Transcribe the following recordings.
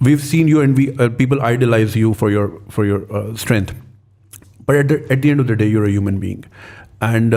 We've seen you and people idolize you for your strength, but at the end of the day you're a human being, and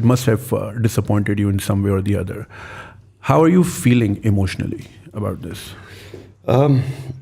it must have disappointed you in some way or the other. How are you feeling emotionally about this?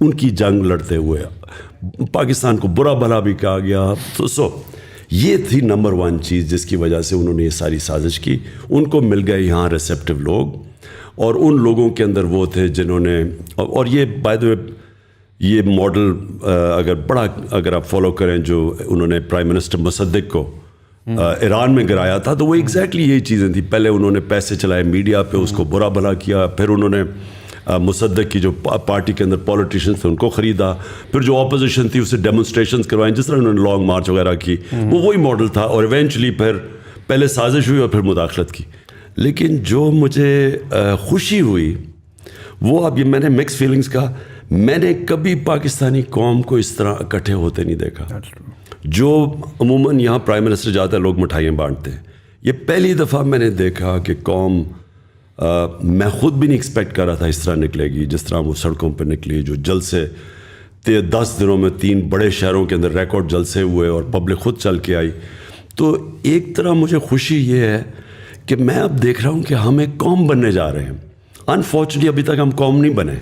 ان کی جنگ لڑتے ہوئے پاکستان کو برا بھلا بھی کہا گیا. تو یہ تھی نمبر 1 چیز جس کی وجہ سے انہوں نے یہ ساری سازش کی. ان کو مل گئے یہاں ریسیپٹیو لوگ, اور ان لوگوں کے اندر وہ تھے جنہوں نے, اور یہ بائی دی وے یہ ماڈل اگر آپ فالو کریں جو انہوں نے پرائم منسٹر مصدق کو ایران میں گرایا تھا, تو وہ ایگزیکٹلی یہی چیزیں تھیں. پہلے انہوں نے پیسے چلائے میڈیا پہ, اس کو برا بھلا کیا, پھر انہوں نے مصدق کی جو پارٹی کے اندر پولیٹیشینس تھے ان کو خریدا, پھر جو اپوزیشن تھی اسے ڈیمونسٹریشنز کروائیں, جس طرح انہوں نے لانگ مارچ وغیرہ کی, وہ وہی ماڈل تھا. اور ایونچولی پھر پہلے سازش ہوئی اور پھر مداخلت کی. لیکن جو مجھے خوشی ہوئی وہ, اب یہ میں نے مکس فیلنگز کہا, میں نے کبھی پاکستانی قوم کو اس طرح اکٹھے ہوتے نہیں دیکھا. جو عموماً یہاں پرائم منسٹر جاتا ہے لوگ مٹھائیاں بانٹتے ہیں, یہ پہلی دفعہ میں نے دیکھا کہ قوم, میں خود بھی نہیں ایکسپیکٹ کر رہا تھا اس طرح نکلے گی جس طرح وہ سڑکوں پہ نکلی. جو جلسے 10 دنوں میں 3 بڑے شہروں کے اندر ریکارڈ جلسے ہوئے اور پبلک خود چل کے آئی. تو ایک طرح مجھے خوشی یہ ہے کہ میں اب دیکھ رہا ہوں کہ ہم ایک قوم بننے جا رہے ہیں. انفارچونیٹلی ابھی تک ہم قوم نہیں بنے,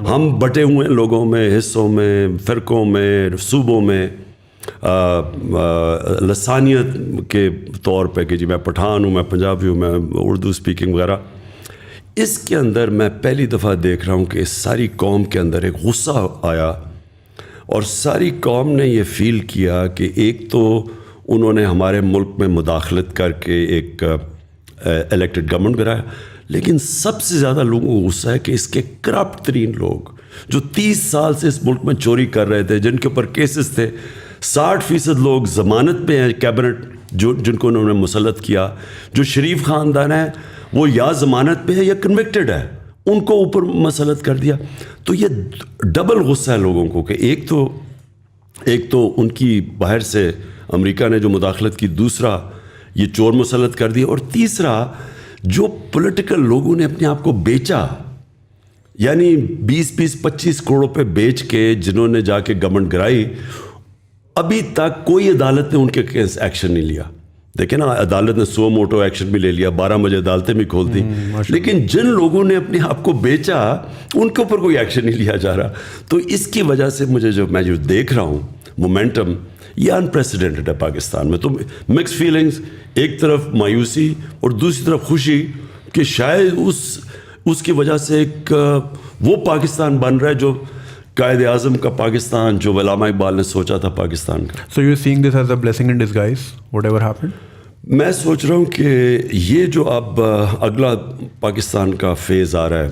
ہم بٹے ہوئے ہیں لوگوں میں, حصوں میں, فرقوں میں, صوبوں میں, لسانیت کے طور پہ کہ جی میں پٹھان ہوں, میں پنجابی ہوں, میں اردو اسپیکنگ وغیرہ. اس کے اندر میں پہلی دفعہ دیکھ رہا ہوں کہ اس ساری قوم کے اندر ایک غصہ آیا, اور ساری قوم نے یہ فیل کیا کہ ایک تو انہوں نے ہمارے ملک میں مداخلت کر کے ایک الیکٹڈ گورنمنٹ گرایا, لیکن سب سے زیادہ لوگوں کو غصہ ہے کہ اس کے کرپٹ ترین لوگ جو 30 سال سے اس ملک میں چوری کر رہے تھے, جن کے اوپر کیسز تھے, 60% لوگ ضمانت پہ ہیں کیبنٹ جن کو انہوں نے مسلط کیا, جو شریف خاندان ہے وہ یا ضمانت پہ ہے یا کنوکٹڈ ہے, ان کو اوپر مسلط کر دیا. تو یہ ڈبل غصہ ہے لوگوں کو کہ ایک تو ان کی باہر سے امریکہ نے جو مداخلت کی, دوسرا یہ چور مسلط کر دیا, اور تیسرا جو پولیٹیکل لوگوں نے اپنے آپ کو بیچا, یعنی 20-25 کروڑوں پہ بیچ کے جنہوں نے جا کے گورنمنٹ گرائی, ابھی تک کوئی عدالت نے ان کے کیس ایکشن نہیں لیا. دیکھیں نا, عدالت نے سو موٹو ایکشن بھی لے لیا, 12 بجے عدالتیں بھی کھول دی, لیکن جن لوگوں نے اپنے آپ کو بیچا ان کے اوپر کوئی ایکشن نہیں لیا جا رہا. تو اس کی وجہ سے میں جو دیکھ رہا ہوں مومنٹم, یہ انپریسیڈنٹڈ ہے پاکستان میں. تو مکس فیلنگز, ایک طرف مایوسی اور دوسری طرف خوشی کہ شاید اس کی وجہ سے ایک وہ پاکستان بن رہا ہے جو قائد اعظم کا پاکستان, جو علامہ اقبال نے سوچا تھا پاکستان کا. So you're seeing this as a blessing in disguise, whatever happened? میں سوچ رہا ہوں کہ یہ جو اب اگلا پاکستان کا فیز آ رہا ہے,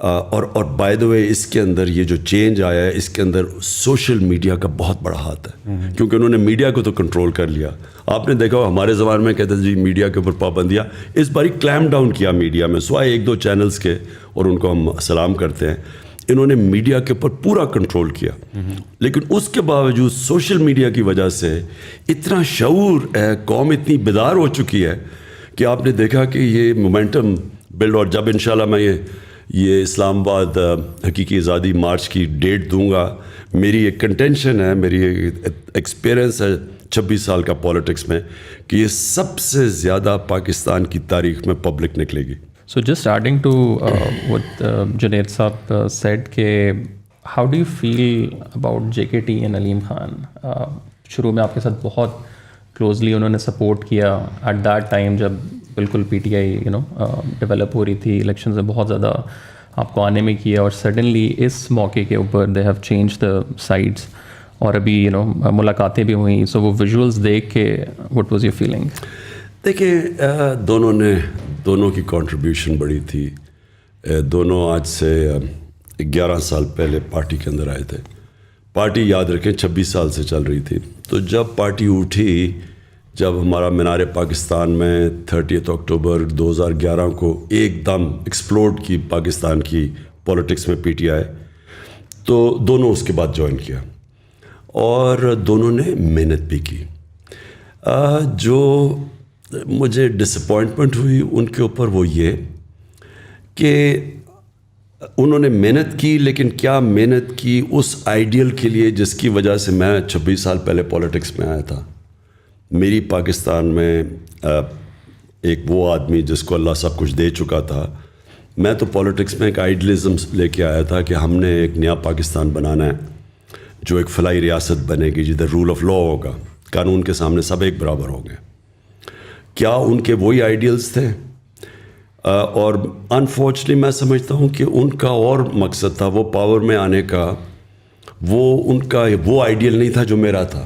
اور بائی دا وے اس کے اندر یہ جو چینج آیا ہے, اس کے اندر سوشل میڈیا کا بہت بڑا ہاتھ ہے, کیونکہ انہوں نے میڈیا کو تو کنٹرول کر لیا. آپ نے دیکھا ہمارے زمانے میں کہتے ہیں جی میڈیا کے اوپر پابندیاں, اس باری کلیم ڈاؤن کیا میڈیا میں, سوائے 1-2 چینلز کے, اور ان کو ہم سلام کرتے ہیں. انہوں نے میڈیا کے اوپر پورا کنٹرول کیا, لیکن اس کے باوجود سوشل میڈیا کی وجہ سے اتنا شعور ہے, قوم اتنی بیدار ہو چکی ہے کہ آپ نے دیکھا کہ یہ مومنٹم بلڈ. اور جب انشاءاللہ میں یہ اسلام آباد حقیقی آزادی مارچ کی ڈیٹ دوں گا, میری ایک کنٹینشن ہے, میری ایکسپیرئنس ہے 26 سال کا پولیٹکس میں, کہ یہ سب سے زیادہ پاکستان کی تاریخ میں پبلک نکلے گی. So just adding to what Junaid Saab said, how do you feel about JKT and Aleem Khan? شروع میں آپ کے ساتھ بہت کلوزلی انہوں نے سپورٹ کیا ایٹ دیٹ ٹائم جب بالکل پی ٹی آئی ڈیولپ ہو رہی تھی, الیکشنز میں بہت زیادہ آپ کو آنے میں کیا, اور سڈنلی اس موقع کے اوپر they have change the sides, اور ابھی ملاقاتیں بھی ہوئیں. سو وہ ویژولز دیکھ کے وٹ واز یور فیلنگ؟ دیکھیں, دونوں کی کنٹریبیوشن بڑی تھی. دونوں آج سے 11 سال پہلے پارٹی کے اندر آئے تھے. پارٹی یاد رکھیں 26 سال سے چل رہی تھی. تو جب پارٹی اٹھی, جب ہمارا مینار پاکستان میں 30 اکتوبر 2011 کو ایک دم ایکسپلوڈ کی پاکستان کی پولیٹکس میں پی ٹی آئی, تو دونوں اس کے بعد جوائن کیا, اور دونوں نے محنت بھی کی. جو مجھے ڈس اپوائنٹمنٹ ہوئی ان کے اوپر وہ یہ کہ انہوں نے محنت کی, لیکن کیا محنت کی اس آئیڈیل کے لیے جس کی وجہ سے میں 26 سال پہلے پولیٹکس میں آیا تھا. میری پاکستان میں ایک وہ آدمی جس کو اللہ سب کچھ دے چکا تھا, میں تو پالیٹکس میں ایک آئیڈیلزم لے کے آیا تھا کہ ہم نے ایک نیا پاکستان بنانا ہے جو ایک فلاحی ریاست بنے گی جدھر رول آف لا ہوگا, قانون کے سامنے سب ایک برابر ہوں گے. کیا ان کے وہی آئیڈیلز تھے؟ اور انفارچونیٹلی میں سمجھتا ہوں کہ ان کا اور مقصد تھا وہ پاور میں آنے کا, وہ ان کا وہ آئیڈیل نہیں تھا جو میرا تھا.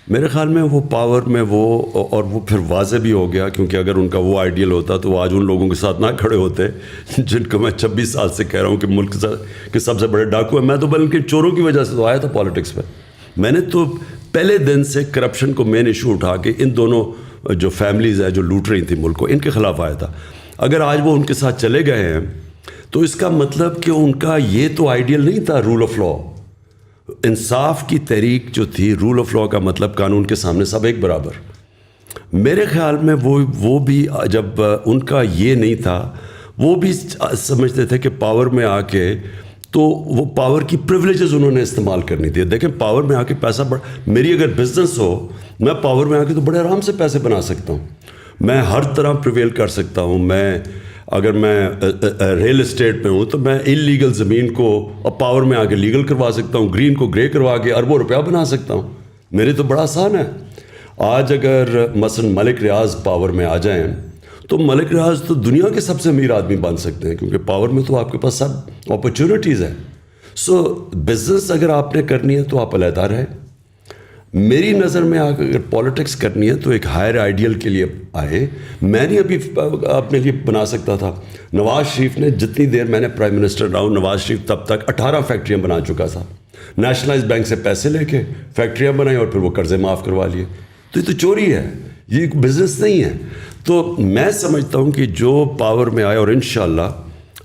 میرے خیال میں وہ پاور میں وہ, اور وہ پھر واضح بھی ہو گیا کیونکہ اگر ان کا وہ آئیڈیل ہوتا تو وہ آج ان لوگوں کے ساتھ نہ کھڑے ہوتے جن کو میں 26 سال سے کہہ رہا ہوں کہ ملک کے سب سے بڑے ڈاکو ہیں. میں تو بلکہ چوروں کی وجہ سے تو آیا تھا پالیٹکس میں. میں نے تو پہلے دن سے کرپشن کو مین ایشو اٹھا کے ان دونوں جو فیملیز ہیں جو لوٹ رہی تھیں ملک کو, ان کے خلاف آیا تھا. اگر آج وہ ان کے ساتھ چلے گئے ہیں تو اس کا مطلب کہ ان کا یہ تو آئیڈیل نہیں تھا رول آف لا. انصاف کی تحریک جو تھی, رول آف لا کا مطلب قانون کے سامنے سب ایک برابر. میرے خیال میں وہ بھی جب ان کا یہ نہیں تھا, وہ بھی سمجھتے تھے کہ پاور میں آ کے تو وہ پاور کی پریولیجز انہوں نے استعمال کرنی تھی. دیکھیں پاور میں آ کے پیسہ میری اگر بزنس ہو, میں پاور میں آ کے تو بڑے آرام سے پیسے بنا سکتا ہوں, میں ہر طرح پریویل کر سکتا ہوں. اگر میں ریل اسٹیٹ میں ہوں تو میں انلیگل زمین کو پاور میں آ کے لیگل کروا سکتا ہوں, گرین کو گرے کروا کے اربوں روپیہ بنا سکتا ہوں. میرے تو بڑا آسان ہے. آج اگر مثلا ملک ریاض پاور میں آ جائیں تو ملک ریاض تو دنیا کے سب سے امیر آدمی بن سکتے ہیں کیونکہ پاور میں تو آپ کے پاس سب اپرچونیٹیز ہیں. سو بزنس اگر آپ نے کرنی ہے تو آپ علیحدہ رہیں. میری نظر میں اگر پالیٹکس کرنی ہے تو ایک ہائر آئیڈیل کے لیے آئے. میں نہیں ابھی اپنے لیے بنا سکتا تھا. نواز شریف نے جتنی دیر میں نے پرائم منسٹر رہا ہوں, نواز شریف تب تک 18 فیکٹریاں بنا چکا تھا. نیشنلائز بینک سے پیسے لے کے فیکٹریاں بنائی اور پھر وہ قرضے معاف کروا لیے. تو یہ تو چوری ہے, یہ بزنس نہیں ہے. تو میں سمجھتا ہوں کہ جو پاور میں آئے, اور انشاءاللہ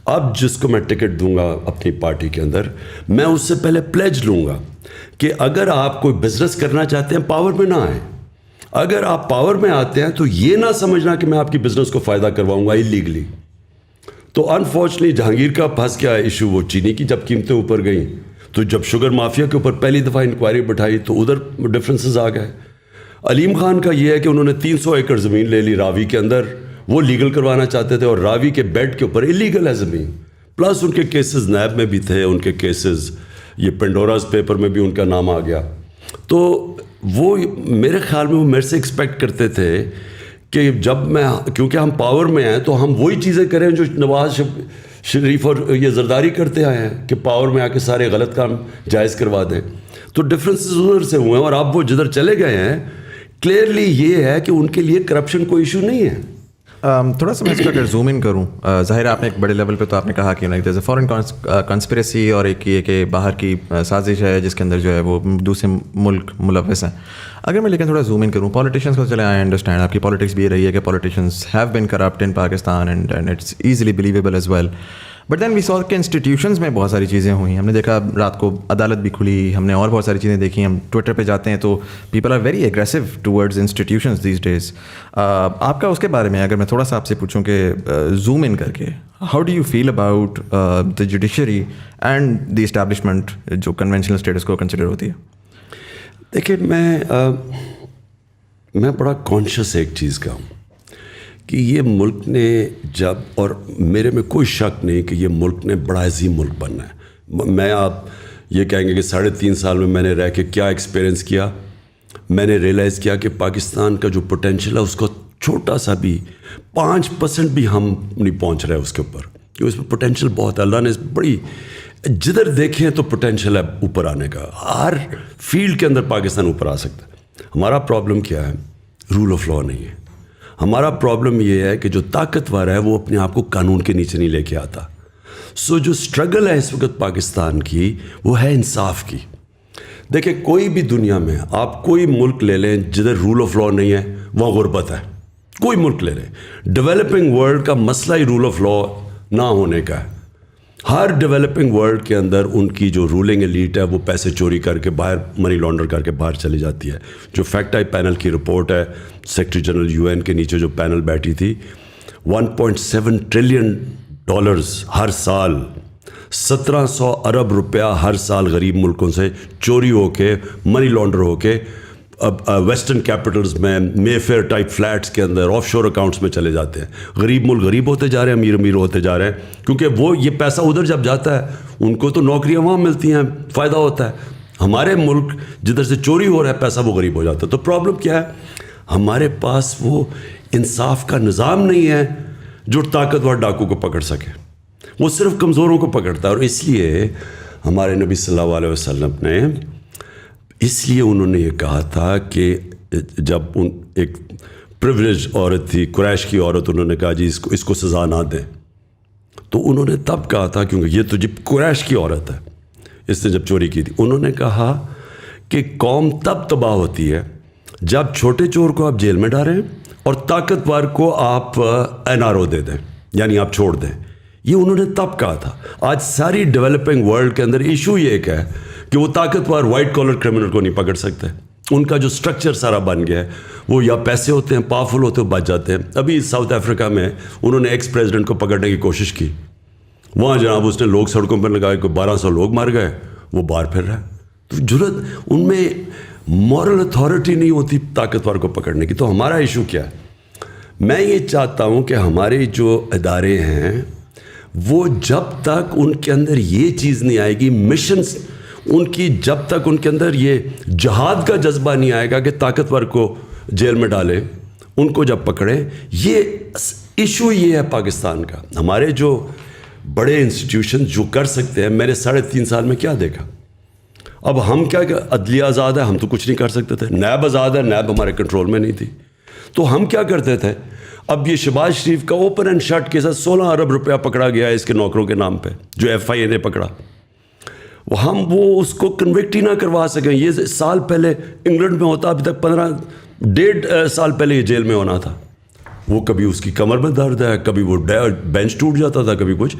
اب جس کو میں ٹکٹ دوں گا اپنی پارٹی کے اندر, میں اس سے پہلے پلیج لوں گا کہ اگر آپ کوئی بزنس کرنا چاہتے ہیں پاور میں نہ آئیں. اگر آپ پاور میں آتے ہیں تو یہ نہ سمجھنا کہ میں آپ کی بزنس کو فائدہ کرواؤں گا ایلیگلی. تو انفارچونیٹلی جہانگیر کا پھنس گیا ایشو وہ چینی کی, جب قیمتیں اوپر گئیں تو جب شوگر مافیا کے اوپر پہلی دفعہ انکوائری بٹھائی تو ادھر ڈفرینسز آ گئے. علیم خان کا یہ ہے کہ انہوں نے 300 ایکڑ زمین لے لی راوی کے اندر, وہ لیگل کروانا چاہتے تھے اور راوی کے بیڈ کے اوپر ایلیگل ہے زمین. پلس ان کے کیسز نیب میں بھی تھے, ان کے کیسز یہ پینڈوراز پیپر میں بھی ان کا نام آ گیا. تو وہ میرے خیال میں وہ میرے سے ایکسپیکٹ کرتے تھے کہ جب میں, کیونکہ ہم پاور میں ہیں تو ہم وہی چیزیں کریں جو نواز شریف اور یہ زرداری کرتے آئے ہیں کہ پاور میں آ کے سارے غلط کام جائز کروا دیں. تو ڈفرینسز ادھر سے ہوئے ہیں اور اب وہ جدھر چلے گئے ہیں کلیئرلی یہ ہے کہ ان کے لیے کرپشن کوئی ایشو نہیں ہے. تھوڑا سا میں اس کا اگر زوم ان کروں, ظاہر آپ نے ایک بڑے لیول پہ تو آپ نے کہا کہ دیر از اے فارن کنسپریسی, اور ایک یہ کہ باہر کی سازش ہے جس کے اندر جو ہے وہ دوسرے ملک ملوث ہیں. اگر میں لیکن تھوڑا زوم ان کروں پالیٹیشنس کو, چلے آئی انڈرسٹینڈ آپ کی پالیٹکس بھی یہ رہی ہے کہ politicians have been corrupt in Pakistan and it's easily believable as well. But then we saw کہ انسٹیٹیوشنس میں بہت ساری چیزیں ہوئی. ہم نے دیکھا رات کو عدالت بھی کھلی, ہم نے اور بہت ساری چیزیں دیکھی. ہم ٹویٹر پہ جاتے ہیں تو people are very aggressive towards institutions these days. آپ کا اس کے بارے میں اگر میں تھوڑا سا آپ سے پوچھوں کہ زوم ان کر کے how do you feel about the judiciary and the establishment جو کنونشنل اسٹیٹس کو کنسیڈر ہوتی ہے؟ دیکھیں میں بڑا کانشیس ایک چیز کا ہوں کہ یہ ملک نے جب, اور میرے میں کوئی شک نہیں کہ یہ ملک نے بڑا عظیم ملک بننا ہے. میں آپ یہ کہیں گے کہ 3.5 سال میں نے رہ کے کیا ایکسپیرینس کیا, میں نے ریئلائز کیا کہ پاکستان کا جو پوٹینشیل ہے اس کو چھوٹا سا بھی 5% بھی ہم نہیں پہنچ رہے اس کے اوپر, کہ اس میں پوٹینشیل بہت ہے. اللہ نے بڑی, جدھر دیکھیں تو پوٹینشیل ہے اوپر آنے کا, ہر فیلڈ کے اندر پاکستان اوپر آ سکتا ہے. ہمارا پرابلم کیا ہے؟ رول آف لا نہیں ہے. ہمارا پرابلم یہ ہے کہ جو طاقتور ہے وہ اپنے آپ کو قانون کے نیچے نہیں لے کے آتا. سو جو اسٹرگل ہے اس وقت پاکستان کی وہ ہے انصاف کی. دیکھیں کوئی بھی دنیا میں آپ کوئی ملک لے لیں جدھر رول آف لا نہیں ہے وہاں غربت ہے. کوئی ملک لے لیں, ڈیولپنگ ورلڈ کا مسئلہ ہی رول آف لا نہ ہونے کا ہے. ہر ڈیولپنگ ورلڈ کے اندر ان کی جو رولنگ ایلیٹ ہے وہ پیسے چوری کر کے باہر, منی لانڈر کر کے باہر چلی جاتی ہے. جو فیکٹ آئی پینل کی رپورٹ ہے, سیکرٹری جنرل UN کے نیچے جو پینل بیٹھی تھی, $1.7 ٹریلین ہر سال, 1700 ارب روپیہ ہر سال غریب ملکوں سے چوری ہو کے, منی لانڈر ہو کے ویسٹرن کیپٹلز میں مے فیئر ٹائپ فلیٹس کے اندر آف شور اکاؤنٹس میں چلے جاتے ہیں. غریب ملک غریب ہوتے جا رہے ہیں, امیر امیر ہوتے جا رہے ہیں, کیونکہ وہ یہ پیسہ ادھر جب جاتا ہے ان کو تو نوکریاں وہاں ملتی ہیں, فائدہ ہوتا ہے. ہمارے ملک جدھر سے چوری ہو رہا ہے پیسہ وہ غریب ہو جاتا ہے. تو پرابلم کیا ہے, ہمارے پاس وہ انصاف کا نظام نہیں ہے جو طاقتور ڈاکو کو پکڑ سکے, وہ صرف کمزوروں کو پکڑتا ہے. اور اس لیے ہمارے نبی صلی اللہ علیہ وسلم نے اس لیے انہوں نے یہ کہا تھا کہ جب ایک پریویلیج عورت تھی, قریش کی عورت, انہوں نے کہا جی اس کو سزا نہ دیں, تو انہوں نے تب کہا تھا, کیونکہ یہ تو جب قریش کی عورت ہے, اس نے جب چوری کی تھی, انہوں نے کہا کہ قوم تب تباہ ہوتی ہے جب چھوٹے چور کو آپ جیل میں ڈالیں اور طاقتور کو آپ NRO دے دیں, یعنی آپ چھوڑ دیں. یہ انہوں نے تب کہا تھا. آج ساری ڈیولپنگ ورلڈ کے اندر ایشو یہ ایک ہے کہ وہ طاقتور وائٹ کالر کرمنل کو نہیں پکڑ سکتے. ان کا جو سٹرکچر سارا بن گیا ہے, وہ یا پیسے ہوتے ہیں, پاورفل ہوتے ہیں, بچ جاتے ہیں. ابھی ساؤتھ افریقہ میں انہوں نے ایکس پریزیڈنٹ کو پکڑنے کی کوشش کی, وہاں جناب اس نے لوگ سڑکوں پر لگائے, کوئی 1200 لوگ مر گئے, وہ باہر پھر رہا ہے. تو جرت ان میں مورل اتھارٹی نہیں ہوتی طاقتور کو پکڑنے کی. تو ہمارا ایشو کیا ہے, میں یہ چاہتا ہوں کہ ہمارے جو ادارے ہیں وہ جب تک ان کے اندر یہ چیز نہیں آئے گی, مشنز ان کی جب تک ان کے اندر یہ جہاد کا جذبہ نہیں آئے گا کہ طاقتور کو جیل میں ڈالیں, ان کو جب پکڑیں. یہ ایشو یہ ہے پاکستان کا. ہمارے جو بڑے انسٹیٹیوشن جو کر سکتے ہیں, میں نے 3.5 سال میں کیا دیکھا. اب ہم کیا کہ عدلیہ آزاد ہے, ہم تو کچھ نہیں کر سکتے تھے. نیب آزاد ہے, نیب ہمارے کنٹرول میں نہیں تھی. تو ہم کیا کرتے تھے, اب یہ شہباز شریف کا اوپن اینڈ شٹ کے ساتھ 16 ارب روپیہ پکڑا گیا ہے اس کے نوکروں کے نام پہ, جو FIA نے پکڑا. ہم وہ اس کو کنوکٹ ہی نہ کروا سکیں. یہ سال پہلے انگلینڈ میں ہوتا, ابھی تک 1.5 سال پہلے یہ جیل میں ہونا تھا. وہ کبھی اس کی کمر میں درد ہے, کبھی وہ بینچ ٹوٹ جاتا تھا, کبھی کچھ.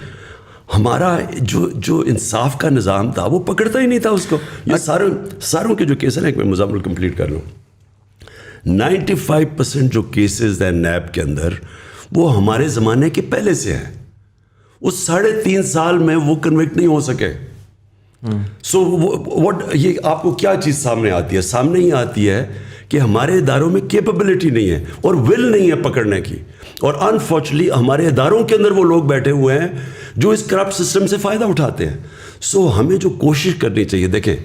ہمارا جو انصاف کا نظام تھا وہ پکڑتا ہی نہیں تھا اس کو. یہ ساروں کے جو کیس ہیں, ایک میں مزمل کمپلیٹ کر لوں. 95% جو کیسز ہیں نیب کے اندر وہ ہمارے زمانے کے پہلے سے ہیں. اس 3.5 سال میں وہ کنوکٹ نہیں ہو سکے. سو یہ آپ کو کیا چیز سامنے آتی ہے؟ سامنے ہی آتی ہے کہ ہمارے اداروں میں کیپبلٹی نہیں ہے اور ول نہیں ہے پکڑنے کی. اور انفارچونیٹلی ہمارے اداروں کے اندر وہ لوگ بیٹھے ہوئے ہیں جو اس کرپٹ سسٹم سے فائدہ اٹھاتے ہیں. سو ہمیں جو کوشش کرنی چاہیے, دیکھیں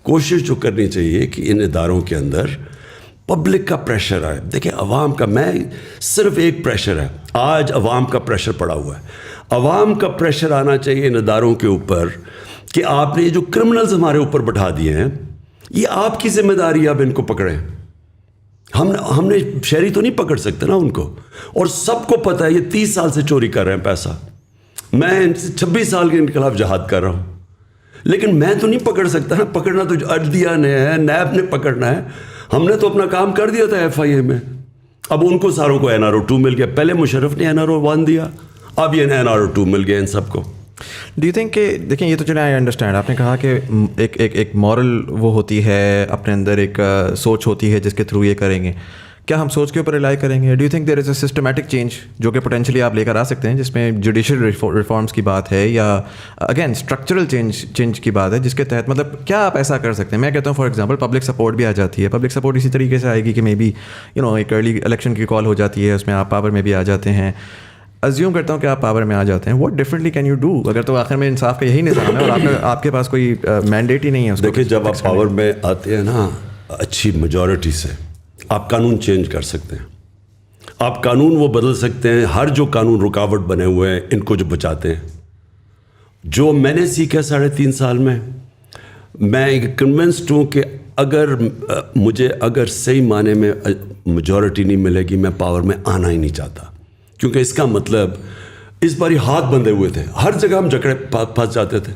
کوشش جو کرنی چاہیے کہ ان اداروں کے اندر پبلک کا پریشر آئے. دیکھیں عوام کا, میں صرف ایک پریشر ہے, آج عوام کا پریشر پڑا ہوا ہے. عوام کا پریشر آنا چاہیے ان اداروں کے اوپر کہ آپ نے یہ جو کرمنلز ہمارے اوپر بٹھا دیے ہیں, یہ آپ کی ذمہ داری ہے, اب ان کو پکڑیں. ہم نے شہری تو نہیں پکڑ سکتے نا ان کو. اور سب کو پتہ ہے یہ 30 سال سے چوری کر رہے ہیں پیسہ. میں 26 سال کے ان کے خلاف جہاد کر رہا ہوں, لیکن میں تو نہیں پکڑ سکتا نا. پکڑنا تو عدلیہ نے ہے, نیب نے پکڑنا ہے. ہم نے تو اپنا کام کر دیا تھا FIA میں. اب ان کو ساروں کو NRO 2 مل گیا. پہلے مشرف نے NRO 1 دیا, اب یہ NRO 2 مل گیا ان سب کو. ڈو یو تھنک کہ دیکھیں یہ تو چلیں آئی انڈرسٹینڈ, آپ نے کہا کہ ایک مورل وہ ہوتی ہے, اپنے اندر ایک سوچ ہوتی ہے جس کے تھرو یہ کریں گے. کیا ہم سوچ کے اوپر ریلائی کریں گے؟ Do you think there is a systematic change جو کہ پوٹینشلی آپ لے کر آ سکتے ہیں, جس میں جوڈیشل ریفارمس کی بات ہے یا اگین اسٹرکچرل چینج کی بات ہے, جس کے تحت مطلب کیا آپ ایسا کر سکتے ہیں؟ میں کہتا ہوں فار ایگزامپل پبلک سپورٹ بھی آ جاتی ہے. پبلک سپورٹ اسی طریقے سے آئے گی کہ مے بی ایک ارلی الیکشن کی کال ہو جاتی ہے, اس میں آپ پاور میں بھی آ جاتے ہیں. ازیوم کرتا ہوں کہ آپ پاور میں آ جاتے ہیں, what differently can you do? اگر تو آخر میں انصاف کا یہی نظام ہے اور آپ کے پاس کوئی مینڈیٹ ہی نہیں ہے. دیکھیں جب آپ پاور میں آتے ہیں نا اچھی میجورٹی سے, آپ قانون چینج کر سکتے ہیں, آپ قانون وہ بدل سکتے ہیں. ہر جو قانون رکاوٹ بنے ہوئے ہیں ان کو جو بچاتے ہیں, جو میں نے سیکھا 3.5 سال میں, میں کنونسڈ ہوں کہ اگر صحیح معنی میں میجورٹی نہیں ملے گی, میں پاور میں آنا ہی نہیں چاہتا. کیونکہ اس کا مطلب اس باری ہاتھ بندھے ہوئے تھے, ہر جگہ ہم جکڑے پھنس جاتے تھے.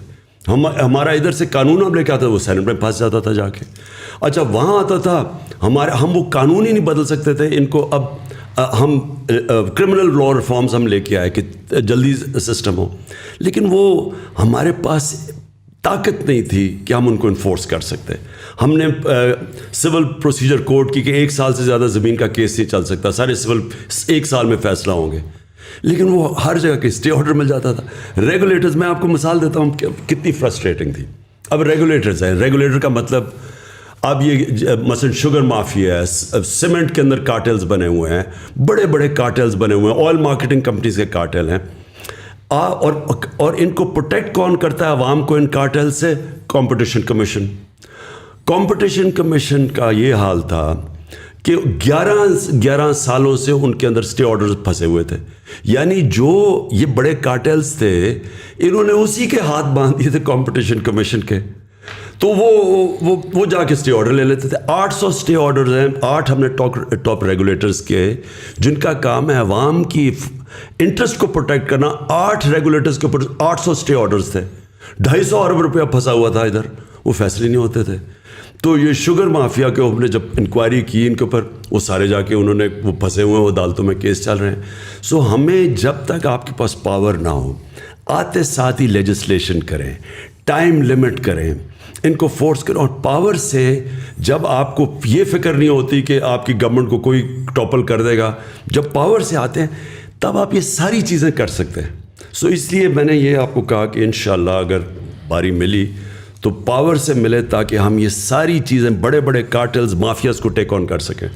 ہمارا ادھر سے قانون ہم لے کے آتا تھا, وہ سینٹ میں پھنس جاتا تھا جا کے. اچھا وہاں آتا تھا ہم وہ قانون ہی نہیں بدل سکتے تھے. ان کو اب ہم کرمنل لا ریفارمز ہم لے کے آئے کہ جلدی سسٹم ہو, لیکن وہ ہمارے پاس طاقت نہیں تھی کہ ہم ان کو انفورس کر سکتے. ہم نے سول پروسیجر کوڈ کی کہ 1 سال سے زیادہ زمین کا کیس نہیں چل سکتا, سارے سول 1 سال میں فیصلہ ہوں گے, لیکن وہ ہر جگہ کے اسٹے آرڈر مل جاتا تھا. ریگولیٹرز, میں آپ کو مثال دیتا ہوں کتنی فرسٹریٹنگ تھی. اب ریگولیٹرز ہیں, ریگولیٹر کا مطلب اب یہ مثلا شوگر مافیا ہے, سیمنٹ کے اندر کارٹلز بنے ہوئے ہیں, بڑے بڑے کارٹلز بنے ہوئے ہیں, آئل مارکیٹنگ کمپنیز کے کارٹل ہیں, اور ان کو پروٹیکٹ کون کرتا ہے عوام کو ان کارٹل سے؟ Competition commission. کمپٹیشن کمیشن کا یہ حال تھا کہ 11 سالوں سے ان کے اندر اسٹے آرڈرز پھنسے ہوئے تھے. یعنی جو یہ بڑے کارٹلز تھے انہوں نے اسی کے ہاتھ باندھ دیے تھے کمپٹیشن کمیشن کے, تو وہ جا کے اسٹے آرڈر لے لیتے تھے. 800 اسٹے آرڈرز ہیں, 8 ہم نے ٹاپ ریگولیٹرز کے جن کا کام ہے عوام کی انٹرسٹ کو پروٹیکٹ کرنا. 8 ریگولیٹرز کے اوپر 800 اسٹے آرڈرز تھے, 250 ارب روپیہ پھنسا ہوا تھا ادھر, وہ فیصلے نہیں ہوتے تھے. تو یہ شوگر مافیا کے اوپر جب انکوائری کی ان کے اوپر, وہ سارے جا کے انہوں نے وہ پھنسے ہوئے ہیں, وہ عدالتوں میں کیس چل رہے ہیں. سو ہمیں جب تک آپ کے پاس پاور نہ ہو, آتے ساتھ ہی لیجسلیشن کریں, ٹائم لمٹ کریں, ان کو فورس کریں. اور پاور سے جب آپ کو یہ فکر نہیں ہوتی کہ آپ کی گورنمنٹ کو کوئی ٹاپل کر دے گا, جب پاور سے آتے ہیں تب آپ یہ ساری چیزیں کر سکتے ہیں. سو اس لیے میں نے یہ آپ کو کہا کہ انشاءاللہ اگر باری ملی تو پاور سے ملے تاکہ ہم یہ ساری چیزیں بڑے بڑے کارٹلز مافیاز کو ٹیک آن کر سکیں.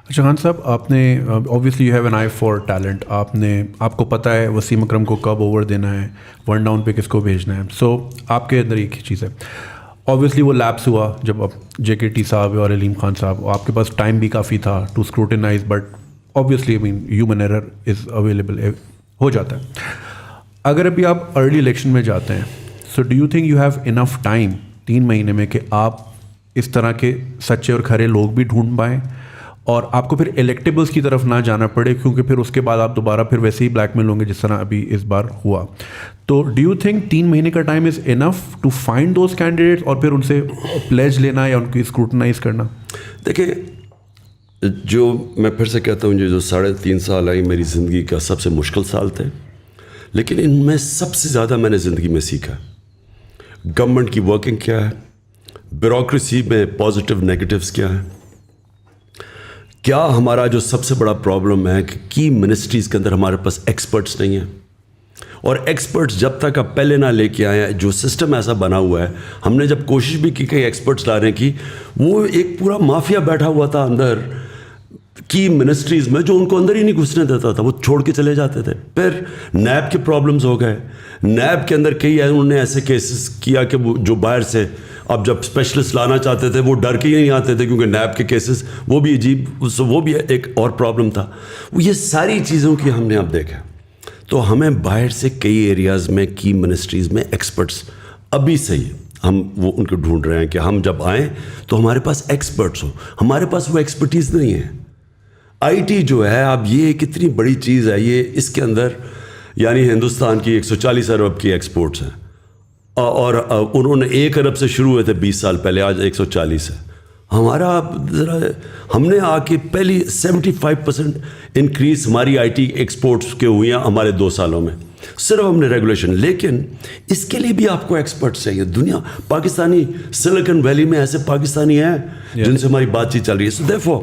اچھا خان صاحب, آپ نے obviously you have an I for talent. آپ کو پتہ ہے وسیم اکرم کو کب اوور دینا ہے, 1 ڈاؤن پہ کس کو بھیجنا ہے. سو آپ کے اندر ایک ہی چیز ہے, اوبویسلی وہ لیپس ہوا جب اب JKT صاحب اور علیم خان صاحب, آپ کے پاس ٹائم بھی کافی تھا to scrutinize, but obviously I mean human error is available, ہو جاتا ہے. اگر ابھی آپ ارلی الیکشن میں جاتے ہیں, so do you think you have enough time 3 مہینے میں کہ آپ اس طرح کے سچے اور کھرے لوگ بھی ڈھونڈ پائیں اور آپ کو پھر الیکٹیبلس کی طرف نہ جانا پڑے, کیونکہ پھر اس کے بعد آپ دوبارہ پھر ویسے ہی بلیک میل ہوں گے جس طرح ابھی اس بار ہوا. تو ڈو یو تھنک 3 مہینے کا time is enough to find those candidates اور پھر ان سے پلیج لینا یا ان کی اسکروٹنائز کرنا؟ دیکھیں, جو میں پھر سے کہتا ہوں, جو 3.5 سال آئی میری زندگی کا سب سے مشکل سال تھے, لیکن ان میں سب سے زیادہ میں نے زندگی میں سیکھا گورنمنٹ کی ورکنگ کیا ہے, بیوروکریسی میں پازیٹیو نیگیٹیوز کیا ہے, کیا ہمارا جو سب سے بڑا پرابلم ہے کہ کی منسٹریز کے اندر ہمارے پاس ایکسپرٹس نہیں ہیں, اور ایکسپرٹس جب تک آپ پہلے نہ لے کے آئے ہیں, جو سسٹم ایسا بنا ہوا ہے, ہم نے جب کوشش بھی کی کہ ایکسپرٹس لانے کی, وہ ایک پورا مافیا بیٹھا ہوا تھا اندر کی منسٹریز میں جو ان کو اندر ہی نہیں گھسنے دیتا تھا, وہ چھوڑ کے چلے جاتے تھے. پھر نیب کے پرابلمز ہو گئے, نیب کے اندر کئی انہوں نے ایسے کیسز کیا کہ وہ جو باہر سے اب جب اسپیشلسٹ لانا چاہتے تھے وہ ڈر کے ہی نہیں آتے تھے, کیونکہ نیب کے کیسز وہ بھی عجیب, وہ بھی ایک اور پرابلم تھا. یہ ساری چیزوں کی ہم نے اب دیکھا, تو ہمیں باہر سے کئی ایریاز میں کی منسٹریز میں ایکسپرٹس ابھی سے ہی ہم وہ ان کو ڈھونڈ رہے ہیں کہ ہم جب آئیں تو ہمارے پاس ایکسپرٹس ہوں. ہمارے پاس وہ ایکسپرٹیز نہیں ہے. IT جو ہے اب یہ کتنی بڑی چیز ہے, یہ اس کے اندر یعنی ہندوستان کی 140 ارب کی ایکسپورٹس ہیں, اور انہوں نے 1 ارب سے شروع ہوئے تھے 20 سال پہلے, آج 140 ہے. ہمارا ذرا ہم نے آ کے پہلی 75% انکریز ہماری IT ایکسپورٹس کے ہوئی ہیں ہمارے 2 سالوں میں, صرف ہم نے ریگولیشن. لیکن اس کے لیے بھی آپ کو ایکسپرٹس چاہیے. دنیا پاکستانی سلیکن ویلی میں ایسے پاکستانی ہیں جن سے ہماری بات چیت چل رہی ہے. سو دیرفور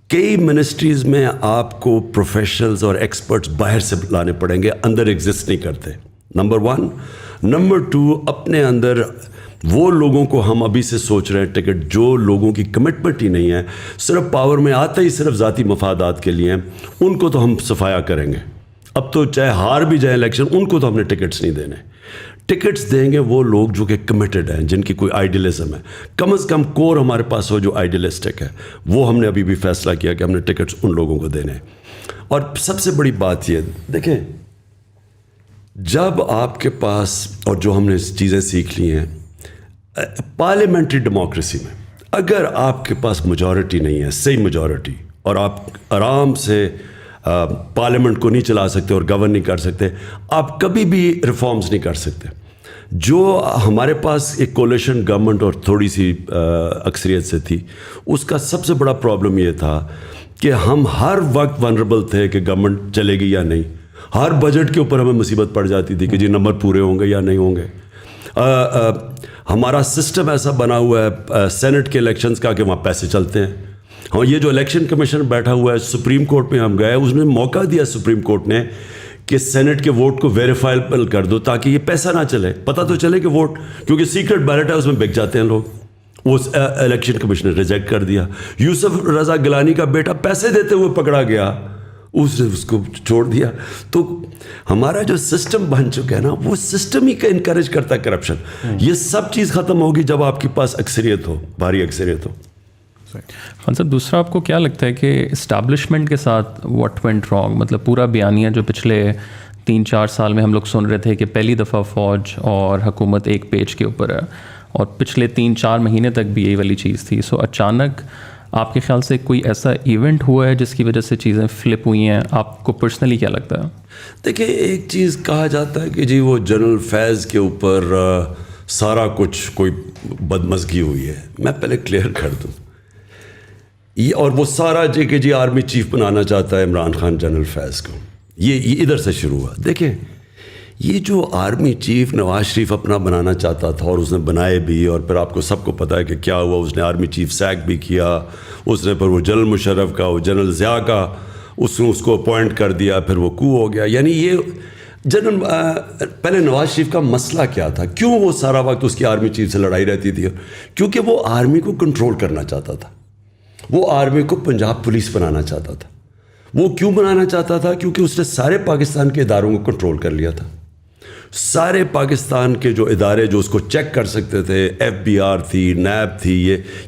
کئی منسٹریز میں آپ کو پروفیشنلز اور ایکسپرٹس باہر سے لانے پڑیں گے, اندر ایگزسٹ نہیں کرتے, نمبر 1. نمبر 2, اپنے اندر وہ لوگوں کو ہم ابھی سے سوچ رہے ہیں ٹکٹ, جو لوگوں کی کمٹمنٹ ہی نہیں ہے, صرف پاور میں آتے ہی صرف ذاتی مفادات کے لیے ہیں, ان کو تو ہم صفایا کریں گے. اب تو چاہے ہار بھی جائیں الیکشن, ان کو تو ہم نے ٹکٹس نہیں دینے. ٹکٹس دیں گے وہ لوگ جو کہ کمیٹڈ ہیں, جن کی کوئی آئیڈیلزم ہے, کم از کم کور ہمارے پاس ہو جو آئیڈیلسٹک ہے. وہ ہم نے ابھی بھی فیصلہ کیا کہ ہم نے ٹکٹس ان لوگوں کو دینے. اور سب سے بڑی بات یہ دیکھیں, جب آپ کے پاس, اور جو ہم نے چیزیں سیکھ لی ہیں پارلیمنٹری ڈیموکریسی میں, اگر آپ کے پاس میجورٹی نہیں ہے, صحیح میجورٹی, اور آپ آرام سے پارلیمنٹ کو نہیں چلا سکتے اور گورن نہیں کر سکتے, آپ کبھی بھی ریفارمز نہیں کر سکتے. جو ہمارے پاس ایک کولیشن گورنمنٹ اور تھوڑی سی اکثریت سے تھی, اس کا سب سے بڑا پرابلم یہ تھا کہ ہم ہر وقت ونربل تھے کہ گورنمنٹ چلے گی یا نہیں. ہر بجٹ کے اوپر ہمیں مصیبت پڑ جاتی تھی کہ جی نمبر پورے ہوں گے یا نہیں ہوں گے. ہمارا سسٹم ایسا بنا ہوا ہے سینٹ کے الیکشنز کا کہ وہاں پیسے چلتے ہیں. ہاں, یہ جو الیکشن کمیشن بیٹھا ہوا ہے, سپریم کورٹ میں ہم گئے, اس نے موقع دیا سپریم کورٹ نے کہ سینٹ کے ووٹ کو ویریفائبل کر دو تاکہ یہ پیسہ نہ چلے. پتہ تو چلے کہ ووٹ, کیونکہ سیکرٹ بیلٹ ہے, اس میں بک جاتے ہیں لوگ. وہ الیکشن کمیشن نے ریجیکٹ کر دیا. یوسف رضا گیلانی کا بیٹا پیسے دیتے ہوئے پکڑا گیا, اس نے اس کو چھوڑ دیا. تو ہمارا جو سسٹم بن چکا ہے نا, وہ سسٹم ہی کا انکریج کرتا ہے کرپشن. یہ سب چیز ختم ہوگی جب آپ کے پاس اکثریت ہو, بھاری اکثریت ہو. خان صاحب, دوسرا آپ کو کیا لگتا ہے کہ اسٹیبلشمنٹ کے ساتھ واٹ وینٹ رانگ؟ مطلب پورا بیانیہ جو پچھلے 3-4 سال میں ہم لوگ سن رہے تھے کہ پہلی دفعہ فوج اور حکومت ایک پیج کے اوپر ہے, اور پچھلے 3-4 مہینے تک بھی یہی والی چیز تھی. سو اچانک آپ کے خیال سے کوئی ایسا ایونٹ ہوا ہے جس کی وجہ سے چیزیں فلپ ہوئی ہیں؟ آپ کو پرسنلی کیا لگتا ہے؟ دیکھیں, ایک چیز کہا جاتا ہے کہ جی وہ جنرل فیض کے اوپر سارا کچھ کوئی بدمزگی ہوئی ہے. میں پہلے کلیئر کر دوں, یہ اور وہ سارا کہ جی آرمی چیف بنانا چاہتا ہے عمران خان جنرل فیض کو, یہ ادھر سے شروع ہوا. دیکھیں, یہ جو آرمی چیف نواز شریف اپنا بنانا چاہتا تھا اور اس نے بنائے بھی, اور پھر آپ کو سب کو پتہ ہے کہ کیا ہوا, اس نے آرمی چیف سیک بھی کیا, اس نے پھر وہ جنرل مشرف کا, وہ جنرل ضیاء کا, اس نے اس کو اپوائنٹ کر دیا, پھر وہ کو ہو گیا. یعنی یہ جنرل پہلے نواز شریف کا مسئلہ کیا تھا, کیوں وہ سارا وقت اس کی آرمی چیف سے لڑائی رہتی تھی؟ کیونکہ وہ آرمی کو کنٹرول کرنا چاہتا تھا, وہ آرمی کو پنجاب پولیس بنانا چاہتا تھا. وہ کیوں بنانا چاہتا تھا؟ کیونکہ اس نے سارے پاکستان کے اداروں کو کنٹرول کر لیا تھا. سارے پاکستان کے جو ادارے جو اس کو چیک کر سکتے تھے, FBR تھی, نیب تھی,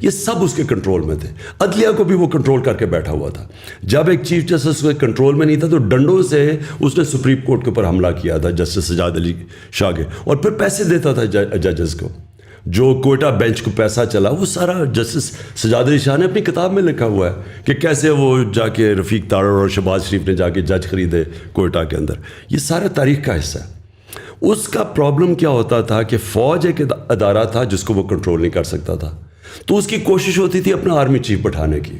یہ سب اس کے کنٹرول میں تھے. عدلیہ کو بھی وہ کنٹرول کر کے بیٹھا ہوا تھا. جب ایک چیف جسٹس اس کے کنٹرول میں نہیں تھا تو ڈنڈوں سے اس نے سپریم کورٹ کے اوپر حملہ کیا تھا, جسٹس سجاد علی شاہ کے, اور پھر پیسے دیتا تھا ججز کو. جو کوئٹہ بینچ کو پیسہ چلا وہ سارا جسٹس سجاد علی شاہ نے اپنی کتاب میں لکھا ہوا ہے کہ کیسے وہ جا کے رفیق تارڑ اور شہباز شریف نے جا کے جج خریدے کوئٹہ کے اندر. یہ سارا تاریخ کا حصہ ہے. اس کا پرابلم کیا ہوتا تھا کہ فوج ایک ادارہ تھا جس کو وہ کنٹرول نہیں کر سکتا تھا, تو اس کی کوشش ہوتی تھی اپنا آرمی چیف بٹھانے کی,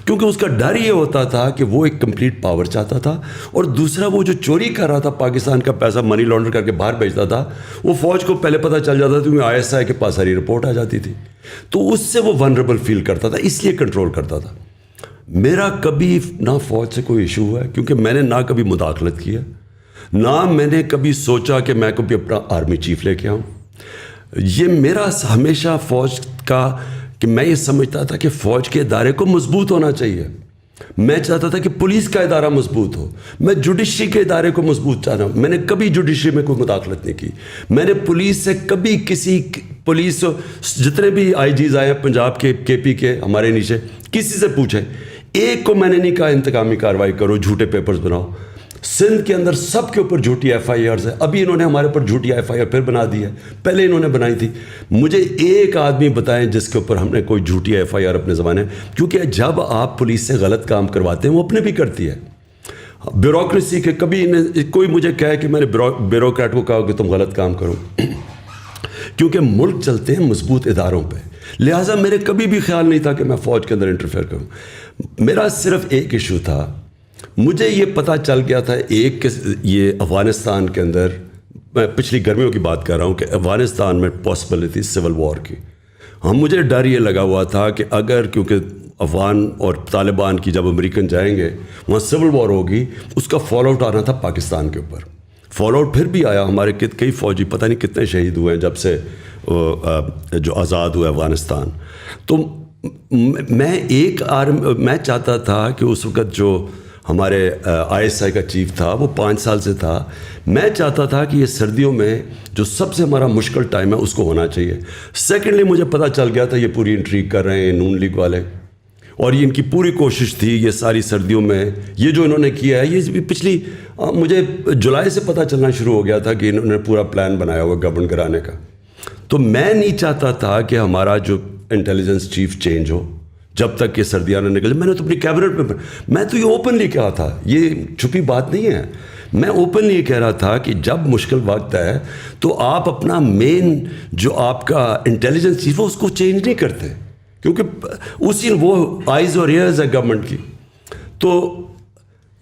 کیونکہ اس کا ڈر یہ ہوتا تھا کہ وہ ایک کمپلیٹ پاور چاہتا تھا. اور دوسرا, وہ جو چوری کر رہا تھا پاکستان کا پیسہ, منی لانڈر کر کے باہر بھیجتا تھا, وہ فوج کو پہلے پتہ چل جاتا تھا کیونکہ ISI کے پاس ساری رپورٹ آ جاتی تھی. تو اس سے وہ ونریبل فیل کرتا تھا, اس لیے کنٹرول کرتا تھا. میرا کبھی نہ فوج سے کوئی ایشو ہوا ہے, کیونکہ میں نے نہ کبھی مداخلت کی ہے, نہ میں نے کبھی سوچا کہ میں کبھی اپنا آرمی چیف لے کے آؤں. یہ میرا ہمیشہ فوج کا کہ میں یہ سمجھتا تھا کہ فوج کے ادارے کو مضبوط ہونا چاہیے. میں چاہتا تھا کہ پولیس کا ادارہ مضبوط ہو, میں جوڈیشری کے ادارے کو مضبوط چاہ رہا ہوں. میں نے کبھی جوڈیشری میں کوئی مداخلت نہیں کی. میں نے پولیس سے کبھی کسی پولیس جتنے بھی IGs آئے ہیں پنجاب کے, KP کے, ہمارے نیچے, کسی سے پوچھیں, ایک کو میں نے نہیں کہا انتقامی کارروائی کرو, جھوٹے پیپرز بناؤ. سندھ کے اندر سب کے اوپر جھوٹی FIRs ہے. ابھی انہوں نے ہمارے اوپر جھوٹی FIR پھر بنا دی ہے, پہلے انہوں نے بنائی تھی. مجھے ایک آدمی بتائیں جس کے اوپر ہم نے کوئی جھوٹی FIR اپنے زمانے, کیونکہ جب آپ پولیس سے غلط کام کرواتے ہیں وہ اپنے بھی کرتی ہے. بیوروکریسی کے کبھی کوئی مجھے کہے کہ میں نے بیوروکریٹ کو کہا کہ تم غلط کام کرو, کیونکہ ملک چلتے ہیں مضبوط اداروں پہ. لہٰذا میرے کبھی بھی خیال نہیں تھا کہ میں فوج کے اندر انٹرفیئر کروں. میرا صرف ایک ایشو تھا, مجھے یہ پتہ چل گیا تھا ایک کہ یہ افغانستان کے اندر, میں پچھلی گرمیوں کی بات کر رہا ہوں, کہ افغانستان میں پاسبلٹی سول وار کی. مجھے ڈر یہ لگا ہوا تھا کہ اگر, کیونکہ افغان اور طالبان کی جب امریکن جائیں گے وہاں سول وار ہوگی, اس کا فال آؤٹ آنا تھا پاکستان کے اوپر. فال آؤٹ پھر بھی آیا, ہمارے کئی فوجی پتہ نہیں کتنے شہید ہوئے ہیں جب سے جو آزاد ہوا افغانستان. تو میں چاہتا تھا کہ اس وقت جو ہمارے ISI کا چیف تھا وہ 5 سال سے تھا, میں چاہتا تھا کہ یہ سردیوں میں جو سب سے ہمارا مشکل ٹائم ہے اس کو ہونا چاہیے. سیکنڈلی مجھے پتہ چل گیا تھا یہ پوری انٹریگ کر رہے ہیں نون لیگ والے, اور یہ ان کی پوری کوشش تھی یہ ساری سردیوں میں یہ جو انہوں نے کیا ہے. یہ پچھلی مجھے جولائی سے پتہ چلنا شروع ہو گیا تھا کہ انہوں نے پورا پلان بنایا ہوا گورنمنٹ کرانے کا. تو میں نہیں چاہتا تھا کہ ہمارا جو انٹیلیجنس چیف چینج ہو جب تک یہ سردیاں نہ نکلے. میں نے تو اپنی کیبنٹ میں تو یہ اوپنلی کہا تھا, یہ چھپی بات نہیں ہے. میں اوپنلی یہ کہہ رہا تھا کہ جب مشکل وقت ہے تو آپ اپنا مین جو آپ کا انٹیلیجنس چیف ہے اس کو چینج نہیں کرتے, کیونکہ اسی وہ آئیز اور ایئرز ہے گورنمنٹ کی. تو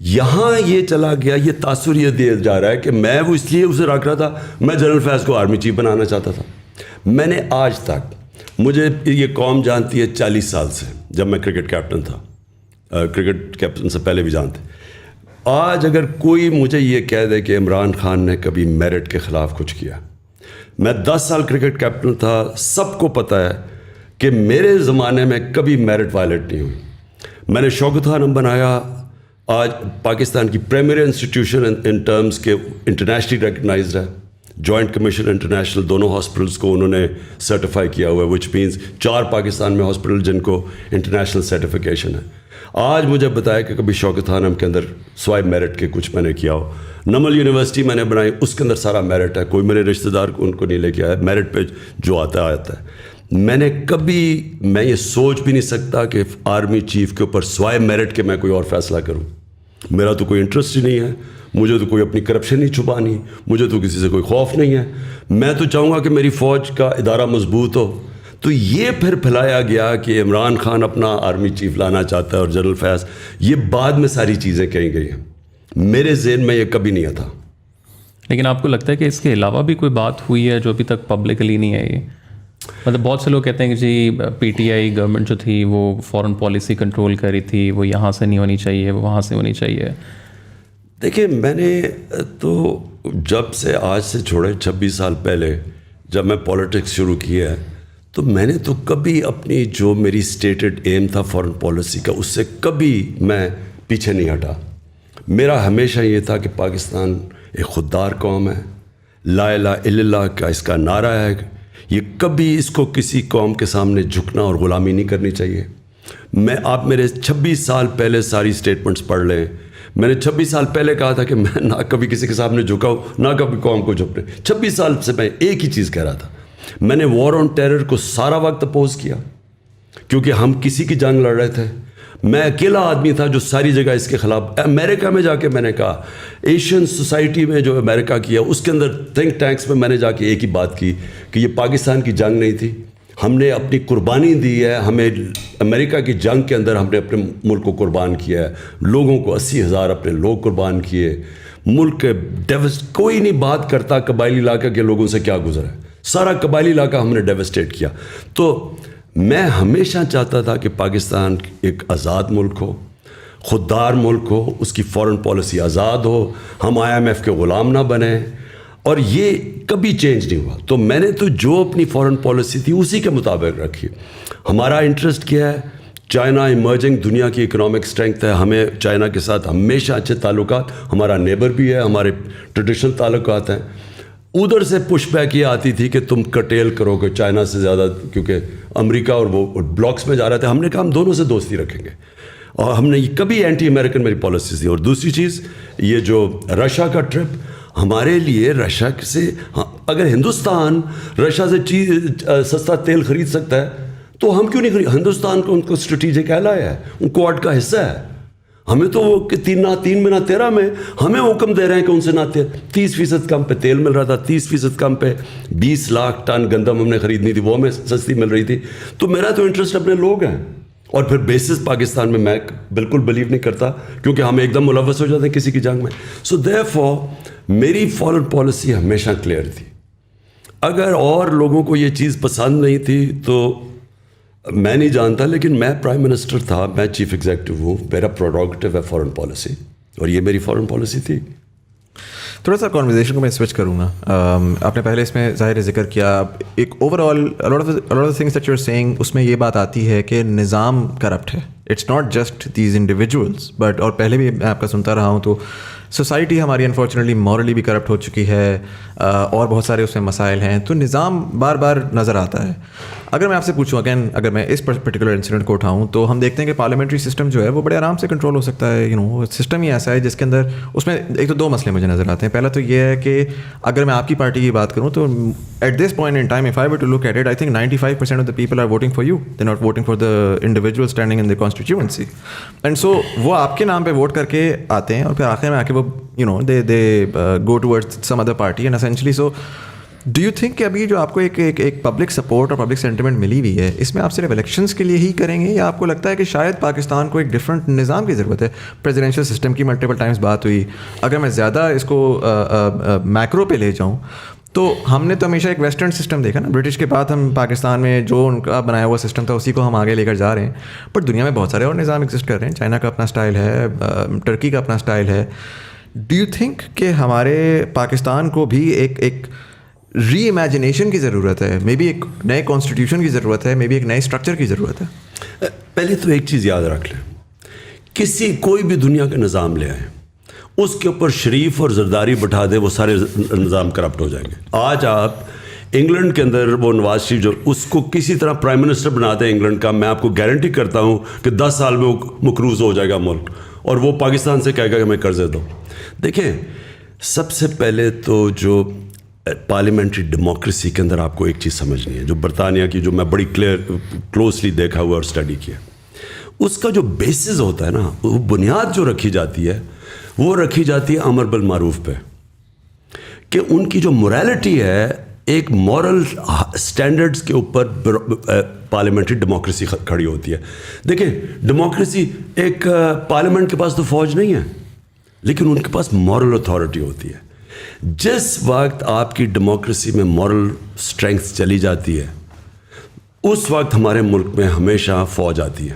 یہاں یہ چلا گیا, یہ تاثر یہ دیا جا رہا ہے کہ میں وہ اس لیے اسے رکھ رہا تھا, میں جنرل فیض کو آرمی چیف بنانا چاہتا تھا. میں نے آج تک, مجھے یہ قوم جانتی ہے 40 سال سے, جب میں کرکٹ کیپٹن تھا, کرکٹ کیپٹن سے پہلے بھی جانتے. آج اگر کوئی مجھے یہ کہہ دے کہ عمران خان نے کبھی میرٹ کے خلاف کچھ کیا, میں 10 سال کرکٹ کیپٹن تھا, سب کو پتہ ہے کہ میرے زمانے میں کبھی میرٹ وائلیٹ نہیں ہوئی. میں نے شوکت خانم بنایا, آج پاکستان کی پریمیئر انسٹیٹیوشن ان ٹرمز کے انٹرنیشنلی ریکگنائزڈ ہے. جوائنٹ کمیشن انٹرنیشنل دونوں ہاسپٹلس کو انہوں نے سرٹیفائی کیا ہوا ہے, وچ مینس 4 پاکستان میں ہاسپٹل جن کو انٹرنیشنل سرٹیفیکیشن ہے. آج مجھے بتایا کہ کبھی شوکت خانم کے اندر سوائے میرٹ کے کچھ میں نے کیا ہو. نمل یونیورسٹی میں نے بنائی, اس کے اندر سارا میرٹ ہے, کوئی میرے رشتہ دار ان کو نہیں لے کے آیا, میرٹ پہ جو آتا ہے. میں نے کبھی, میں یہ سوچ بھی نہیں سکتا کہ آرمی چیف کے اوپر سوائے میرٹ کے میں کوئی اور فیصلہ کروں. میرا تو کوئی انٹرسٹ ہی نہیں ہے, مجھے تو کوئی اپنی کرپشن نہیں چھپانی, مجھے تو کسی سے کوئی خوف نہیں ہے. میں تو چاہوں گا کہ میری فوج کا ادارہ مضبوط ہو. تو یہ پھر پھیلایا گیا کہ عمران خان اپنا آرمی چیف لانا چاہتا ہے اور جنرل فیاض, یہ بعد میں ساری چیزیں کہیں گئی ہیں, میرے ذہن میں یہ کبھی نہیں تھا. لیکن آپ کو لگتا ہے کہ اس کے علاوہ بھی کوئی بات ہوئی ہے جو ابھی تک پبلکلی نہیں آئی؟ مطلب بہت سے لوگ کہتے ہیں کہ جی پی ٹی آئی گورنمنٹ جو تھی وہ فارن پالیسی کنٹرول کر رہی تھی, وہ یہاں سے نہیں ہونی چاہیے, وہ وہاں سے ہونی چاہیے. دیکھیں, میں نے تو جب سے آج سے چھوڑے 26 سال پہلے جب میں پولیٹکس شروع کیا ہے, تو میں نے تو کبھی اپنی جو میری اسٹیٹڈ ایم تھا فارن پالیسی کا, اس سے کبھی میں پیچھے نہیں ہٹا. میرا ہمیشہ یہ تھا کہ پاکستان ایک خوددار قوم ہے, لا الہ الا اللہ کا اس کا نعرہ ہے, یہ کبھی اس کو کسی قوم کے سامنے جھکنا اور غلامی نہیں کرنی چاہیے. آپ میرے 26 سال پہلے ساری اسٹیٹمنٹس پڑھ لیں. میں نے 26 سال پہلے کہا تھا کہ میں نہ کبھی کسی کے سامنے جھکاؤں, نہ کبھی قوم کو جھکنے. 26 سال سے میں ایک ہی چیز کہہ رہا تھا. میں نے وار آن ٹیرر کو سارا وقت اپوز کیا, کیونکہ ہم کسی کی جنگ لڑ رہے تھے. میں اکیلا آدمی تھا جو ساری جگہ اس کے خلاف. امریکہ میں جا کے میں نے کہا, ایشین سوسائٹی میں جو امریکہ کیا, اس کے اندر تھنک ٹینکس میں نے جا کے ایک ہی بات کی کہ یہ پاکستان کی جنگ نہیں تھی, ہم نے اپنی قربانی دی ہے. ہمیں امریکہ کی جنگ کے اندر ہم نے اپنے ملک کو قربان کیا ہے, لوگوں کو 80,000 اپنے لوگ قربان کیے. ملک کے کوئی نہیں بات کرتا قبائلی علاقہ کے لوگوں سے کیا گزرا ہے, سارا قبائلی علاقہ ہم نے ڈیوسٹیٹ کیا. تو میں ہمیشہ چاہتا تھا کہ پاکستان ایک آزاد ملک ہو, خوددار ملک ہو, اس کی فارن پالیسی آزاد ہو, ہم IMF کے غلام نہ بنیں, اور یہ کبھی چینج نہیں ہوا. تو میں نے تو جو اپنی فارن پالیسی تھی اسی کے مطابق رکھی. ہمارا انٹرسٹ کیا ہے؟ چائنا ایمرجنگ دنیا کی اکنامک اسٹرینتھ ہے, ہمیں چائنا کے ساتھ ہمیشہ اچھے تعلقات, ہمارا نیبر بھی ہے, ہمارے ٹریڈیشنل تعلقات ہیں. ادھر سے پش بیک یہ آتی تھی کہ تم کٹیل کرو گے چائنا سے زیادہ, کیونکہ امریکہ اور وہ بلاکس میں جا رہے تھے. ہم نے کہا ہم دونوں سے دوستی رکھیں گے, اور ہم نے کبھی اینٹی امریکن میری پالیسی تھی. اور دوسری چیز یہ جو رشیا کا ٹرپ, ہمارے لیے رشیا سے, اگر ہندوستان رشیا سے سستا تیل خرید سکتا ہے تو ہم کیوں نہیں خرید؟ ہندوستان کو ان کو اسٹریٹجک ایلائی ہے, ان کوڈ کا حصہ ہے. ہمیں تو وہ 3 میں نہ 13 میں ہمیں حکم دے رہے ہیں کہ ان سے نہ 30% کم پہ تیل مل رہا تھا, 30% کم پہ 20 لاکھ ٹن گندم ہم نے خریدنی تھی, وہ ہمیں سستی مل رہی تھی. تو میرا تو انٹرسٹ اپنے لوگ ہیں. اور پھر بیسس پاکستان میں بالکل بلیو نہیں کرتا, کیونکہ ہم ایک دم ملوث ہو جاتے ہیں کسی کی جنگ میں. سو دیئرفور میری فارن پالیسی ہمیشہ کلیئر تھی. اگر اور لوگوں کو یہ چیز پسند نہیں تھی تو میں نہیں جانتا, لیکن میں پرائم منسٹر تھا, میں چیف ایگزیکٹو ہوں, میرا پروڈاگٹیو ہے فارن پالیسی, اور یہ میری فارن پالیسی تھی. تھوڑا سا کانورزیشن کو میں سوئچ کروں گا. آپ نے پہلے اس میں ظاہر ذکر کیا ایک overall things that you are seeing, اس میں یہ بات آتی ہے کہ نظام کرپٹ ہے. It's not just these individuals but, اور پہلے بھی میں آپ کا سنتا رہا ہوں تو سوسائٹی ہماری انفارچونیٹلی مورلی بھی کرپٹ ہو چکی ہے, اور بہت سارے اس میں مسائل ہیں. تو نظام بار بار نظر آتا ہے. اگر میں آپ سے پوچھوں اگین, اگر میں اس پرٹیکولر انسیڈنٹ کو اٹھاؤں تو ہم دیکھتے ہیں کہ پارلیمنٹری سسٹم جو ہے وہ بڑے آرام سے کنٹرول ہو سکتا ہے. سسٹم ہی ایسا ہے جس کے اندر اس میں ایک تو 2 مسئلے مجھے نظر آتے ہیں. پہلا تو یہ ہے کہ اگر میں آپ کی پارٹی کی بات کروں تو at this point in time, if I were to look at it, I think 95% of the people are voting for you, they not voting for the individual standing in the constituency. And so وہ آپ کے نام پہ vote کر کے آتے ہیں, اور پھر آخر میں آ کے وہ they go towards some other party and essentially so do you think کہ ابھی جو آپ کو ایک پبلک سپورٹ اور پبلک سینٹیمنٹ ملی ہوئی ہے, اس میں آپ صرف الیکشنز کے لیے ہی کریں گے, یا آپ کو لگتا ہے کہ شاید پاکستان کو ایک ڈفرینٹ نظام کی ضرورت ہے؟ پریزیڈینشیل سسٹم کی ملٹیپل ٹائمز بات ہوئی. اگر میں زیادہ اس کو میکرو پہ لے جاؤں تو ہم نے تو ہمیشہ ایک ویسٹرن سسٹم دیکھا نا, برٹش کے بعد ہم پاکستان میں جو ان کا بنایا ہوا سسٹم تھا اسی کو ہم آگے لے کر جا رہے ہیں. بٹ دنیا میں بہت سارے اور نظام ایگزسٹ کر رہے ہیں. چائنا کا اپنا اسٹائل ہے, ٹرکی کا اپنا اسٹائل ہے. ڈو یو تھنک کہ ہمارے پاکستان کو بھی ایک ری امیجنیشن کی ضرورت ہے, مے بی ایک نئے کانسٹیٹیوشن کی ضرورت ہے, مے بی ایک نئے اسٹرکچر کی ضرورت ہے. پہلے تو ایک چیز یاد رکھ لیں, کوئی بھی دنیا کا نظام لے آئیں, اس کے اوپر شریف اور زرداری بٹھا دے, وہ سارے نظام کرپٹ ہو جائیں گے. آج آپ انگلینڈ کے اندر وہ نواز شریف جو اس کو کسی طرح پرائم منسٹر بنا دیں انگلینڈ کا, میں آپ کو گارنٹی کرتا ہوں کہ 10 سال میں وہ مقروض ہو جائے گا ملک, اور وہ پاکستان سے کہے گا کہ میں قرضے دو. دیکھیں, سب سے پہلے تو جو پارلیمنٹری ڈیموکریسی کے اندر آپ کو ایک چیز سمجھنی ہے, جو برطانیہ کی, جو میں بڑی کلوزلی دیکھا ہوا اور اسٹڈی کیا, اس کا جو بیسز ہوتا ہے نا, وہ بنیاد جو رکھی جاتی ہے وہ رکھی جاتی ہے امر بالمعروف پہ, کہ ان کی جو موریلٹی ہے ایک مورل سٹینڈرڈز کے اوپر پارلیمنٹری ڈیموکریسی کھڑی ہوتی ہے. دیکھیں, ڈیموکریسی ایک پارلیمنٹ کے پاس تو فوج نہیں ہے, لیکن ان کے پاس مورل اتھارٹی ہوتی ہے. جس وقت آپ کی ڈیموکریسی میں مورل اسٹرینگتھ چلی جاتی ہے, اس وقت ہمارے ملک میں ہمیشہ فوج آتی ہے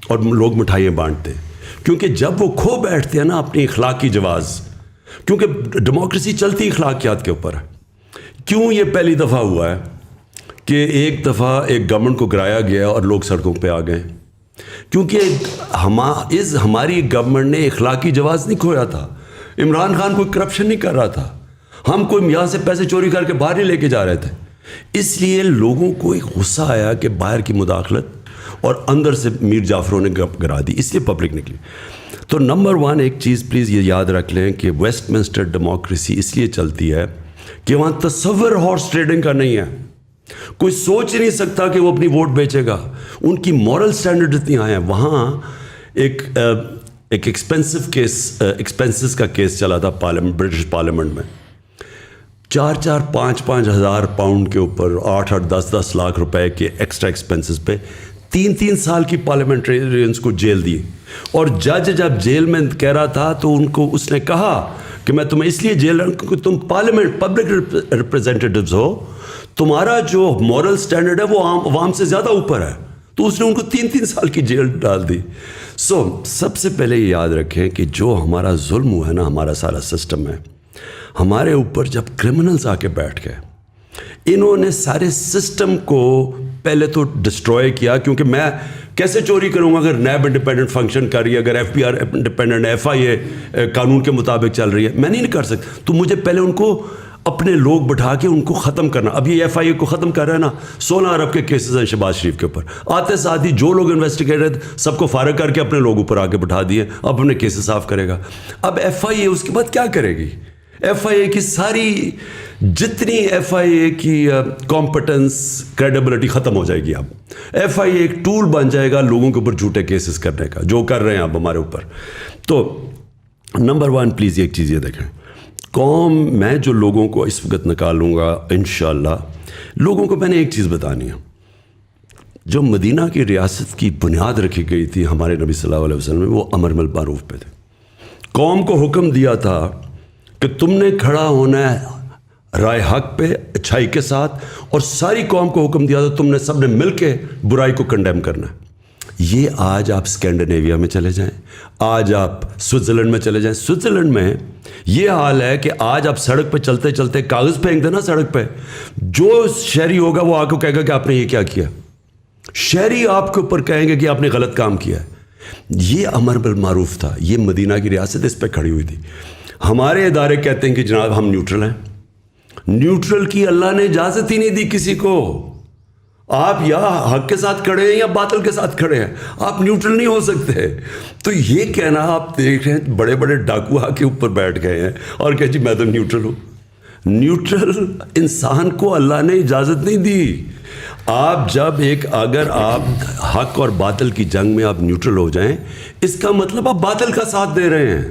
اور لوگ مٹھائیاں بانٹتے ہیں, کیونکہ جب وہ کھو بیٹھتے ہیں نا اپنی اخلاقی جواز, کیونکہ ڈیموکریسی چلتی اخلاقیات کے اوپر ہے. کیوں یہ پہلی دفعہ ہوا ہے کہ ایک دفعہ ایک گورنمنٹ کو گرایا گیا اور لوگ سڑکوں پہ آ گئے؟ کیونکہ ہماری گورنمنٹ نے اخلاقی جواز نہیں کھویا تھا. عمران خان کوئی کرپشن نہیں کر رہا تھا, ہم کوئی یہاں سے پیسے چوری کر کے باہر نہیں لے کے جا رہے تھے. اس لیے لوگوں کو ایک غصہ آیا کہ باہر کی مداخلت, اور اندر سے میر جعفروں نے گرا دی, اس لیے پبلک نکلی. تو نمبر 1 ایک چیز پلیز یہ یاد رکھ لیں کہ ویسٹ منسٹر ڈیموکریسی اس لیے چلتی ہے کہ وہاں تصور ہارس ٹریڈنگ کا نہیں ہے. کوئی سوچ ہی نہیں سکتا کہ وہ اپنی ووٹ بیچے گا. ان کی مورل سٹینڈرڈ اتنی ہائی ہیں. وہاں ایک ایکسپینسز کا کیس چلا تھا برٹش پارلیمنٹ میں, 4-5 ہزار پاؤنڈ کے اوپر 8-8 10 لاکھ روپے کے ایکسٹرا ایکسپینسز پہ 3 سال کی پارلیمنٹرینز کو جیل دی. اور جج جب جیل میں کہہ رہا تھا تو اس نے کہا کہ میں تمہیں اس لیے جیل رہا ہوں کیونکہ تم پارلیمنٹ پبلک ریپرزینٹیٹیوز ہو, تمہارا جو مورل سٹینڈرڈ ہے وہ عوام سے زیادہ اوپر ہے. تو اس نے ان کو 3 سال کی جیل ڈال دی. سب سے پہلے یہ یاد رکھیں کہ جو ہمارا ظلم ہوا ہے نا, ہمارا سارا سسٹم ہے, ہمارے اوپر جب کرمنلز آ کے بیٹھ گئے, انہوں نے سارے سسٹم کو پہلے تو ڈسٹروائے کیا. کیونکہ میں کیسے چوری کروں گا اگر نیب انڈیپینڈنٹ فنکشن کر رہی ہے, اگر F B R independent, FIA قانون کے مطابق چل رہی ہے, میں نہیں کر سکتا. تو مجھے پہلے ان کو اپنے لوگ بٹھا کے ان کو ختم کرنا. اب یہ FIA کو ختم کر رہا ہے نا, 16 ارب کے کیسز ہیں شہباز شریف کے اوپر. آتے ساتھ ہی جو لوگ انویسٹیگیٹر سب کو فارغ کر کے اپنے لوگ اوپر آ کے بٹھا دیے, اب اپنے کیسز صاف کرے گا. اب FIA اس کے بعد کیا کرے گی؟ FIA کی ساری جتنی FIA کی کمپٹنس کریڈیبلٹی ختم ہو جائے گی. اب FIA ایک ٹول بن جائے گا لوگوں کے اوپر جھوٹے کیسز کرنے کا, جو کر رہے ہیں اب ہمارے اوپر. تو نمبر 1 پلیز ایک چیز یہ دیکھیں, قوم میں جو لوگوں کو اس وقت نکالوں گا انشاءاللہ, لوگوں کو میں نے ایک چیز بتانی ہے. جو مدینہ کی ریاست کی بنیاد رکھی گئی تھی ہمارے نبی صلی اللہ علیہ وسلم میں, وہ امر بالمعروف پہ تھے. قوم کو حکم دیا تھا کہ تم نے کھڑا ہونا ہے رائے حق پہ اچھائی کے ساتھ, اور ساری قوم کو حکم دیا تھا تم نے سب نے مل کے برائی کو کنڈیم کرنا ہے. یہ آج آپ اسکینڈینیویا میں چلے جائیں, آج آپ سوئٹزرلینڈ میں چلے جائیں, سوئٹزرلینڈ میں یہ حال ہے کہ آج آپ سڑک پہ چلتے چلتے کاغذ پھینک دینا سڑک پہ, جو شہری ہوگا وہ آ کے کہے گا کہ آپ نے یہ کیا کیا. شہری آپ کے اوپر کہیں گے کہ آپ نے غلط کام کیا ہے. یہ امر بالمعروف تھا, یہ مدینہ کی ریاست اس پہ کھڑی ہوئی تھی. ہمارے ادارے کہتے ہیں کہ جناب ہم نیوٹرل ہیں. نیوٹرل کی اللہ نے اجازت ہی نہیں دی کسی کو. آپ یا حق کے ساتھ کھڑے ہیں یا باطل کے ساتھ کھڑے ہیں, آپ نیوٹرل نہیں ہو سکتے. تو یہ کہنا, آپ دیکھ رہے ہیں بڑے بڑے ڈاکو آ کے اوپر بیٹھ گئے ہیں اور کہ جی میں تو نیوٹرل ہوں. نیوٹرل انسان کو اللہ نے اجازت نہیں دی. آپ جب اگر آپ حق اور باطل کی جنگ میں آپ نیوٹرل ہو جائیں, اس کا مطلب آپ باطل کا ساتھ دے رہے ہیں.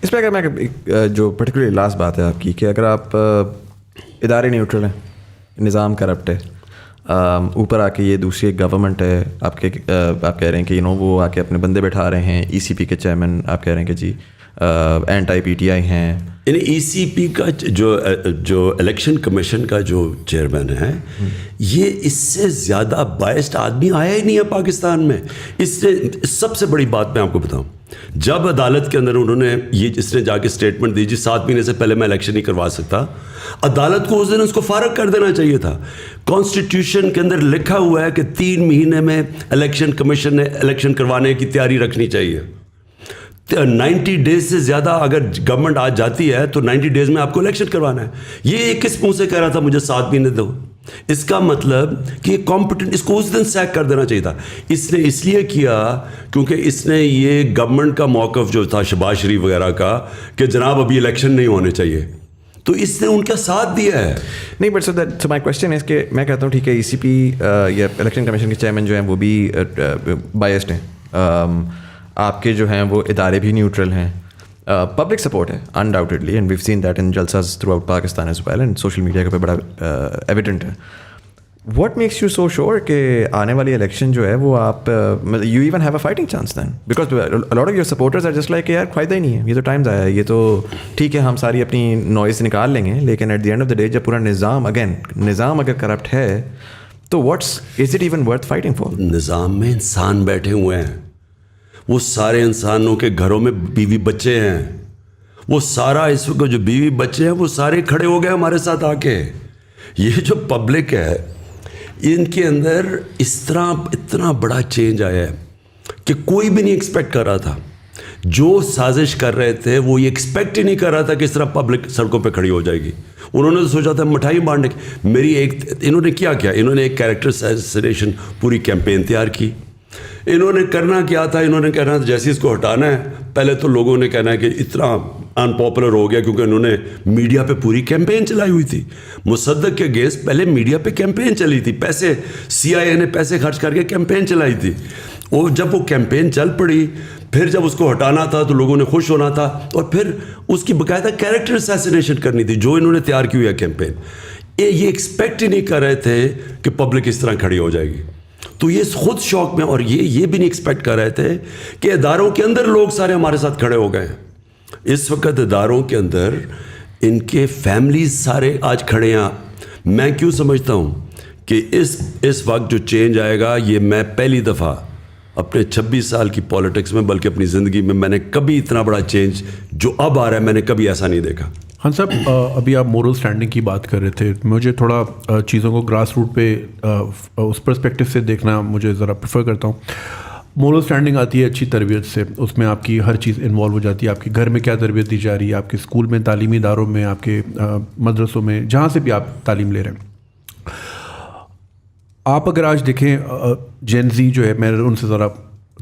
اس پہ اگر میں جو پرٹیکولرلی لاسٹ بات ہے آپ کی, کہ اگر آپ ادارے نیوٹرل ہیں, نظام کرپٹ ہے, اوپر آ کے یہ دوسری ایک گورنمنٹ ہے, آپ کہہ رہے ہیں کہ وہ آ کے اپنے بندے بیٹھا رہے ہیں, ECP کے چیئرمین آپ کہہ رہے ہیں کہ جی اینٹی PTI ہیں. یعنی ECP کا جو الیکشن کمیشن کا جو چیئرمین ہے, یہ اس سے زیادہ بائسڈ آدمی آیا ہی نہیں ہے پاکستان میں. اس سے سب سے بڑی بات میں آپ کو بتاؤں, جب عدالت کے اندر انہوں نے اس نے جا کے اسٹیٹمنٹ دی 7 مہینے سے پہلے میں الیکشن نہیں کروا سکتا, عدالت کو اس دن اس کو فارغ کر دینا چاہیے تھا. کانسٹیٹیوشن کے اندر لکھا ہوا ہے کہ 3 مہینے میں الیکشن کمیشن نے الیکشن کروانے کی تیاری رکھنی چاہیے. 90 ڈیز سے زیادہ اگر گورنمنٹ آج جاتی ہے تو 90 ڈیز میں آپ کو الیکشن کروانا ہے. یہ کس منہ سے کہہ رہا تھا مجھے 7 مہینے دو؟ اس کا مطلب کہ یہ کمپٹنٹ, اس کو اس دن سیک کر دینا چاہیے تھا. اس نے اس لیے کیا کیونکہ اس نے یہ گورنمنٹ کا موقف جو تھا شہباز شریف وغیرہ کا کہ جناب ابھی الیکشن نہیں ہونے چاہیے, تو اس نے ان کا ساتھ دیا ہے. نہیں but so my question is کہ میں کہتا ہوں ٹھیک ہے ای سی پی یا الیکشن کمیشن کے چیئرمین جو ہیں وہ بھی بائسڈ ہیں, آپ کے جو ہیں وہ ادارے بھی نیوٹرل ہیں, پبلک سپورٹ ہے undoubtedly, and we've seen that in جلساز throughout Pakistan as well, and social media کا بڑا ایویڈنٹ ہے. What makes you so sure کہ آنے والی الیکشن جو ہے وہ آپ you even have a fighting chance then, because lot of your supporters are just like یار فائدہ ہی نہیں ہے, یہ تو ٹائمز آیا ہے, یہ تو ٹھیک ہے ہم ساری اپنی نوائز نکال لیں گے, لیکن at the end of the day جب پورا نظام اگر کرپٹ ہے تو is it even worth fighting for? نظام میں انسان بیٹھے ہوئے ہیں, وہ سارے انسانوں کے گھروں میں بیوی بچے ہیں, وہ سارا اس وقت جو بیوی بچے ہیں وہ سارے کھڑے ہو گئے ہمارے ساتھ آ کے. یہ جو پبلک ہے ان کے اندر اس طرح اتنا بڑا چینج آیا ہے کہ کوئی بھی نہیں ایکسپیکٹ کر رہا تھا. جو سازش کر رہے تھے وہ یہ ایکسپیکٹ ہی نہیں کر رہا تھا کہ اس طرح پبلک سڑکوں پہ کھڑی ہو جائے گی. انہوں نے تو سوچا تھا مٹھائی بانٹنے کی. انہوں نے کیا انہوں نے ایک کیریکٹر اسیسینیشن پوری کیمپین تیار کی. انہوں نے کرنا کیا تھا, انہوں نے کہنا تھا جیسے اس کو ہٹانا ہے, پہلے تو لوگوں نے کہنا ہے کہ اتنا ان پاپولر ہو گیا کیونکہ انہوں نے میڈیا پہ پوری کیمپین چلائی ہوئی تھی. مصدق کے اگینسٹ پہلے میڈیا پہ کیمپین چلی تھی, پیسے CIA نے پیسے خرچ کر کے کیمپین چلائی تھی. اور جب وہ کیمپین چل پڑی, پھر جب اس کو ہٹانا تھا تو لوگوں نے خوش ہونا تھا, اور پھر اس کی باقاعدہ کیریکٹر اسیسینیشن کرنی تھی جو انہوں نے تیار کی ہوئی ہے کیمپین. یہ ایکسپیکٹ ہی نہیں کر رہے تھے کہ پبلک اس طرح کھڑی ہو جائے گی. تو یہ خود شوق میں, اور یہ بھی نہیں ایکسپیکٹ کر رہے تھے کہ اداروں کے اندر لوگ سارے ہمارے ساتھ کھڑے ہو گئے ہیں. اس وقت اداروں کے اندر ان کے فیملیز سارے آج کھڑے ہیں. میں کیوں سمجھتا ہوں کہ اس وقت جو چینج آئے گا, یہ میں پہلی دفعہ اپنے 26 سال کی پالیٹکس میں, بلکہ اپنی زندگی میں نے کبھی اتنا بڑا چینج جو اب آ رہا ہے میں نے کبھی ایسا نہیں دیکھا. ہاں صاحب, ابھی آپ مورل اسٹینڈنگ کی بات کر رہے تھے, مجھے تھوڑا چیزوں کو گراس روٹ پہ اس پرسپیکٹو سے دیکھنا مجھے ذرا پریفر کرتا ہوں. مورل اسٹینڈنگ آتی ہے اچھی تربیت سے, اس میں آپ کی ہر چیز انوالو ہو جاتی ہے. آپ کے گھر میں کیا تربیت دی جا رہی ہے, آپ کے اسکول میں, تعلیمی اداروں میں, آپ کے مدرسوں میں, جہاں سے بھی آپ تعلیم لے رہے ہیں. آپ اگر آج دیکھیں جین زی جو ہے, میں ان سے ذرا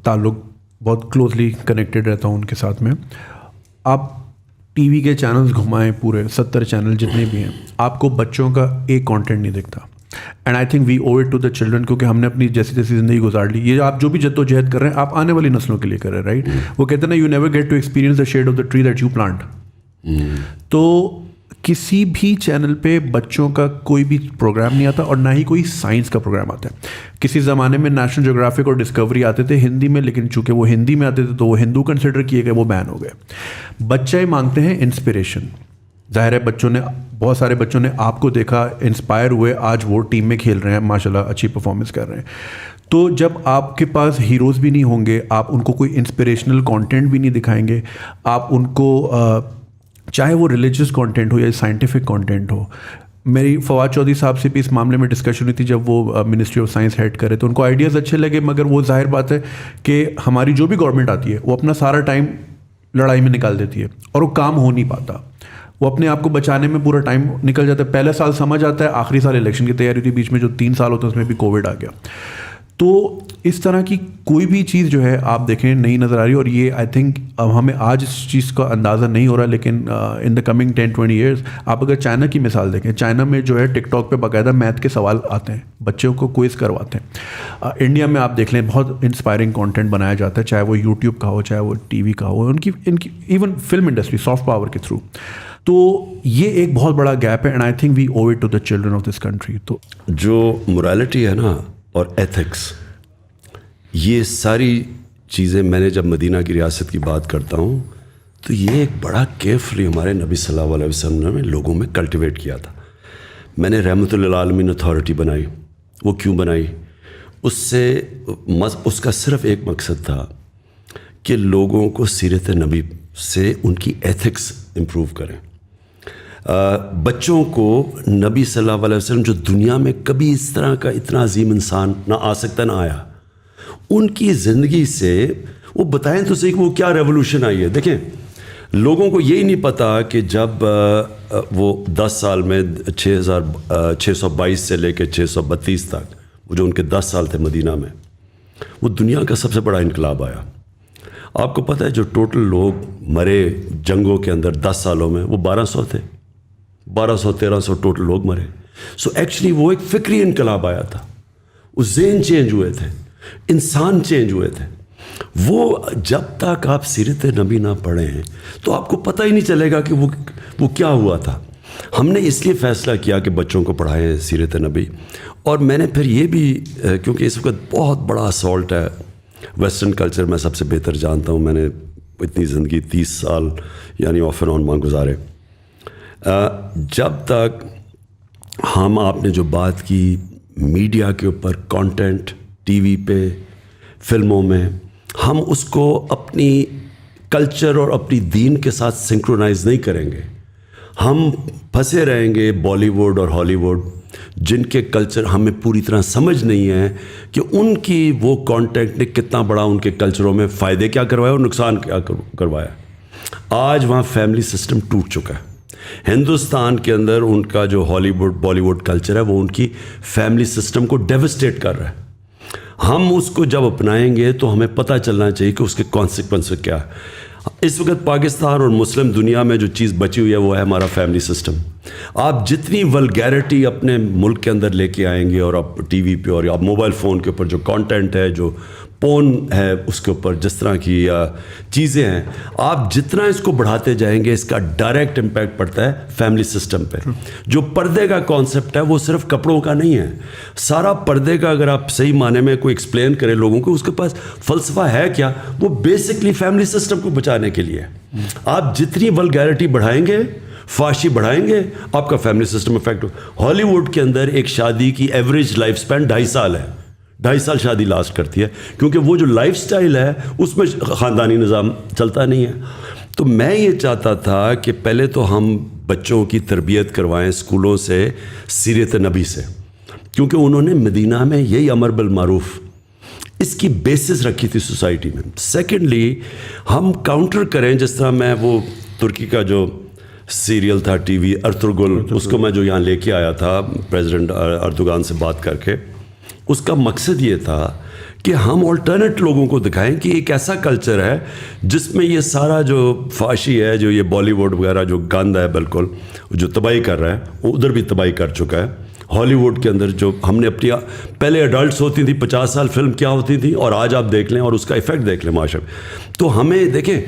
تعلق بہت کلوزلی کنیکٹیڈ رہتا ہوں ان کے ساتھ میں. آپ ٹی وی کے چینلز گھمائیں, پورے 70 چینل جتنے بھی ہیں, آپ کو بچوں کا ایک کانٹینٹ نہیں دکھتا. And I think we owe it to the children, کیونکہ ہم نے اپنی جیسی زندگی گزار لی. یہ آپ جو بھی جد و جہد کر رہے ہیں آپ آنے والی نسلوں کے لیے کر رہے ہیں, رائٹ؟ وہ کہتے ہیں نا, you never get to experience the shade of the tree that you plant. تو کسی بھی چینل پہ بچوں کا کوئی بھی پروگرام نہیں آتا, اور نہ ہی کوئی سائنس کا پروگرام آتا ہے. کسی زمانے میں نیشنل جیوگرافک اور ڈسکوری آتے تھے ہندی میں, لیکن چونکہ وہ ہندی میں آتے تھے تو وہ ہندو کنسیڈر کیے گئے, وہ بین ہو گئے. بچے مانگتے ہیں انسپریشن. ظاہر ہے بچوں نے, بہت سارے بچوں نے آپ کو دیکھا, انسپائر ہوئے, آج وہ ٹیم میں کھیل رہے ہیں, ماشاءاللہ اچھی پرفارمنس کر رہے ہیں. تو جب آپ کے پاس ہیروز بھی نہیں ہوں گے, آپ ان کو کوئی انسپریشنل کانٹینٹ بھی نہیں دکھائیں گے, آپ ان کو چاہے وہ ریلیجیس کانٹینٹ ہو یا سائنٹیفک کانٹینٹ ہو. میری فواد چودھری صاحب سے بھی اس معاملے میں ڈسکشن ہوئی تھی جب وہ منسٹری آف سائنس ہیڈ کرے, تو ان کو آئیڈیاز اچھے لگے, مگر وہ ظاہر بات ہے کہ ہماری جو بھی گورنمنٹ آتی ہے وہ اپنا سارا ٹائم لڑائی میں نکال دیتی ہے, اور وہ کام ہو نہیں پاتا. وہ اپنے آپ کو بچانے میں پورا ٹائم نکل جاتا ہے. پہلا سال سمجھ آتا ہے, آخری سال الیکشن کی تیاری تھی, بیچ میں جو 3 سال ہوتا ہے اس میں بھی کووڈ آ گیا. تو اس طرح کی کوئی بھی چیز جو ہے آپ دیکھیں نہیں نظر آ رہی. اور یہ آئی تھنک ہمیں آج اس چیز کا اندازہ نہیں ہو رہا, لیکن ان دا کمنگ 10-20 ایئرس آپ اگر چائنا کی مثال دیکھیں, چائنا میں جو ہے ٹک ٹاک پہ باقاعدہ میتھ کے سوال آتے ہیں, بچوں کو کوئز کرواتے ہیں. انڈیا میں آپ دیکھ لیں بہت انسپائرنگ کانٹینٹ بنایا جاتا ہے, چاہے وہ یوٹیوب کا ہو, چاہے وہ ٹی وی کا ہو, ان کی even film industry soft power کے تھرو. تو یہ ایک بہت بڑا گیپ ہے, and I think we owe it to the children of this country. تو جو موریلٹی ہے نا اور ایتھکس, یہ ساری چیزیں میں نے جب مدینہ کی ریاست کی بات کرتا ہوں تو یہ ایک بڑا کیئرفلی ہمارے نبی صلی اللہ علیہ وسلم نے لوگوں میں کلٹیویٹ کیا تھا. میں نے رحمۃ للعالمین اتھارٹی بنائی. وہ کیوں بنائی؟ اس کا صرف ایک مقصد تھا کہ لوگوں کو سیرت نبی سے ان کی ایتھکس امپروو کریں. بچوں کو نبی صلی اللہ علیہ وسلم جو دنیا میں کبھی اس طرح کا اتنا عظیم انسان نہ آ سکتا نہ آیا, ان کی زندگی سے وہ بتائیں تو صحیح کہ وہ کیا ریولوشن آئی ہے. دیکھیں لوگوں کو یہی نہیں پتا کہ جب وہ 10 سال میں 622 سے لے کے 632 تک وہ جو ان کے 10 سال تھے مدینہ میں, وہ دنیا کا سب سے بڑا انقلاب آیا. آپ کو پتہ ہے جو ٹوٹل لوگ مرے جنگوں کے اندر 10 سالوں میں وہ 1200 تھے, 1200-1300 ٹوٹل لوگ مرے. سو ایکچولی وہ ایک فکری انقلاب آیا تھا, وہ ذہن چینج ہوئے تھے, انسان چینج ہوئے تھے. وہ جب تک آپ سیرت نبی نہ پڑھیں تو آپ کو پتہ ہی نہیں چلے گا کہ وہ کیا ہوا تھا. ہم نے اس لیے فیصلہ کیا کہ بچوں کو پڑھائیں سیرت نبی. اور میں نے پھر یہ بھی, کیونکہ اس وقت بہت بڑا اسالٹ ہے ویسٹرن کلچر, میں سب سے بہتر جانتا ہوں, میں نے اتنی زندگی 30 سال یعنی آف اینڈ آن وہاں گزارے. جب تک آپ نے جو بات کی میڈیا کے اوپر, کانٹینٹ ٹی وی پہ, فلموں میں, ہم اس کو اپنی کلچر اور اپنی دین کے ساتھ سنکرونائز نہیں کریں گے, ہم پھنسے رہیں گے بالی ووڈ اور ہالی ووڈ جن کے کلچر ہمیں پوری طرح سمجھ نہیں ہے کہ ان کی وہ کانٹینٹ نے کتنا بڑا ان کے کلچروں میں فائدے کیا کروایا اور نقصان کیا کروایا. آج وہاں فیملی سسٹم ٹوٹ چکا ہے. ہندوستان کے اندر ان کا جو ہالی ووڈ بالی ووڈ کلچر ہے وہ ان کی فیملی سسٹم کو ڈیوسٹیٹ کر رہا ہے. ہم اس کو جب اپنائیں گے تو ہمیں پتہ چلنا چاہیے کہ اس کے کانسیکوینس کیا ہے. اس وقت پاکستان اور مسلم دنیا میں جو چیز بچی ہوئی ہے وہ ہے ہمارا فیملی سسٹم. آپ جتنی ولگیرٹی اپنے ملک کے اندر لے کے آئیں گے, اور آپ ٹی وی پہ اور آپ موبائل فون کے اوپر جو کانٹینٹ ہے, جو پون ہے اس کے اوپر جس طرح کی چیزیں ہیں, آپ جتنا اس کو بڑھاتے جائیں گے اس کا ڈائریکٹ امپیکٹ پڑتا ہے فیملی سسٹم پہ. جو پردے کا کانسیپٹ ہے وہ صرف کپڑوں کا نہیں ہے. سارا پردے کا اگر آپ صحیح معنی میں کوئی ایکسپلین کریں لوگوں کو, اس کے پاس فلسفہ ہے کیا, وہ بیسکلی فیملی سسٹم کو بچانے کے لیے. آپ جتنی ولگیرٹی بڑھائیں گے, فحاشی بڑھائیں گے, آپ کا فیملی سسٹم افیکٹ ہو. ہالی ووڈ کے اندر ایک شادی کی ایوریج لائف سپین 2.5 سال ہے. 2.5 سال شادی لاسٹ کرتی ہے, کیونکہ وہ جو لائف سٹائل ہے اس میں خاندانی نظام چلتا نہیں ہے. تو میں یہ چاہتا تھا کہ پہلے تو ہم بچوں کی تربیت کروائیں اسکولوں سے سیرت نبی سے, کیونکہ انہوں نے مدینہ میں یہی امر بالمعروف اس کی بیسس رکھی تھی سوسائٹی میں. سیکنڈلی ہم کاؤنٹر کریں, جس طرح میں وہ ترکی کا جو سیریل تھا ٹی وی ارطغرل, اس کو میں جو یہاں لے کے آیا تھا پریزیڈنٹ اردوغان سے بات کر کے, اس کا مقصد یہ تھا کہ ہم آلٹرنیٹ لوگوں کو دکھائیں کہ ایک ایسا کلچر ہے جس میں یہ سارا جو فحاشی ہے, جو یہ بالی ووڈ وغیرہ جو گند ہے بالکل, جو تباہی کر رہا ہے, وہ ادھر بھی تباہی کر چکا ہے. ہالی ووڈ کے اندر جو ہم نے اپنی پہلے ایڈلٹس ہوتی تھیں 50 سال فلم کیا ہوتی تھی, اور آج آپ دیکھ لیں اور اس کا ایفیکٹ دیکھ لیں معاشرے میں. تو ہمیں دیکھیں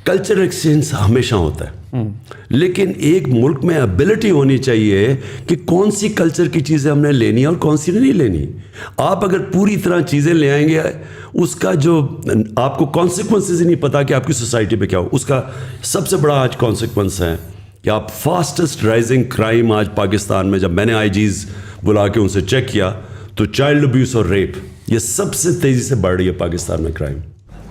کلچر ایکسچینج ہمیشہ ہوتا ہے, لیکن ایک ملک میں ایبلٹی ہونی چاہیے کہ کون سی کلچر کی چیزیں ہم نے لینی ہے اور کون سی نہیں لینی. آپ اگر پوری طرح چیزیں لے آئیں گے, اس کا جو آپ کو کانسیکوینسز ہی نہیں پتا کہ آپ کی سوسائٹی پہ کیا ہو. اس کا سب سے بڑا آج کانسیکوینس ہے کہ آپ فاسٹسٹ رائزنگ کرائم آج پاکستان میں, جب میں نے آئی جیز بلا کے ان سے چیک کیا تو چائلڈ ابیوس اور ریپ یہ سب سے تیزی سے بڑھ رہی ہے پاکستان میں کرائم.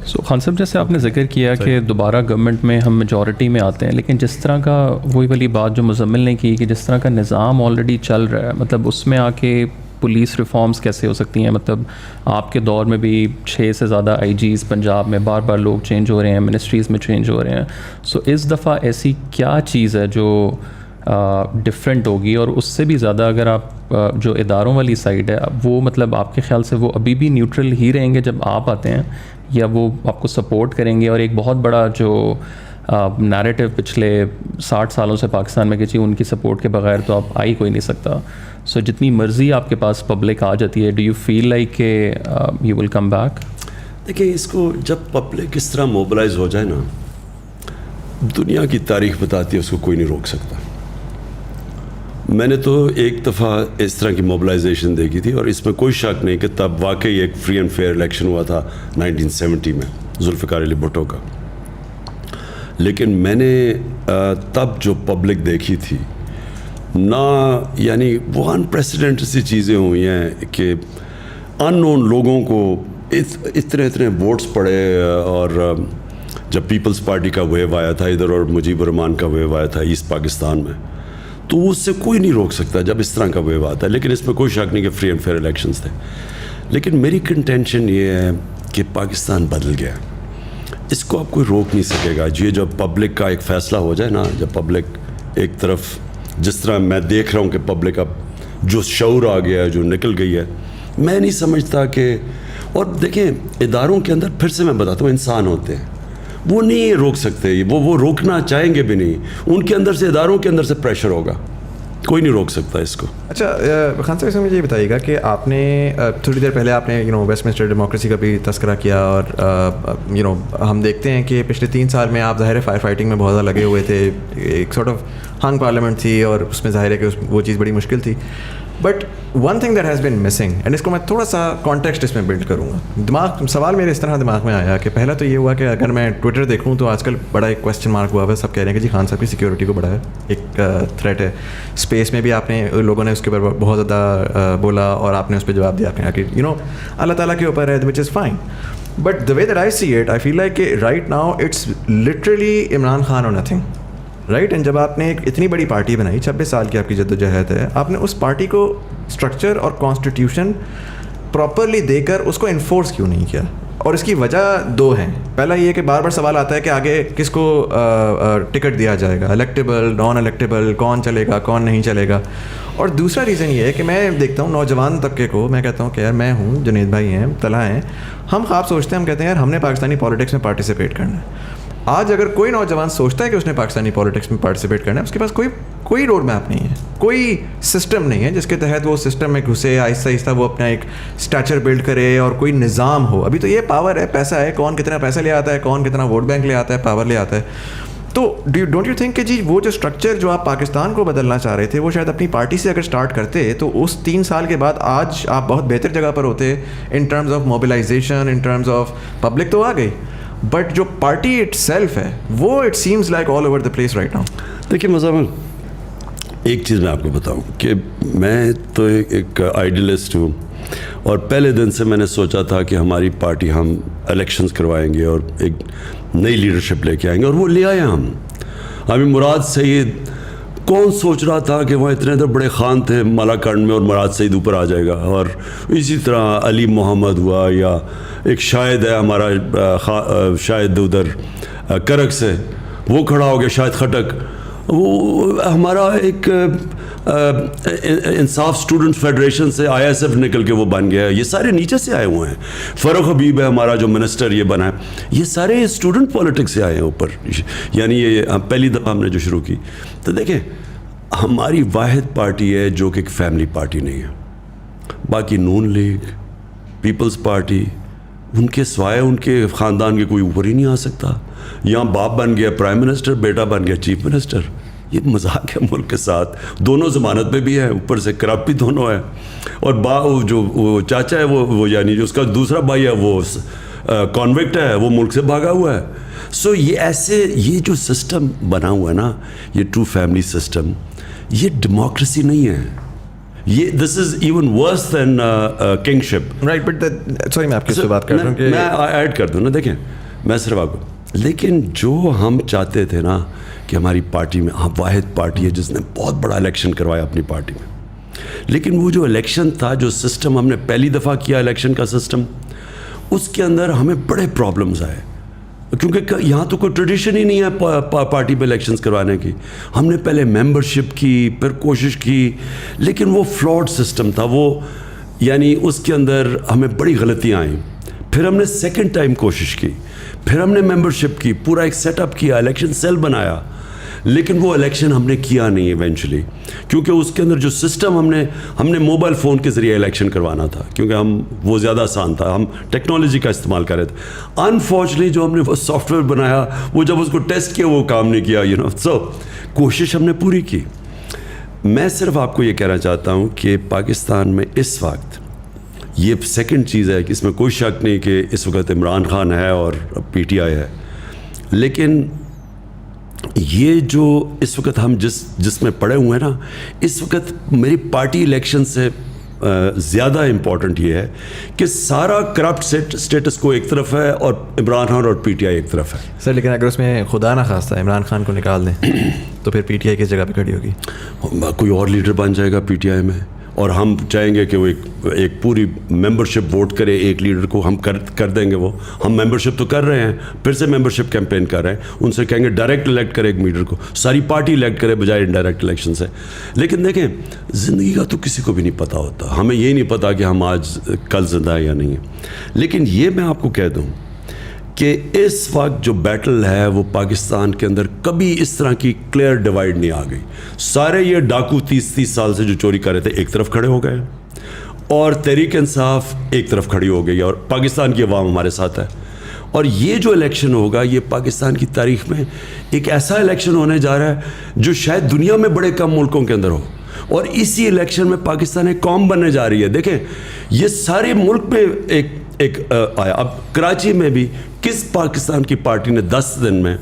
سو خان صاحب, جیسے آپ نے ذکر کیا کہ دوبارہ گورنمنٹ میں ہم میجورٹی میں آتے ہیں, لیکن جس طرح کا وہی والی بات جو مزمل نے کی کہ جس طرح کا نظام آلریڈی چل رہا ہے, مطلب اس میں آ کے پولیس ریفارمز کیسے ہو سکتی ہیں؟ مطلب آپ کے دور میں بھی 6 سے زیادہ آئی جیز پنجاب میں بار بار لوگ چینج ہو رہے ہیں, منسٹریز میں چینج ہو رہے ہیں. سو اس دفعہ ایسی کیا چیز ہے جو ڈفرینٹ ہوگی؟ اور اس سے بھی زیادہ اگر آپ جو اداروں والی سائڈ ہے وہ مطلب آپ کے خیال سے وہ ابھی بھی نیوٹرل ہی رہیں گے جب آپ آتے ہیں, یا وہ آپ کو سپورٹ کریں گے؟ اور ایک بہت بڑا جو نیریٹو پچھلے 60 سالوں سے پاکستان میں کہ جی ان کی سپورٹ کے بغیر تو آپ آ ہی کوئی نہیں سکتا. سو جتنی مرضی آپ کے پاس پبلک آ جاتی ہے, ڈو یو فیل لائک کہ یو ول کم بیک؟ دیکھیں, اس کو جب پبلک اس طرح موبلائز ہو جائے نا, دنیا کی تاریخ بتاتی ہے اس کو کوئی نہیں روک سکتا. میں نے تو ایک دفعہ اس طرح کی موبلائزیشن دیکھی تھی, اور اس میں کوئی شک نہیں کہ تب واقعی ایک فری اینڈ فیئر الیکشن ہوا تھا 1970 میں ذوالفقار علی بھٹو کا. لیکن میں نے تب جو پبلک دیکھی تھی نہ, یعنی وہ انپریسیڈنٹ سی چیزیں ہوئی ہیں کہ ان نون لوگوں کو اتنے ووٹس پڑے اور جب پیپلز پارٹی کا ویو آیا تھا ادھر اور مجیب الرحمان کا ویو آیا تھا ایسٹ پاکستان میں, تو اس سے کوئی نہیں روک سکتا جب اس طرح کا ویو آتا ہے. لیکن اس میں کوئی شک نہیں کہ فری اینڈ فیئر الیکشنز تھے. لیکن میری کنٹینشن یہ ہے کہ پاکستان بدل گیا, اس کو اب کوئی روک نہیں سکے گا. یہ جب پبلک کا ایک فیصلہ ہو جائے نا, جب پبلک ایک طرف, جس طرح میں دیکھ رہا ہوں کہ پبلک اب جو شعور آ گیا ہے, جو نکل گئی ہے, میں نہیں سمجھتا کہ, اور دیکھیں اداروں کے اندر پھر سے میں بتاتا ہوں انسان ہوتے ہیں, وہ نہیں روک سکتے, وہ روکنا چاہیں گے بھی نہیں. ان کے اندر سے, اداروں کے اندر سے پریشر ہوگا, کوئی نہیں روک سکتا اس کو. اچھا خان صاحب, اس میں مجھے یہ بتائیے گا کہ آپ نے تھوڑی دیر پہلے آپ نے ویسٹ منسٹر ڈیموکریسی کا بھی تذکرہ کیا, اور ہم دیکھتے ہیں کہ پچھلے 3 سال میں آپ ظاہر فائر فائٹنگ میں بہت زیادہ لگے ہوئے تھے. ایک سارٹ آف ہنگ پارلیمنٹ تھی اور اس میں ظاہر ہے کہ وہ چیز بڑی مشکل تھی. But one thing that has been missing, and اس کو میں تھوڑا سا کانٹیکسٹ اس میں بلڈ کروں گا. سوال میرے اس طرح دماغ میں آیا کہ پہلا تو یہ ہوا کہ اگر میں ٹویٹر دیکھوں تو آج کل بڑا ایک کویسچن مارک ہوا ہے. سب کہہ رہے ہیں کہ جی خان صاحب کی سیکیورٹی کو بڑا ہے, ایک تھریٹ ہے. اسپیس میں بھی آپ نے, لوگوں نے اس کے اوپر بہت زیادہ بولا اور آپ نے اس پہ جواب دیا کہ اللہ تعالیٰ کے اوپر ہے, which is fine. But the way that I see it, I feel like کہ right now it's literally Imran Khan اور نتھنگ, رائٹ. اینڈ جب آپ نے ایک اتنی بڑی پارٹی بنائی, 26 سال کی آپ کی جدوجہد ہے, آپ نے اس پارٹی کو اسٹرکچر اور کانسٹیٹیوشن پراپرلی دے کر اس کو انفورس کیوں نہیں کیا؟ اور اس کی وجہ 2 ہیں. پہلا یہ کہ بار بار سوال آتا ہے کہ آگے کس کو ٹکٹ دیا جائے گا, الیکٹیبل, نان الیکٹیبل, کون چلے گا, کون نہیں چلے گا. اور دوسرا ریزن یہ ہے کہ میں دیکھتا ہوں نوجوان طبقے کو, میں کہتا ہوں کہ یار میں ہوں, جنید بھائی ہیں, طلحہ ہیں, ہم خواب سوچتے ہیں, ہم کہتے ہیں یار ہم نے پاکستانی پالیٹکس میں پارٹیسپیٹ کرنا ہے. آج اگر کوئی نوجوان سوچتا ہے کہ اس نے پاکستانی پالیٹکس میں پارٹیسپیٹ کرنا ہے, اس کے پاس کوئی روڈ میپ نہیں ہے, کوئی سسٹم نہیں ہے جس کے تحت وہ سسٹم میں گھسے, آہستہ آہستہ وہ اپنا ایک اسٹیچر بلڈ کرے اور کوئی نظام ہو. ابھی تو یہ پاور ہے, پیسہ ہے, کون کتنا پیسہ لے آتا ہے, کون کتنا ووٹ بینک لے آتا ہے, پاور لے آتا ہے. تو ڈونٹ یو تھنک کہ جی وہ جو اسٹرکچر جو آپ پاکستان کو بدلنا چاہ رہے تھے, وہ شاید اپنی پارٹی سے اگر اسٹارٹ کرتے تو اس 3 سال کے بعد آج آپ بہت بہتر جگہ پر ہوتے in terms of mobilization, in terms of public تو آ گئی, بٹ جو پارٹی اٹ سیلف ہے وہ it seems like all over the place right now. دیکھیے مزامن, ایک چیز میں آپ کو بتاؤں کہ میں تو ایک آئیڈیلسٹ ہوں, اور پہلے دن سے میں نے سوچا تھا کہ ہماری پارٹی, ہم الیکشنز کروائیں گے اور ایک نئی لیڈرشپ لے کے آئیں گے, اور وہ لے آئے ہم. ہمیں مراد سعید, کون سوچ رہا تھا کہ وہاں اتنے بڑے خان تھے مالاکنڈ میں اور مراد سعید اوپر آ جائے گا. اور اسی طرح علی محمد ہوا, یا ایک شاہد ہے ہمارا, شاہد ادھر کرک سے, وہ کھڑا ہو گیا, شاہد خٹک, وہ ہمارا ایک انصاف اسٹوڈنٹ فیڈریشن سے ISF نکل کے وہ بن گیا ہے. یہ سارے نیچے سے آئے ہوئے ہیں. فاروق حبیب ہے ہمارا جو منسٹر یہ بنا ہے, یہ سارے اسٹوڈنٹ پالیٹکس سے آئے ہیں اوپر. یعنی یہ پہلی دفعہ ہم نے جو شروع کی. تو دیکھیں ہماری واحد پارٹی ہے جو کہ ایک فیملی پارٹی نہیں ہے. باقی نون لیگ, پیپلز پارٹی, ان کے سوائے ان کے خاندان کے کوئی اوپر ہی نہیں آ سکتا. یہاں باپ بن گیا پرائم منسٹر, بیٹا بن گیا چیف منسٹر. یہ مذاق ہے ملک کے ساتھ. دونوں ضمانت پہ بھی ہے, اوپر سے کرپٹ بھی دونوں ہے. اور جو وہ چاچا ہے وہ یعنی جو اس کا دوسرا بھائی ہے وہ کانوکٹ ہے, وہ ملک سے بھاگا ہوا ہے. سو یہ ایسے, یہ جو سسٹم بنا ہوا ہے نا, یہ ٹرو فیملی سسٹم, یہ ڈیموکریسی نہیں ہے. یہ this is even worse than kingship, right. But sorry میں آپ کی سے بات کر رہا ہوں کہ میں ایڈ کر دوں نا. دیکھیں میں صرف آپ کو, لیکن جو ہم چاہتے تھے نا کہ ہماری پارٹی میں, ہم واحد پارٹی ہے جس نے بہت بڑا الیکشن کروایا اپنی پارٹی میں, لیکن وہ جو الیکشن تھا, جو سسٹم ہم نے پہلی دفعہ کیا الیکشن کا سسٹم, اس کے اندر ہمیں بڑے پرابلمز آئے, کیونکہ یہاں تو کوئی ٹریڈیشن ہی نہیں ہے پارٹی پہ الیکشنز کروانے کی. ہم نے پہلے ممبرشپ کی, پھر کوشش کی, لیکن وہ فلاڈ سسٹم تھا وہ, یعنی اس کے اندر ہمیں بڑی غلطیاں آئیں. پھر ہم نے سیکنڈ ٹائم کوشش کی, پھر ہم نے ممبرشپ کی, پورا ایک سیٹ اپ کیا, الیکشن سیل بنایا, لیکن وہ الیکشن ہم نے کیا نہیں ایونچولی, کیونکہ اس کے اندر جو سسٹم ہم نے موبائل فون کے ذریعے الیکشن کروانا تھا, کیونکہ وہ زیادہ آسان تھا, ہم ٹیکنالوجی کا استعمال کر رہے تھے. انفارچونیٹلی جو ہم نے وہ سافٹ ویئر بنایا, وہ جب اس کو ٹیسٹ کیا وہ کام نہیں کیا. سو کوشش ہم نے پوری کی. میں صرف آپ کو یہ کہنا چاہتا ہوں کہ پاکستان میں اس وقت یہ سیکنڈ چیز ہے کہ اس میں کوئی شک نہیں کہ اس وقت عمران خان ہے اور PTI ہے, لیکن یہ جو اس وقت ہم جس میں پڑے ہوئے ہیں نا, اس وقت میری پارٹی الیکشن سے زیادہ امپورٹنٹ یہ ہے کہ سارا کرپٹ اسٹیٹس کو ایک طرف ہے اور عمران خان اور پی ٹی آئی ایک طرف ہے. سر لیکن اگر اس میں خدا نہ خواستہ عمران خان کو نکال دیں تو پھر پی ٹی آئی کس جگہ پہ کھڑی ہوگی؟ کوئی اور لیڈر بن جائے گا پی ٹی آئی میں, اور ہم چاہیں گے کہ وہ ایک پوری ممبرشپ ووٹ کرے ایک لیڈر کو, ہم کر دیں گے. وہ ہم ممبرشپ تو کر رہے ہیں, پھر سے ممبرشپ کیمپین کر رہے ہیں. ان سے کہیں گے ڈائریکٹ الیکٹ کرے ایک لیڈر کو, ساری پارٹی الیکٹ کرے بجائے انڈائریکٹ الیکشن سے. لیکن دیکھیں زندگی کا تو کسی کو بھی نہیں پتہ ہوتا, ہمیں یہ نہیں پتا کہ ہم آج کل زندہ ہیں یا نہیں ہیں. لیکن یہ میں آپ کو کہہ دوں کہ اس وقت جو بیٹل ہے وہ پاکستان کے اندر کبھی اس طرح کی کلیئر ڈیوائیڈ نہیں آ گئی. سارے یہ ڈاکو 30 سال سے جو چوری کر رہے تھے ایک طرف کھڑے ہو گئے, اور تحریک انصاف ایک طرف کھڑی ہو گئی, اور پاکستان کی عوام ہمارے ساتھ ہے. اور یہ جو الیکشن ہوگا یہ پاکستان کی تاریخ میں ایک ایسا الیکشن ہونے جا رہا ہے جو شاید دنیا میں بڑے کم ملکوں کے اندر ہو, اور اسی الیکشن میں پاکستان ایک قوم بننے جا رہی ہے. دیکھیں یہ سارے ملک میں ایک آیا. اب کراچی میں بھی کس پاکستان کی پارٹی نے 10 دن میں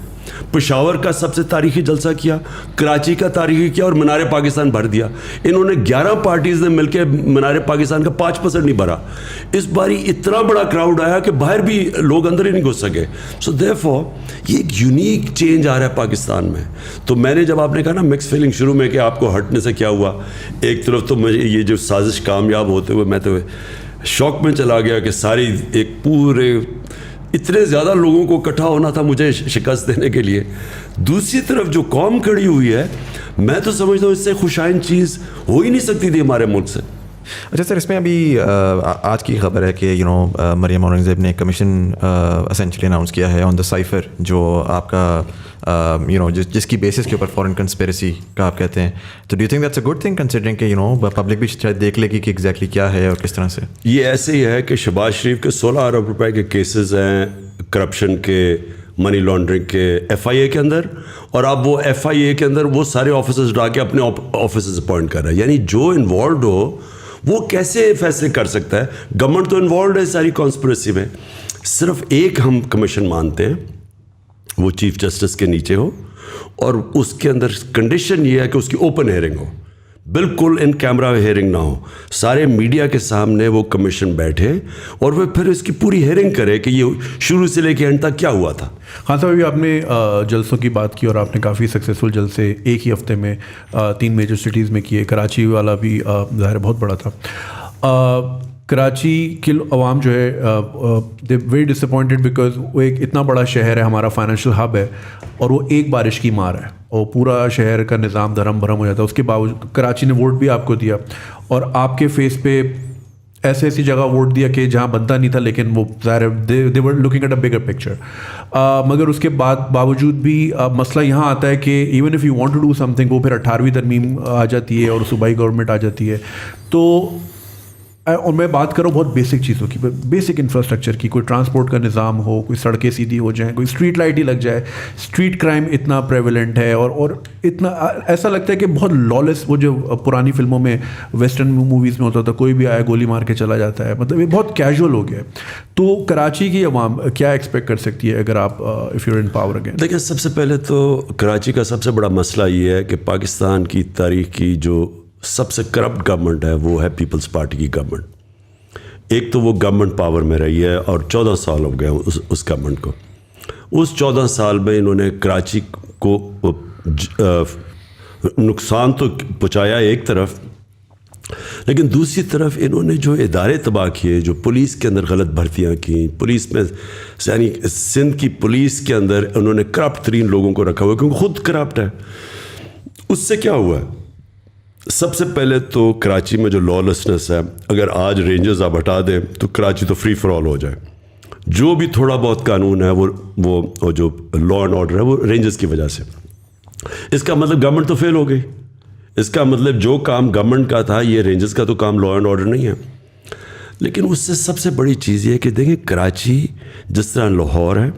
پشاور کا سب سے تاریخی جلسہ کیا, کراچی کا تاریخی کیا, اور منار پاکستان بھر دیا. انہوں نے 11 پارٹیز نے مل کے منار پاکستان کا 5% نہیں بھرا. اس باری اتنا بڑا کراؤڈ آیا کہ باہر بھی لوگ اندر ہی نہیں گھس سکے. سو دیئرفور یہ ایک یونیک چینج آ رہا ہے پاکستان میں. تو میں نے جب آپ نے کہا نا مکس فیلنگ شروع میں کہ آپ کو ہٹنے سے کیا ہوا, ایک طرف تو مجھے یہ جو سازش کامیاب ہوتے ہوئے میں تو شوق میں چلا گیا کہ ساری ایک پورے اتنے زیادہ لوگوں کو اکٹھا ہونا تھا مجھے شکست دینے کے لیے. دوسری طرف جو قوم کھڑی ہوئی ہے, میں تو سمجھتا ہوں اس سے خوشائن چیز ہو ہی نہیں سکتی تھی ہمارے ملک سے. اچھا سر, اس میں ابھی آج کی خبر ہے کہ مریم اورنگزیب نے کمیشن اسینچلی اناؤنس کیا ہے آن دا سائفر, جو آپ کا جس کی بیسس کے اوپر فورن کنسپیریسی کا آپ کہتے ہیں. تو do you think that's a good thing considering کہ پبلک بھی شاید دیکھ لے گی کہ ایگزیکٹلی کیا ہے اور کس طرح سے. یہ ایسے ہی ہے کہ شہباز شریف کے 16 ارب روپے کے کیسز ہیں کرپشن کے, منی لانڈرنگ کے ایف آئی اے کے اندر, اور اب وہ ایف آئی اے کے اندر وہ سارے آفیسرز ڈال کے اپنے آفیسرز اپوائنٹ کر رہا ہے. یعنی جو انوالوڈ ہو وہ کیسے فیصلے کر سکتا ہے؟ گورنمنٹ تو انوالوڈ ہے ساری کانسپریسی میں. صرف ایک ہم کمیشن مانتے ہیں, وہ چیف جسٹس کے نیچے ہو, اور اس کے اندر کنڈیشن یہ ہے کہ اس کی اوپن ہیئرنگ ہو, بالکل ان کیمرہ ہیئرنگ نہ ہو. سارے میڈیا کے سامنے وہ کمیشن بیٹھے اور وہ پھر اس کی پوری ہیئرنگ کرے کہ یہ شروع سے لے کے اینڈ تک کیا ہوا تھا. خان صاحب ابھی آپ نے جلسوں کی بات کی اور آپ نے کافی سکسیزفل جلسے ایک ہی ہفتے میں 3 میجر سٹیز میں کیے. کراچی والا بھی ظاہر بہت بڑا تھا. کراچی کی عوام جو ہے they very disappointed because وہ ایک اتنا بڑا شہر ہے, ہمارا فائنینشیل ہب ہے, اور وہ ایک بارش کی مار ہے اور پورا شہر کا نظام دھرم بھرم ہو جاتا ہے. اس کے باوجود کراچی نے ووٹ بھی آپ کو دیا, اور آپ کے فیس پہ ایسی جگہ ووٹ دیا کہ جہاں بنتا نہیں تھا, لیکن وہ ظاہر they were looking at a bigger picture. مگر اس کے باوجود بھی مسئلہ یہاں آتا ہے کہ even if you want to do something, وہ پھر 18ویں ترمیم آ جاتی ہے اور صوبائی گورنمنٹ آ جاتی ہے. تو اور میں بات کروں بہت بیسک چیزوں کی, بیسک انفراسٹرکچر کی, کوئی ٹرانسپورٹ کا نظام ہو, کوئی سڑکیں سیدھی ہو جائیں, کوئی اسٹریٹ لائٹ ہی لگ جائے. اسٹریٹ کرائم اتنا پریویلنٹ ہے اور اتنا ایسا لگتا ہے کہ بہت لالس, وہ جو پرانی فلموں میں ویسٹرن موویز میں ہوتا تھا, کوئی بھی آیا گولی مار کے چلا جاتا ہے, مطلب یہ بہت کیجول ہو گیا ہے. تو کراچی کی عوام کیا ایکسپیکٹ کر سکتی ہے اگر آپ if you are in power again? دیکھیں سب سے پہلے تو کراچی کا سب سے بڑا مسئلہ یہ ہے کہ پاکستان کی تاریخ کی جو سب سے کرپٹ گورنمنٹ ہے وہ ہے پیپلز پارٹی کی گورنمنٹ. ایک تو وہ گورنمنٹ پاور میں رہی ہے اور 14 سال ہو گئے اس گورنمنٹ کو. اس 14 سال میں انہوں نے کراچی کو نقصان تو پہنچایا ایک طرف, لیکن دوسری طرف انہوں نے جو ادارے تباہ کیے, جو پولیس کے اندر غلط بھرتیاں کیں, پولیس میں یعنی سندھ کی پولیس کے اندر انہوں نے کرپٹ ترین لوگوں کو رکھا ہوا کیونکہ خود کرپٹ ہے. اس سے کیا ہوا ہے؟ سب سے پہلے تو کراچی میں جو لالسنس ہے, اگر آج رینجرز آپ ہٹا دیں تو کراچی تو فری فار آل ہو جائے. جو بھی تھوڑا بہت قانون ہے وہ جو لا اینڈ آرڈر ہے وہ رینجرز کی وجہ سے. اس کا مطلب گورنمنٹ تو فیل ہو گئی. اس کا مطلب جو کام گورنمنٹ کا تھا یہ رینجرز کا تو کام لا اینڈ آرڈر نہیں ہے. لیکن اس سے سب سے بڑی چیز یہ ہے کہ دیکھیں کراچی جس طرح لاہور ہے,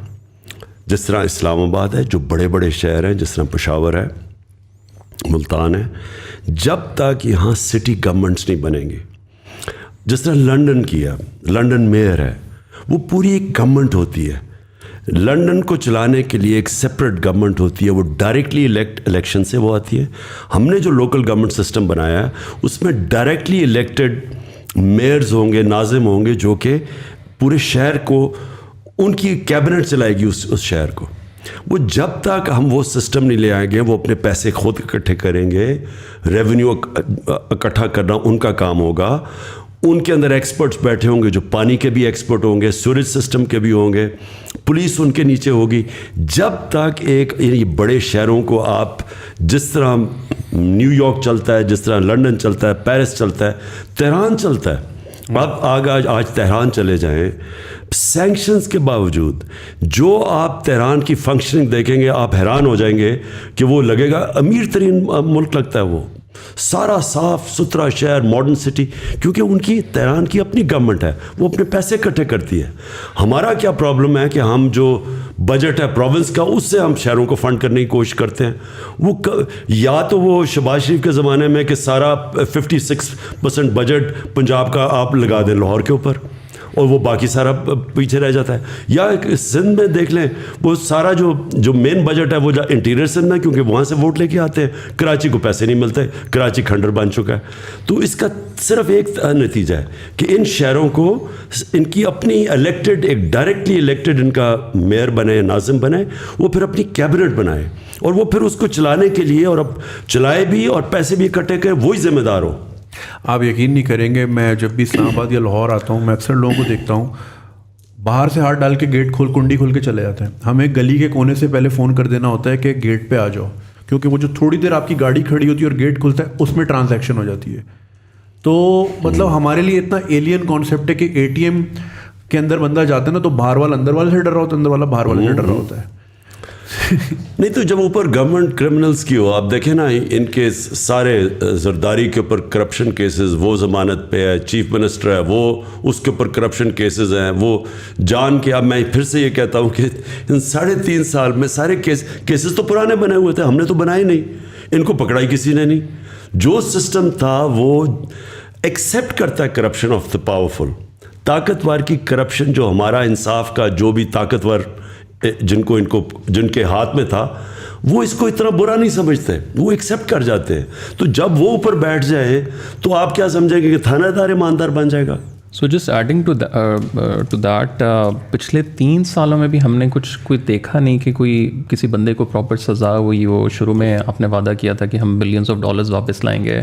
جس طرح اسلام آباد ہے, جو بڑے بڑے شہر ہیں, جس طرح پشاور ہے, ملتان ہے, جب تک یہاں سٹی گورنمنٹس نہیں بنیں گی, جس طرح لنڈن کیا, لنڈن میئر ہے, وہ پوری ایک گورنمنٹ ہوتی ہے. لنڈن کو چلانے کے لیے ایک سپریٹ گورنمنٹ ہوتی ہے, وہ ڈائریکٹلی الیکشن سے وہ آتی ہے. ہم نے جو لوکل گورنمنٹ سسٹم بنایا ہے اس میں ڈائریکٹلی الیکٹڈ میئرز ہوں گے, ناظم ہوں گے, جو کہ پورے شہر کو ان کی کیبنٹ چلائے گی اس شہر کو. وہ جب تک ہم وہ سسٹم نہیں لے آئیں گے, وہ اپنے پیسے خود اکٹھے کریں گے, ریونیو اکٹھا کرنا ان کا کام ہوگا. ان کے اندر ایکسپرٹس بیٹھے ہوں گے جو پانی کے بھی ایکسپرٹ ہوں گے, سوریج سسٹم کے بھی ہوں گے, پولیس ان کے نیچے ہوگی. جب تک ایک بڑے شہروں کو آپ جس طرح نیو یارک چلتا ہے, جس طرح لنڈن چلتا ہے, پیرس چلتا ہے, تہران چلتا ہے, آپ آج تہران چلے جائیں, سینکشنز کے باوجود جو آپ تہران کی فنکشننگ دیکھیں گے آپ حیران ہو جائیں گے کہ وہ لگے گا امیر ترین ملک لگتا ہے. وہ سارا صاف ستھرا شہر, ماڈرن سٹی, کیونکہ ان کی تہران کی اپنی گورنمنٹ ہے, وہ اپنے پیسے اکٹھے کرتی ہے. ہمارا کیا پرابلم ہے کہ ہم جو بجٹ ہے پروونس کا, اس سے ہم شہروں کو فنڈ کرنے کی کوشش کرتے ہیں. وہ یا تو وہ شہباز شریف کے زمانے میں کہ سارا 56% بجٹ پنجاب کا آپ لگا دیں لاہور کے اوپر, اور وہ باقی سارا پیچھے رہ جاتا ہے. یا سندھ میں دیکھ لیں, وہ سارا جو مین بجٹ ہے وہ انٹیریئر سندھ میں, کیونکہ وہاں سے ووٹ لے کے آتے ہیں. کراچی کو پیسے نہیں ملتے, کراچی کھنڈر بن چکا ہے. تو اس کا صرف ایک نتیجہ ہے کہ ان شہروں کو ان کی اپنی الیکٹڈ, ایک ڈائریکٹلی الیکٹڈ ان کا میئر بنے, ناظم بنے, وہ پھر اپنی کیبنٹ بنائے, اور وہ پھر اس کو چلانے کے لیے, اور اب چلائے بھی اور پیسے بھی اکٹھے کرے, وہی ذمہ دار ہو. آپ یقین نہیں کریں گے, میں جب بھی اسلام آباد یا لاہور آتا ہوں, میں اکثر لوگوں کو دیکھتا ہوں باہر سے ہاتھ ڈال کے گیٹ کنڈی کھول کے چلے جاتے ہیں. ہمیں گلی کے کونے سے پہلے فون کر دینا ہوتا ہے کہ گیٹ پہ آ جاؤ, کیونکہ وہ جو تھوڑی دیر آپ کی گاڑی کھڑی ہوتی ہے اور گیٹ کھلتا ہے, اس میں ٹرانزیکشن ہو جاتی ہے. تو مطلب ہمارے لیے اتنا ایلین کانسیپٹ ہے کہ اے ٹی ایم کے اندر بندہ جاتا ہے نا, تو باہر والا اندر والے سے ڈر رہا ہوتا ہے, اندر والا باہر والے سے ڈر رہا ہوتا ہے. نہیں تو جب اوپر گورنمنٹ کرمنلز کی ہو, آپ دیکھیں نا ان کے سارے زرداری کے اوپر کرپشن کیسز, وہ ضمانت پہ ہے, چیف منسٹر ہے وہ, اس کے اوپر کرپشن کیسز ہیں, وہ جان کے. اب میں پھر سے یہ کہتا ہوں کہ ان 3.5 سال میں سارے کیسز تو پرانے بنے ہوئے تھے, ہم نے تو بنائے نہیں, ان کو پکڑائی کسی نے نہیں. جو سسٹم تھا وہ ایکسیپٹ کرتا ہے کرپشن آف دا پاورفل, طاقتور کی کرپشن. جو ہمارا انصاف کا جو بھی طاقتور جن کے ہاتھ میں تھا, وہ اس کو اتنا برا نہیں سمجھتے, وہ ایکسیپٹ کر جاتے ہیں. تو جب وہ اوپر بیٹھ جائے تو آپ کیا سمجھیں گے کہ تھانہ دار ایماندار بن جائے گا. So just adding to that, پچھلے 3 سالوں میں بھی ہم نے کوئی دیکھا نہیں کہ کوئی کسی بندے کو پراپر سزا ہوئی. وہ شروع میں آپ نے وعدہ کیا تھا کہ ہم بلینز آف ڈالرز واپس لائیں گے.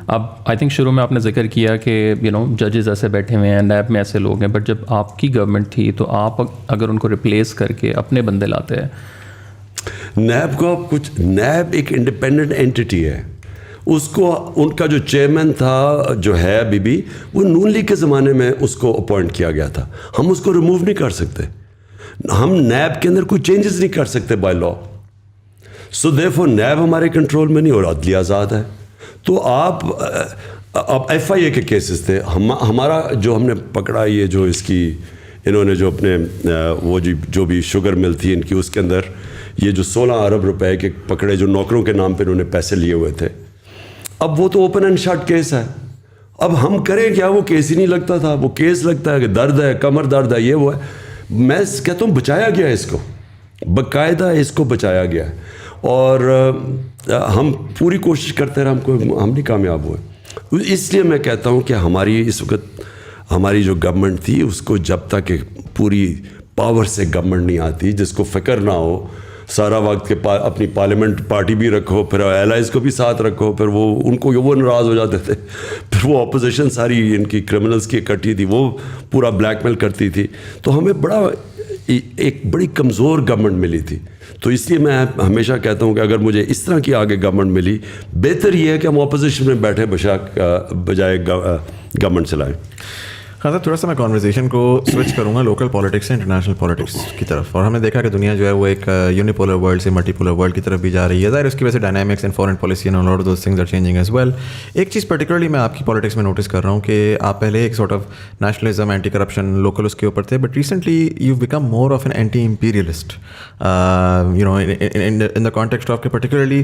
اب آئی تھنک شروع میں آپ نے ذکر کیا کہ ججز ایسے بیٹھے ہوئے ہیں, نیب میں ایسے لوگ ہیں, بٹ جب آپ کی گورنمنٹ تھی تو آپ اگر ان کو ریپلیس کر کے اپنے بندے لاتے ہیں. نیب ایک انڈیپینڈنٹ اینٹی ہے. اس کو ان کا جو چیئرمین تھا جو ہے ابھی, وہ نون لیگ کے زمانے میں اس کو اپوائنٹ کیا گیا تھا. ہم اس کو ریموو نہیں کر سکتے, ہم نیب کے اندر کوئی چینجز نہیں کر سکتے بائی لا. سو دیئرفور نیب ہمارے کنٹرول میں نہیں, اور عدلیہ آزاد ہے. تو آپ ایف آئی اے کے کیسز تھے, ہمارا جو ہم نے پکڑا, یہ جو اس کی انہوں نے جو اپنے وہ جو بھی شوگر مل تھی ان کی, اس کے اندر یہ جو 16 ارب روپے کے پکڑے, جو نوکروں کے نام پہ انہوں نے پیسے لیے ہوئے تھے. اب وہ تو اوپن اینڈ شٹ کیس ہے. اب ہم کریں کیا, وہ کیس ہی نہیں لگتا تھا. وہ کیس لگتا ہے کہ درد ہے, کمر درد ہے, یہ وہ ہے. میں کہتا ہوں بچایا گیا ہے اس کو, باقاعدہ اس کو بچایا گیا ہے, اور ہم پوری کوشش کرتے رہے, ہم نہیں کامیاب ہوئے. اس لیے میں کہتا ہوں کہ ہماری اس وقت ہماری جو گورنمنٹ تھی, اس کو جب تک پوری پاور سے گورنمنٹ نہیں آتی, جس کو فکر نہ ہو سارا وقت کہ اپنی پارلیمنٹ پارٹی بھی رکھو, پھر ایلائز کو بھی ساتھ رکھو, پھر وہ ناراض ہو جاتے تھے, پھر وہ اپوزیشن ساری ان کی کرمنلز کی اکٹھی تھی, وہ پورا بلیک میل کرتی تھی. تو ہمیں ایک بڑی کمزور گورنمنٹ ملی تھی. تو اس لیے میں ہمیشہ کہتا ہوں کہ اگر مجھے اس طرح کی آگے گورنمنٹ ملی, بہتر یہ ہے کہ ہم اپوزیشن میں بیٹھے بجائے گورنمنٹ چلائیں. خان صاحب, تھوڑا سا میں کانورزیشن کو سوئچ کروں گا لوکل پالیٹکس سے انٹرنیشنل پالیٹکس کی طرف. اور ہم نے دیکھا کہ دنیا جو ہے وہ ایک یونیپولر ورلڈ سے ملٹی پولر ورلڈ کی طرف بھی جا رہی ہے. ظاہر اس کی وجہ سے dynamics in foreign policy and all those things are changing as well. ایک چیز پرٹیکولرلی میں آپ کی پالیٹکس میں نوٹس کر رہا ہوں کہ آپ پہلے ایک sort of nationalism, anti corruption, local اس کے اوپر تھے, but recently you became more of an anti imperialist in the context of کہ particularly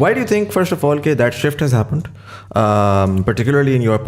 Why do you think, first of all, that shift has happened, particularly in your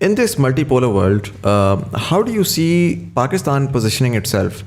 in this multipolar world, how do you see Pakistan positioning itself?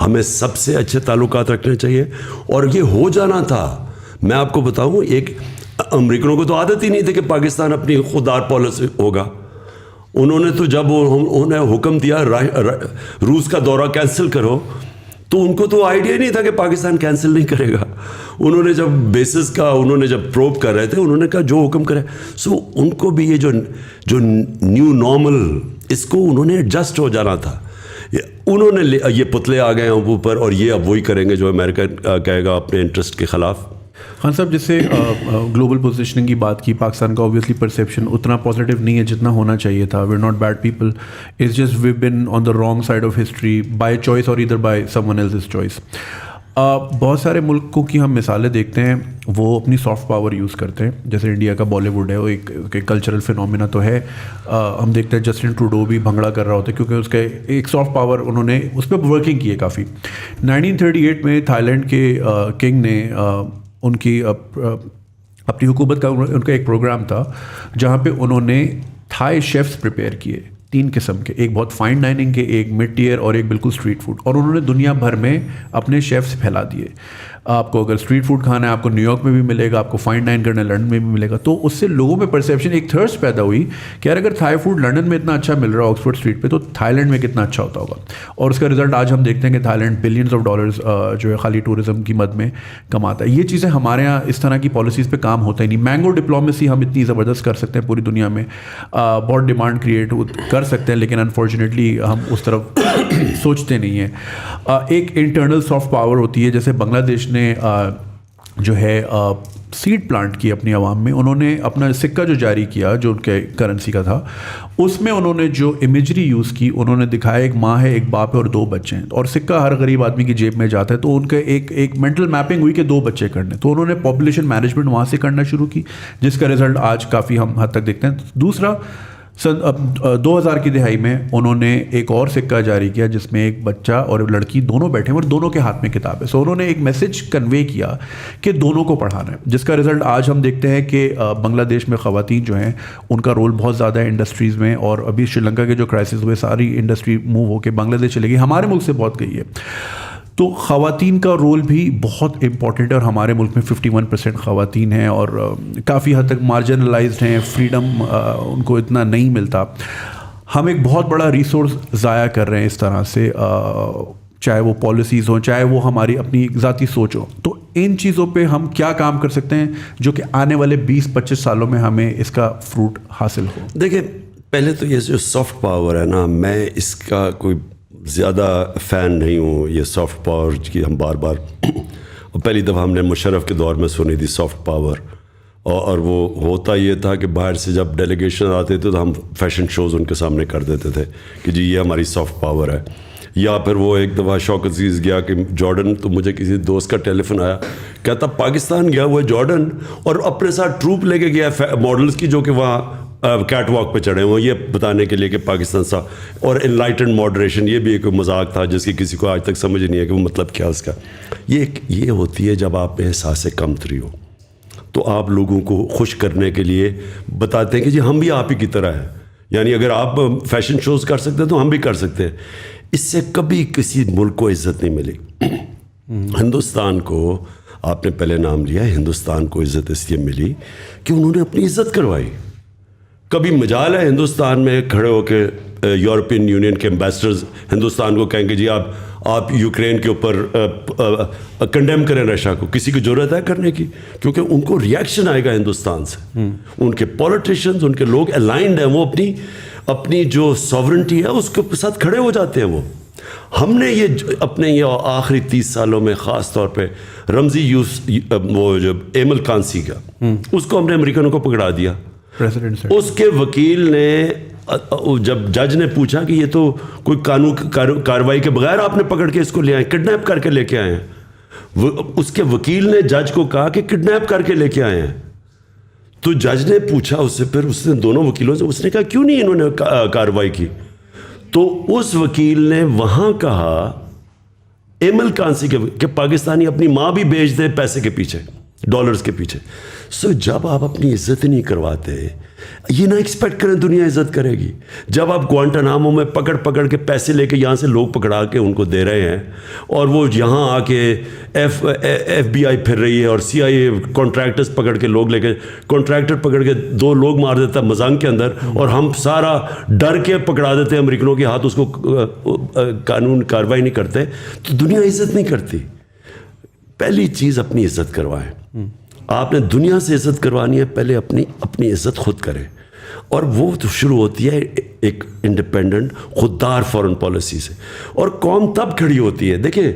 ہمیں سب سے اچھے تعلقات رکھنے چاہیے, اور یہ ہو جانا تھا. میں آپ کو بتاؤں, ایک امریکنوں کو تو عادت ہی نہیں تھی کہ پاکستان اپنی خوددار پالیسی ہوگا. انہوں نے تو جب انہوں نے حکم دیا روس کا دورہ کینسل کرو, تو ان کو تو آئیڈیا نہیں تھا کہ پاکستان کینسل نہیں کرے گا. انہوں نے جب بیسس کا انہوں نے جب پروب کر رہے تھے, انہوں نے کہا جو حکم کرے. سو ان کو بھی یہ جو نیو نارمل, اس کو انہوں نے ایڈجسٹ ہو جانا تھا. انہوں نے یہ پتلے آ گئے ہیں اوپر, اور یہ اب وہی کریں گے جو امریکہ کہے گا اپنے انٹرسٹ کے خلاف. خان صاحب, جیسے گلوبل پوزیشننگ کی بات کی, پاکستان کا اوبویسلی پرسیپشن اتنا پازیٹیو نہیں ہے جتنا ہونا چاہیے تھا. We are not bad people, it's just we been on the wrong side of history by choice or either by someone else's choice. بہت سارے ملکوں کی ہم مثالیں دیکھتے ہیں, وہ اپنی سافٹ پاور یوز کرتے ہیں. جیسے انڈیا کا بالی ووڈ ہے, وہ ایک کلچرل فینومینا تو ہے. ہم دیکھتے ہیں جسٹن ٹروڈو بھی بھنگڑا کر رہا ہوتا ہے کیونکہ اس کا ایک سافٹ پاور انہوں نے اس پہ ورکنگ کی ہے کافی. 1938 میں تھائی لینڈ کے کنگ نے ان کی اپنی حکومت کا ان کا ایک پروگرام تھا جہاں پہ انہوں نے تھائی شیفس پریپیئر کیے, 3 قسم کے, ایک بہت فائن ڈائننگ کے, ایک مڈ ٹیئر, اور ایک بالکل اسٹریٹ فوڈ. اور انہوں نے دنیا بھر میں اپنے شیفس پھیلا دیے. آپ کو اگر اسٹریٹ فوڈ کھانا ہے آپ کو نیو یارک میں بھی ملے گا, آپ کو فائن ڈائن کرنا ہے لنڈن میں بھی ملے گا. تو اس سے لوگوں میں پرسیپشن, ایک تھرسٹ پیدا ہوئی کہ یار اگر تھائی فوڈ لنڈن میں اتنا اچھا مل رہا ہے آکسفورڈ اسٹریٹ پہ, تو تھائی لینڈ میں کتنا اچھا ہوتا ہوگا. اور اس کا رزلٹ آج ہم دیکھتے ہیں کہ Thailand billions of dollars جو ہے خالی ٹورزم کی مد میں کماتا ہے. یہ چیزیں ہمارے یہاں اس طرح کی پالیسیز پہ کام ہوتا ہی نہیں. مینگو ڈپلومیسی ہم اتنی زبردست کر سکتے ہیں پوری دنیا میں, بہت ڈیمانڈ کریٹ کر سکتے ہیں, لیکن انفارچونیٹلی ہم اس طرف سوچتے نہیں ہیں. ایک انٹرنل سافٹ پاور ہوتی ہے, جیسے بنگلہ دیش نے جو ہے سیڈ پلانٹ کی اپنی عوام میں. انہوں نے اپنا سکہ جو جاری کیا جو ان کے کرنسی کا تھا, اس میں انہوں نے جو امیجری یوز کی, انہوں نے دکھایا ایک ماں ہے, ایک باپ ہے اور 2 بچے ہیں. اور سکہ ہر غریب آدمی کی جیب میں جاتا ہے, تو ان کا ایک مینٹل میپنگ ہوئی کہ 2 بچے کرنے. تو انہوں نے پاپولیشن مینجمنٹ وہاں سے کرنا شروع کی, جس کا رزلٹ آج کافی ہم حد تک دیکھتے ہیں. دوسرا, 2000 کی دہائی میں انہوں نے ایک اور سکہ جاری کیا جس میں ایک بچہ اور لڑکی دونوں بیٹھے ہیں اور دونوں کے ہاتھ میں کتاب ہے. سو انہوں نے ایک میسج کنوے کیا کہ دونوں کو پڑھانا ہے, جس کا رزلٹ آج ہم دیکھتے ہیں کہ بنگلہ دیش میں خواتین جو ہیں ان کا رول بہت زیادہ ہے انڈسٹریز میں. اور ابھی شری لنکا کے جو کرائسس ہوئے, ساری انڈسٹری موو ہو کے بنگلہ دیش چلے گئی, ہمارے ملک سے بہت گئی ہے. تو خواتین کا رول بھی بہت امپورٹنٹ ہے, اور ہمارے ملک میں 51% خواتین ہیں اور کافی حد تک مارجنلائزڈ ہیں, فریڈم ان کو اتنا نہیں ملتا. ہم ایک بہت بڑا ریسورس ضائع کر رہے ہیں اس طرح سے, چاہے وہ پالیسیز ہوں, چاہے وہ ہماری اپنی ذاتی سوچ ہو. تو ان چیزوں پہ ہم کیا کام کر سکتے ہیں جو کہ آنے والے 20-25 سالوں میں ہمیں اس کا فروٹ حاصل ہو؟ دیکھیں, پہلے تو یہ جو سافٹ پاور ہے نا, میں اس کا کوئی زیادہ فین نہیں ہوں. یہ سافٹ پاور کی ہم بار بار پہلی دفعہ ہم نے مشرف کے دور میں سنی تھی سافٹ پاور, اور وہ ہوتا یہ تھا کہ باہر سے جب ڈیلیگیشن آتے تھے تو ہم فیشن شوز ان کے سامنے کر دیتے تھے کہ جی یہ ہماری سافٹ پاور ہے. یا پھر وہ ایک دفعہ شوق عزیز گیا کہ جارڈن, تو مجھے کسی دوست کا ٹیلی فون آیا, کہتا پاکستان گیا ہوا ہے جارڈن اور اپنے ساتھ ٹروپ لے کے گیا ماڈلس کی جو کہ وہاں کیٹ واک پہ چڑھے ہوئے, یہ بتانے کے لیے کہ پاکستان سا. اور انلائٹنڈ ماڈریشن, یہ بھی ایک مذاق تھا جس کی کسی کو آج تک سمجھ نہیں ہے کہ وہ مطلب کیا اس کا. یہ ہوتی ہے جب آپ میں احساس کمتری ہو, تو آپ لوگوں کو خوش کرنے کے لیے بتاتے ہیں کہ جی ہم بھی آپ ہی کی طرح ہیں. یعنی اگر آپ فیشن شوز کر سکتے ہیں تو ہم بھی کر سکتے ہیں. اس سے کبھی کسی ملک کو عزت نہیں ملی. ہندوستان کو, آپ نے پہلے نام لیا, ہندوستان کو عزت اس لیے ملی کہ انہوں نے اپنی عزت کروائی. کبھی مجال ہے ہندوستان میں کھڑے ہو کے یورپین یونین کے امبیسڈرز ہندوستان کو کہیں گے جی آپ یوکرین کے اوپر کنڈیم کریں رشیا کو؟ کسی کی ضرورت ہے کرنے کی؟ کیونکہ ان کو ریئیکشن آئے گا ہندوستان سے. ان کے پولیٹیشینز, ان کے لوگ الائنڈ ہیں, وہ اپنی جو ساورنٹی ہے اس کے ساتھ کھڑے ہو جاتے ہیں. ہم نے یہ اپنے یہ آخری 30 سالوں میں خاص طور پہ رمزی وہ جو ایمل کانسی کا, اس کو ہم نے امریکنوں کو پکڑا دیا. اس کے وکیل نے, جب جج نے پوچھا کہ یہ تو کوئی قانون کارروائی کے بغیر آپ نے پکڑ کے اس کو لے آئے, کڈنیپ کر کے لے کے آئے ہیں, اس کے وکیل نے جج کو کہا کہ کڈنیپ کر کے لے کے آئے ہیں. تو جج نے پوچھا اس سے, پھر اس نے دونوں وکیلوں سے, اس نے کہا کیوں نہیں انہوں نے کارروائی کی؟ تو اس وکیل نے وہاں کہا ایمل کانسی کہ پاکستانی اپنی ماں بھی بیچ دے پیسے کے پیچھے, ڈالرز کے پیچھے. سو جب آپ اپنی عزت نہیں کرواتے, یہ نہ ایکسپیکٹ کریں دنیا عزت کرے گی. جب آپ گوانٹانامو میں پکڑ کے پیسے لے کے یہاں سے لوگ پکڑا کے ان کو دے رہے ہیں, اور وہ یہاں آ کے ایف بی آئی پھر رہی ہے, اور سی آئی اے کانٹریکٹرز پکڑ کے لوگ لے کے, کانٹریکٹر پکڑ کے 2 لوگ مار دیتا ہے مزنگ کے اندر, اور ہم سارا ڈر کے پکڑا دیتے ہیں امریکنوں کے ہاتھ, اس کو قانون کارروائی نہیں کرتے, تو دنیا عزت نہیں کرتی. پہلی چیز اپنی عزت کروائیں. آپ نے دنیا سے عزت کروانی ہے, پہلے اپنی عزت خود کریں, اور وہ تو شروع ہوتی ہے ایک انڈیپینڈنٹ خوددار فارن پالیسی سے, اور قوم تب کھڑی ہوتی ہے. دیکھیں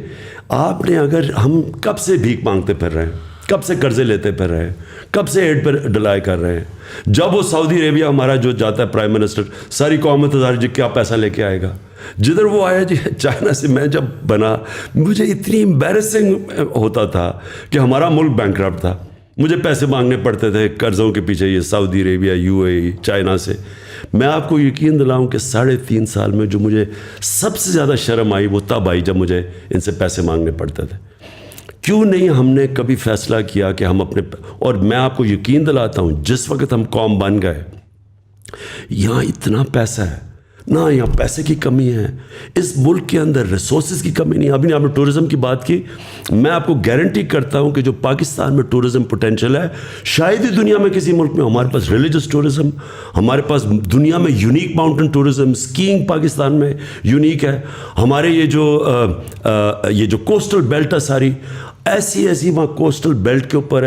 آپ نے, اگر ہم کب سے بھیک مانگتے پھر رہے ہیں, کب سے قرضے لیتے پھر رہے ہیں, کب سے ایڈ پہ ڈلائی کر رہے ہیں. جب وہ سعودی عربیہ ہمارا جو جاتا ہے پرائم منسٹر, ساری قوم انتظار جی کیا پیسہ لے کے آئے گا. جدھر وہ آیا جی چائنا سے, میں جب بنا مجھے اتنی امبیرسنگ ہوتا تھا کہ ہمارا ملک بینکرپٹ تھا, مجھے پیسے مانگنے پڑتے تھے قرضوں کے پیچھے, یہ Saudi Arabia, U A E, China سے. میں آپ کو یقین دلاؤں کہ 3.5 سال میں جو مجھے سب سے زیادہ شرم آئی وہ تب آئی جب مجھے ان سے پیسے مانگنے پڑتے تھے. کیوں نہیں ہم نے کبھی فیصلہ کیا کہ ہم اپنے, اور میں آپ کو یقین دلاتا ہوں جس وقت ہم قوم بن گئے, یہاں اتنا پیسہ ہے, نہ یہاں پیسے کی کمی ہے, اس ملک کے اندر ریسورسز کی کمی نہیں. ابھی آپ نے ٹورزم کی بات کی, میں آپ کو گارنٹی کرتا ہوں کہ جو پاکستان میں ٹورزم پوٹینشیل ہے شاید ہی دنیا میں کسی ملک میں. ہمارے پاس ریلیجس ٹورزم, ہمارے پاس دنیا میں unique mountain tourism, skiing Pakistan میں یونیک ہے. ہمارے یہ جو کوسٹل بیلٹ ہے ساری, ایسی وہاں کوسٹل بیلٹ کے اوپر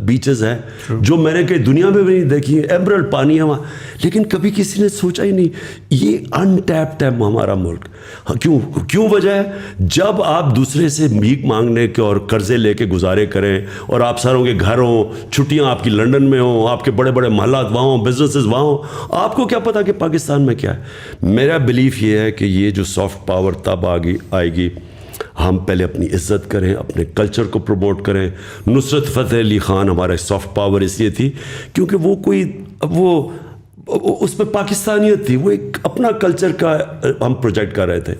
بیچز ہیں جو میں نے کہیں دنیا میں بھی نہیں دیکھی. ایمرلڈ پانی ہے وہاں, لیکن کبھی کسی نے سوچا ہی نہیں. یہ انٹیپڈ ہے ہمارا ملک. کیوں وجہ ہے, جب آپ دوسرے سے بھیک مانگنے کے اور قرضے لے کے گزارے کریں, اور آپ ساروں کے گھر ہوں, چھٹیاں آپ کی لنڈن میں ہوں, آپ کے بڑے بڑے محلات وہاں ہوں, بزنسز وہاں ہوں, آپ کو کیا پتا کہ پاکستان میں کیا ہے. میرا بلیف یہ ہے کہ یہ جو سافٹ پاور تب آئے گی, ہم پہلے اپنی عزت کریں, اپنے کلچر کو پروموٹ کریں. نصرت فتح علی خان ہمارا سافٹ پاور اس لیے تھی کیونکہ وہ اس میں پاکستانیت تھی, وہ ایک اپنا کلچر کا ہم پروجیکٹ کر رہے تھے.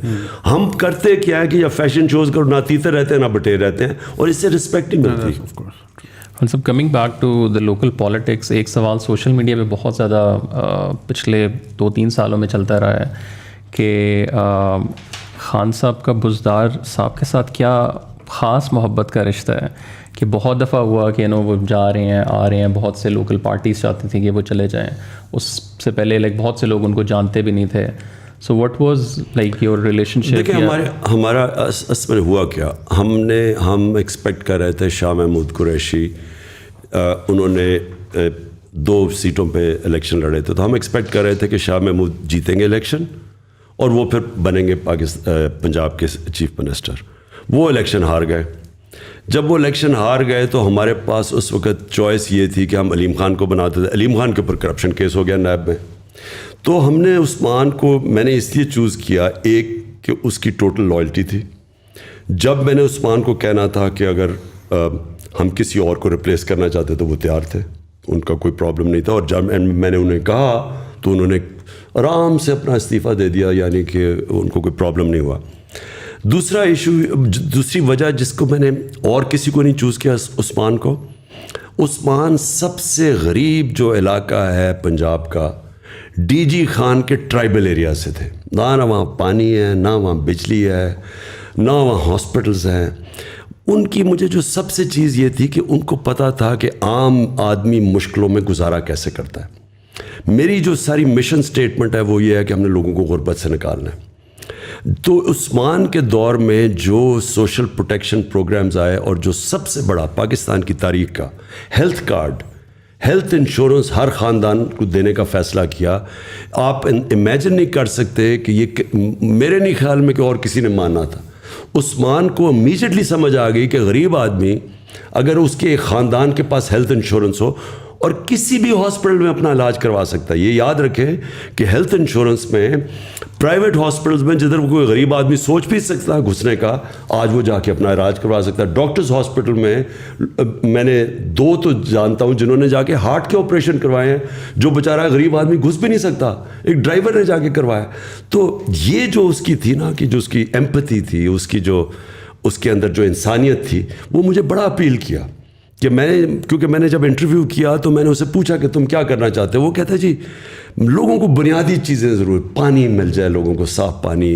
ہم کرتے کیا ہے کہ یا فیشن شوز کو نہ تیتے رہتے ہیں نہ بٹے رہتے ہیں, اور اس سے رسپیکٹ نہیں ملتی. سب coming back to the local politics, ایک سوال سوشل میڈیا پہ بہت زیادہ پچھلے 2-3 سالوں میں چلتا رہا ہے کہ خان صاحب کا بزدار صاحب کے ساتھ کیا خاص محبت کا رشتہ ہے, کہ بہت دفعہ ہوا کہ وہ جا رہے ہیں آ رہے ہیں, بہت سے لوکل پارٹیز چاہتی تھیں کہ وہ چلے جائیں, اس سے پہلے بہت سے لوگ ان کو جانتے بھی نہیں تھے. So what was your relationship? دیکھیں ہمارا اصل میں ہوا کیا, ہم ایکسپیکٹ کر رہے تھے شاہ محمود قریشی, انہوں نے 2 سیٹوں پہ الیکشن لڑے تھے, تو ہم ایکسپیکٹ کر رہے تھے کہ شاہ محمود جیتیں گے الیکشن اور وہ پھر بنیں گے پنجاب کے چیف منسٹر. وہ الیکشن ہار گئے. جب وہ الیکشن ہار گئے تو ہمارے پاس اس وقت چوائس یہ تھی کہ ہم علیم خان کو بناتے تھے. علیم خان کے اوپر کرپشن کیس ہو گیا نیب میں, تو ہم نے عثمان کو, میں نے اس لیے چوز کیا, ایک کہ اس کی ٹوٹل لائلٹی تھی. جب میں نے عثمان کو کہنا تھا کہ اگر ہم کسی اور کو ریپلیس کرنا چاہتے تو وہ تیار تھے, ان کا کوئی پرابلم نہیں تھا. اور جب میں نے انہیں کہا تو انہوں نے آرام سے اپنا استعفیٰ دے دیا, یعنی کہ ان کو کوئی پرابلم نہیں ہوا. دوسری وجہ جس کو میں نے اور کسی کو نہیں چوز کیا, عثمان کو, عثمان سب سے غریب جو علاقہ ہے پنجاب کا, ڈی جی خان کے ٹرائبل ایریا سے تھے. نہ وہاں پانی ہے, نہ وہاں بجلی ہے, نہ وہاں ہاسپٹلز ہیں. ان کی مجھے جو سب سے چیز یہ تھی کہ ان کو پتہ تھا کہ عام آدمی مشکلوں میں گزارا کیسے کرتا ہے. میری جو ساری مشن سٹیٹمنٹ ہے وہ یہ ہے کہ ہم نے لوگوں کو غربت سے نکالنا ہے. تو عثمان کے دور میں جو سوشل پروٹیکشن پروگرامز آئے, اور جو سب سے بڑا پاکستان کی تاریخ کا ہیلتھ کارڈ, ہیلتھ انشورنس ہر خاندان کو دینے کا فیصلہ کیا, آپ امیجن نہیں کر سکتے کہ یہ میرے نہیں خیال میں کہ اور کسی نے ماننا تھا. عثمان کو امیجیٹلی سمجھ آ گئی کہ غریب آدمی اگر اس کے ایک خاندان کے پاس ہیلتھ انشورنس ہو اور کسی بھی ہاسپٹل میں اپنا علاج کروا سکتا ہے. یہ یاد رکھیں کہ ہیلتھ انشورنس میں پرائیویٹ ہاسپٹلز میں جدھر کوئی غریب آدمی سوچ بھی سکتا ہے گھسنے کا, آج وہ جا کے اپنا علاج کروا سکتا ہے. ڈاکٹرز ہاسپٹل میں نے 2 تو جانتا ہوں جنہوں نے جا کے ہارٹ کے آپریشن کروائے ہیں, جو بیچارہ غریب آدمی گھس بھی نہیں سکتا, ایک ڈرائیور نے جا کے کروایا. تو یہ جو اس کی تھی نا, کہ جو اس کی ایمپتھی تھی, اس کی جو اس کے اندر جو انسانیت تھی, وہ مجھے بڑا اپیل کیا کہ کیونکہ میں نے جب انٹرویو کیا تو میں نے اسے پوچھا کہ تم کیا کرنا چاہتے ہو. وہ کہتا ہے جی لوگوں کو بنیادی چیزیں ضرور, پانی مل جائے لوگوں کو, صاف پانی,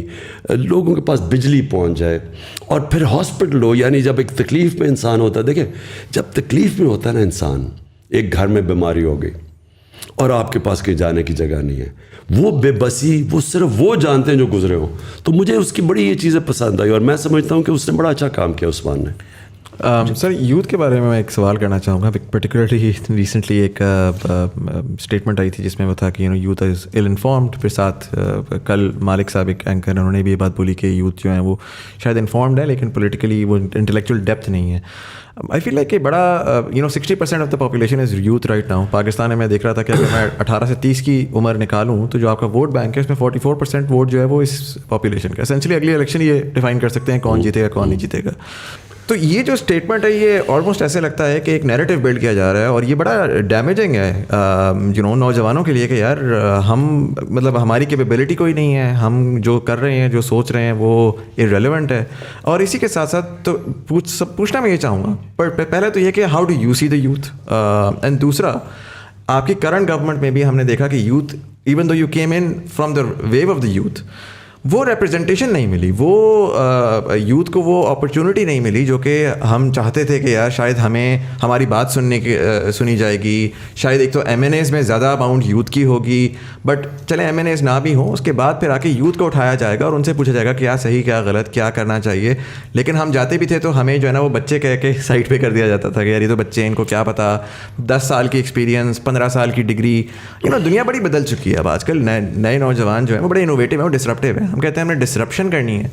لوگوں کے پاس بجلی پہنچ جائے, اور پھر ہاسپٹل ہو. یعنی جب ایک تکلیف میں انسان ہوتا ہے, دیکھیں جب تکلیف میں ہوتا ہے نا انسان, ایک گھر میں بیماری ہو گئی اور آپ کے پاس کہیں جانے کی جگہ نہیں ہے, وہ بے بسی وہ صرف وہ جانتے ہیں جو گزرے ہوں. تو مجھے اس کی بڑی یہ چیزیں پسند آئی, اور میں سمجھتا ہوں کہ اس نے بڑا اچھا کام کیا عثمان نے. سر یوتھ کے بارے میں ایک سوال کرنا چاہوں گا. پرٹیکولرلی ریسنٹلی ایک اسٹیٹمنٹ آئی تھی جس میں وہ تھا کہ یوتھ از ایل انفارمڈ. پھر ساتھ کل مالک صاحب ایک اینکر انہوں نے بھی یہ بات بولی کہ یوتھ جو ہیں وہ شاید انفارمڈ ہے لیکن پولیٹیکلی وہ انٹلیکچوئل ڈیپتھ نہیں ہے. آئی فیل لائک کہ بڑا 60% of the population is youth right now. Pakistan میں دیکھ رہا تھا کہ اگر میں 18 سے 30 کی عمر نکالوں تو جو آپ کا ووٹ بینک ہے اس میں 44% ووٹ جو ہے وہ اس پاپولیشن کا. اسینشلی اگلی الیکشن یہ ڈیفائن کر سکتے ہیں کون جیتے گا کون نہیں جیتے گا. تو یہ جو اسٹیٹمنٹ ہے یہ آلموسٹ ایسے لگتا ہے کہ ایک نیریٹو بلڈ کیا جا رہا ہے, اور یہ بڑا ڈیمیجنگ ہے نوجوانوں کے لیے کہ یار ہم مطلب ہماری کیپیبلٹی کوئی نہیں ہے, ہم جو کر رہے ہیں جو سوچ رہے ہیں وہ ارریلیونٹ ہے. اور اسی کے ساتھ ساتھ تو پوچھنا میں یہ چاہوں گا, پر پہلے تو یہ کہ how do you see the youth, and دوسرا آپ کی کرنٹ گورنمنٹ میں بھی ہم نے دیکھا کہ youth even though you came in from the view of the youth, وہ ریپرزنٹیشن نہیں ملی, وہ یوتھ کو وہ اپرچونٹی نہیں ملی جو کہ ہم چاہتے تھے کہ یار شاید ہمیں ہماری بات سنی جائے گی. شاید ایک تو ایم این ایز میں زیادہ اماؤنٹ یوتھ کی ہوگی, بٹ چلیں ایم این ایز نہ بھی ہوں, اس کے بعد پھر آ کے یوتھ کو اٹھایا جائے گا اور ان سے پوچھا جائے گا کیا صحیح کیا غلط کیا کرنا چاہیے. لیکن ہم جاتے بھی تھے تو ہمیں جو ہے نا وہ بچے کہہ کے سائڈ پہ کر دیا جاتا تھا کہ یار یہ تو بچے ہیں, ان کو کیا پتا, 10 سال کی ایکسپیرینس 15 سال کی ڈگری. دنیا بڑی بدل چکی ہے اب, آج کل نئے نوجوان جو ہیں وہ بڑے انوویٹیو ہیں, وہ ڈسرپٹیو ہیں. ہم کہتے ہیں ہمیں ڈسرپشن کرنی ہے,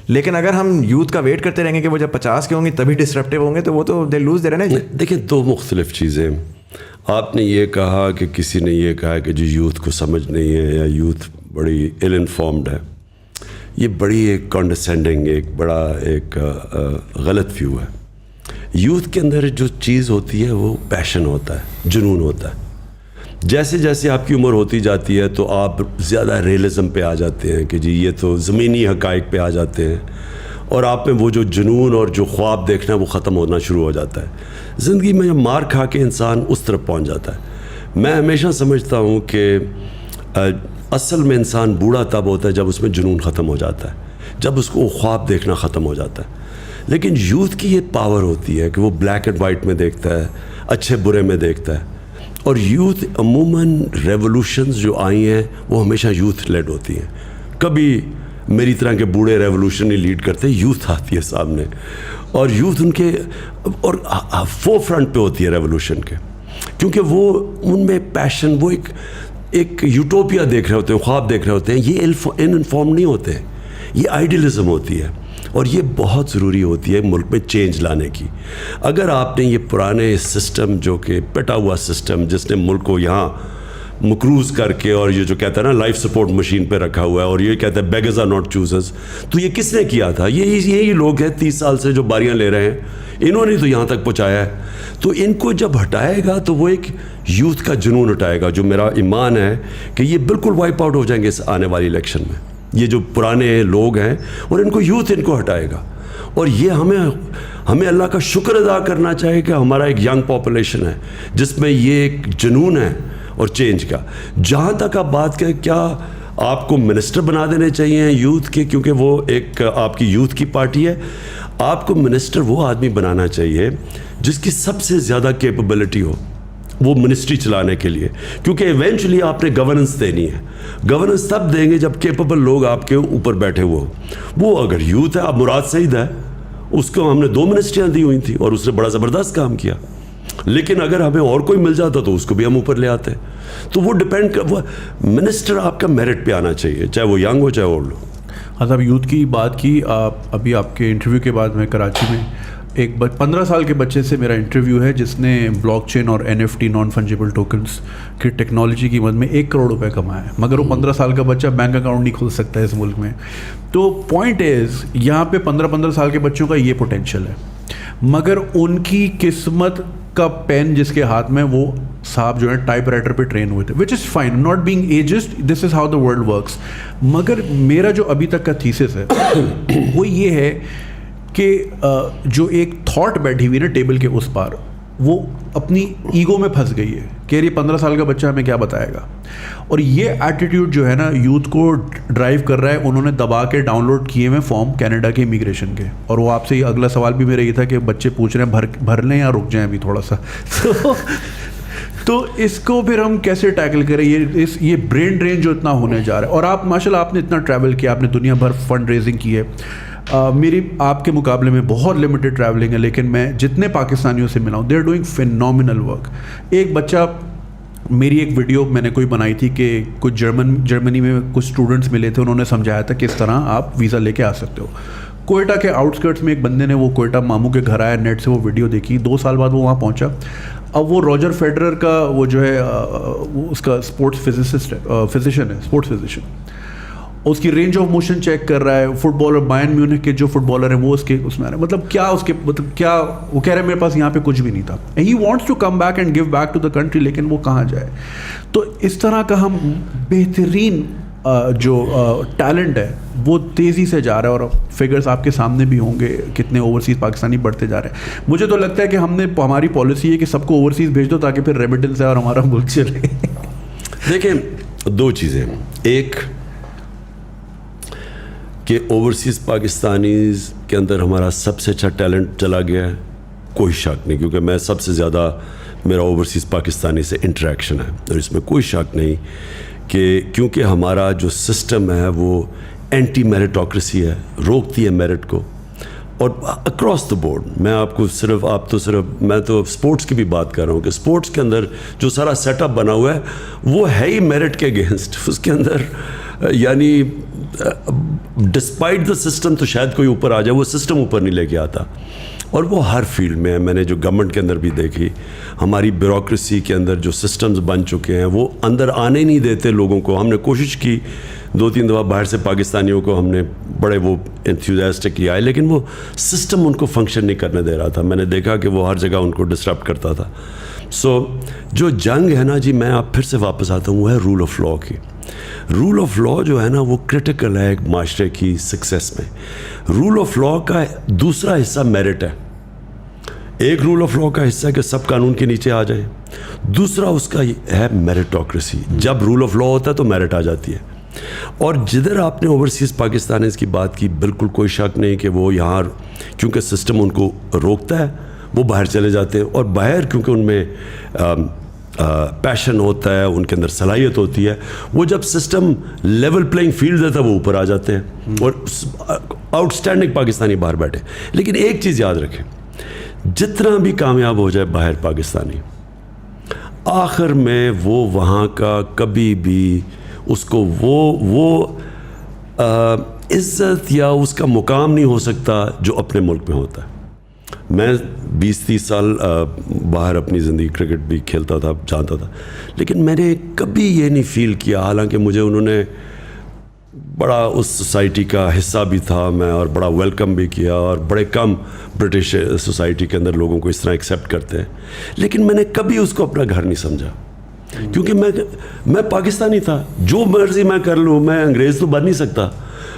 لیکن اگر ہم یوتھ کا ویٹ کرتے رہیں گے کہ وہ جب 50 کے ہوں گے تبھی ڈسرپٹیو ہوں گے تو وہ تو دے لوز دے رہے ہیں. دیکھیں دو مختلف چیزیں, آپ نے یہ کہا کہ کسی نے یہ کہا کہ جو یوتھ کو سمجھ نہیں ہے یا یوتھ بڑی ایل انفارمڈ ہے, یہ بڑی ایک کانڈسینڈنگ ایک بڑا ایک غلط ویو ہے. یوتھ کے اندر جو چیز ہوتی ہے وہ پیشن ہوتا ہے, جنون ہوتا ہے. جیسے جیسے آپ کی عمر ہوتی جاتی ہے تو آپ زیادہ ریئلزم پہ آ جاتے ہیں کہ جی یہ تو زمینی حقائق پہ آ جاتے ہیں, اور آپ میں وہ جو جنون اور جو خواب دیکھنا وہ ختم ہونا شروع ہو جاتا ہے. زندگی میں جب مار کھا کے انسان اس طرف پہنچ جاتا ہے. میں ہمیشہ سمجھتا ہوں کہ اصل میں انسان بوڑھا تب ہوتا ہے جب اس میں جنون ختم ہو جاتا ہے, جب اس کو خواب دیکھنا ختم ہو جاتا ہے. لیکن یوتھ کی یہ پاور ہوتی ہے کہ وہ بلیک اینڈ وائٹ میں دیکھتا ہے, اچھے برے میں دیکھتا ہے. اور یوتھ عموماً ریولوشنز جو آئی ہیں وہ ہمیشہ یوتھ لیڈ ہوتی ہیں. کبھی میری طرح کے بوڑھے ریولوشن نہیں لیڈ کرتے, یوتھ آتی ہے سامنے, اور یوتھ ان کے اور فور فرنٹ پہ ہوتی ہے ریولوشن کے, کیونکہ وہ ان میں پیشن, وہ ایک یوٹوپیا دیکھ رہے ہوتے ہیں, خواب دیکھ رہے ہوتے ہیں. یہ انفارم نہیں ہوتے ہیں, یہ آئیڈیلزم ہوتی ہے, اور یہ بہت ضروری ہوتی ہے ملک میں چینج لانے کی. اگر آپ نے یہ پرانے سسٹم جو کہ پٹا ہوا سسٹم جس نے ملک کو یہاں مقروض کر کے, اور یہ جو کہتا ہے نا لائف سپورٹ مشین پہ رکھا ہوا ہے, اور یہ کہتا ہے بیگرز آر ناٹ چوزرز, تو یہ کس نے کیا تھا؟ یہی لوگ ہیں 30 سال سے جو باریاں لے رہے ہیں, انہوں نے تو یہاں تک پہنچایا ہے. تو ان کو جب ہٹائے گا تو وہ ایک یوتھ کا جنون ہٹائے گا, جو میرا ایمان ہے کہ یہ بالکل وائپ آؤٹ ہو جائیں گے اس آنے والی الیکشن میں. یہ جو پرانے لوگ ہیں اور ان کو یوتھ ان کو ہٹائے گا. اور یہ ہمیں اللہ کا شکر ادا کرنا چاہیے کہ ہمارا ایک ینگ پاپولیشن ہے جس میں یہ ایک جنون ہے اور چینج کا. جہاں تک آپ بات کریں کیا آپ کو منسٹر بنا دینے چاہیے یوتھ کے, کیونکہ وہ ایک آپ کی یوتھ کی پارٹی ہے, آپ کو منسٹر وہ آدمی بنانا چاہیے جس کی سب سے زیادہ کیپبلٹی ہو وہ منسٹری چلانے کے لیے, کیونکہ ایونچولی آپ نے گورننس دینی ہے. گورننس تب دیں گے جب کیپبل لوگ آپ کے اوپر بیٹھے ہوئے ہو. وہ اگر یوتھ ہے, اب مراد سعید ہے, اس کو ہم نے 2 منسٹریاں دی ہوئی تھیں اور اس نے بڑا زبردست کام کیا, لیکن اگر ہمیں اور کوئی مل جاتا تو اس کو بھی ہم اوپر لے آتے. تو وہ ڈپینڈ وہ منسٹر آپ کا میرٹ پہ آنا چاہیے, چاہے وہ ینگ ہو چاہے اولڈ ہو. ہاں صاحب, یوتھ کی بات کی ابھی آپ کے انٹرویو کے بعد میں کراچی میں ایک 15 سال کے بچے سے میرا انٹرویو ہے جس نے بلاک چین اور NFT نان فنجیبل ٹوکنس کی ٹیکنالوجی کی مدد میں 1 کروڑ روپے کمایا ہے, مگر وہ 15 سال کا بچہ بینک اکاؤنٹ نہیں کھول سکتا ہے اس ملک میں. تو پوائنٹ از یہاں پہ 15 سال کے بچوں کا یہ پوٹینشیل ہے, مگر ان کی قسمت کا پین جس کے ہاتھ میں, وہ صاحب جو ہے ٹائپ رائٹر پہ ٹرین ہوئے تھے, which is fine, not being judged, this is how the world works. مگر میرا جو ابھی تک کا تھیسس ہے وہ یہ ہے کہ جو ایک تھاٹ بیٹھی ہوئی نا ٹیبل کے اس پار, وہ اپنی ایگو میں پھنس گئی ہے کہ یہ 15 سال کا بچہ ہمیں کیا بتائے گا. اور یہ ایٹیٹیوڈ جو ہے نا یوتھ کو ڈرائیو کر رہا ہے. انہوں نے دبا کے ڈاؤن لوڈ کیے ہوئے فارم کینیڈا کے امیگریشن کے, اور وہ آپ سے اگلا سوال بھی میرا یہ تھا کہ بچے پوچھ رہے ہیں بھر لیں یا رک جائیں ابھی تھوڑا سا. تو اس کو پھر ہم کیسے ٹیکل کریں, یہ برین ڈرین جو اتنا ہونے جا رہا ہے. اور آپ ماشاء اللہ آپ نے اتنا ٹریول کیا, آپ نے دنیا بھر فنڈ ریزنگ کی ہے. میری آپ کے مقابلے میں بہت لمیٹڈ ٹریولنگ ہے, لیکن میں جتنے پاکستانیوں سے ملا ہوں they are doing phenomenal work. ایک بچہ, میری ایک ویڈیو میں نے کوئی بنائی تھی کہ کچھ جرمنی میں کچھ اسٹوڈنٹس ملے تھے, انہوں نے سمجھایا تھا کس طرح آپ ویزا لے کے آ سکتے ہو. کوئٹہ کے آؤٹسکرٹس میں ایک بندے نے, وہ کوئٹہ ماموں کے گھر آیا, نیٹ سے وہ ویڈیو دیکھی, 2 سال بعد وہ وہاں پہنچا. اب وہ روجر فیڈرر کا وہ جو ہے اس کا اسپورٹس فزیشین ہے, اسپورٹس فزیشین, اس کی رینج آف موشن چیک کر رہا ہے. فٹ بالر بائرن میونخ کے جو فٹ بالر ہیں وہ اس میں آ رہے ہیں. مطلب کیا وہ کہہ رہے ہیں میرے پاس یہاں پہ کچھ بھی نہیں تھا. He wants to come back and give back to the country, لیکن وہ کہاں جائے. تو اس طرح کا ہم بہترین جو ٹیلنٹ ہے وہ تیزی سے جا رہا ہے, اور فگرز آپ کے سامنے بھی ہوں گے کتنے اوورسیز پاکستانی بڑھتے جا رہے ہیں. مجھے تو لگتا ہے کہ ہماری پالیسی ہے کہ سب کو اوورسیز بھیج دو تاکہ پھر ریمیٹنس ہے اور ہمارا ملک چلے. دیکھیں 2 چیزیں, ایک کہ اوورسیز پاکستانیز کے اندر ہمارا سب سے اچھا ٹیلنٹ چلا گیا ہے, کوئی شک نہیں, کیونکہ میں سب سے زیادہ میرا اوورسیز پاکستانی سے انٹریکشن ہے, اور اس میں کوئی شک نہیں کہ کیونکہ ہمارا جو سسٹم ہے وہ اینٹی میرٹوکریسی ہے, روکتی ہے میرٹ کو, اور اکراس دا بورڈ. میں آپ کو میں تو اسپورٹس کی بھی بات کر رہا ہوں کہ اسپورٹس کے اندر جو سارا سیٹ اپ بنا ہوا ہے وہ ہے ہی میرٹ کے اگینسٹ. اس کے اندر یعنی ڈسپائٹ دا سسٹم تو شاید کوئی اوپر آ جائے, وہ سسٹم اوپر نہیں لے کے آتا. اور وہ ہر فیلڈ میں ہے. میں نے جو گورنمنٹ کے اندر بھی دیکھی, ہماری بیوروکریسی کے اندر جو سسٹمز بن چکے ہیں وہ اندر آنے نہیں دیتے لوگوں کو. ہم نے کوشش کی 2-3 دفعہ باہر سے پاکستانیوں کو ہم نے بڑے وہ انتھیوزیاسٹک آئے, لیکن وہ سسٹم ان کو فنکشن نہیں کرنے دے رہا تھا. میں نے دیکھا کہ وہ ہر جگہ ان کو ڈسٹرب کرتا تھا. سو جو جنگ ہے نا جی, میں آپ پھر سے واپس آتا ہوں, وہ ہے رول آف لا کی. رول آف لا جو ہے نا وہ کرٹیکل ہے ایک معاشرے کی سکسیس میں. رول آف لا کا دوسرا حصہ میرٹ ہے. ایک رول آف لا کا حصہ ہے کہ سب قانون کے نیچے آ جائیں, دوسرا اس کا ہے میرٹوکریسی. جب رول آف لا ہوتا ہے تو میرٹ آ جاتی ہے. اور جدھر آپ نے اوورسیز پاکستانیز کی بات کی, بالکل کوئی شک نہیں کہ وہ یہاں کیونکہ سسٹم ان کو روکتا ہے وہ باہر چلے جاتے ہیں, اور باہر کیونکہ ان میں پیشن ہوتا ہے, ان کے اندر صلاحیت ہوتی ہے, وہ جب سسٹم لیول پلینگ فیلڈ دیتا ہے وہ اوپر آ جاتے ہیں, اور آؤٹ اسٹینڈنگ پاکستانی باہر بیٹھے. لیکن ایک چیز یاد رکھیں, جتنا بھی کامیاب ہو جائے باہر پاکستانی, آخر میں وہ وہاں کا کبھی بھی اس کو وہ عزت یا اس کا مقام نہیں ہو سکتا جو اپنے ملک میں ہوتا ہے. میں 20-30 سال باہر اپنی زندگی کرکٹ بھی کھیلتا تھا, جانتا تھا, لیکن میں نے کبھی یہ نہیں فیل کیا, حالانکہ مجھے انہوں نے بڑا اس سوسائٹی کا حصہ بھی تھا میں, اور بڑا ویلکم بھی کیا, اور بڑے کم برٹش سوسائٹی کے اندر لوگوں کو اس طرح ایکسیپٹ کرتے ہیں, لیکن میں نے کبھی اس کو اپنا گھر نہیں سمجھا, کیونکہ میں پاکستانی تھا. جو مرضی میں کر لوں, میں انگریز تو بن نہیں سکتا.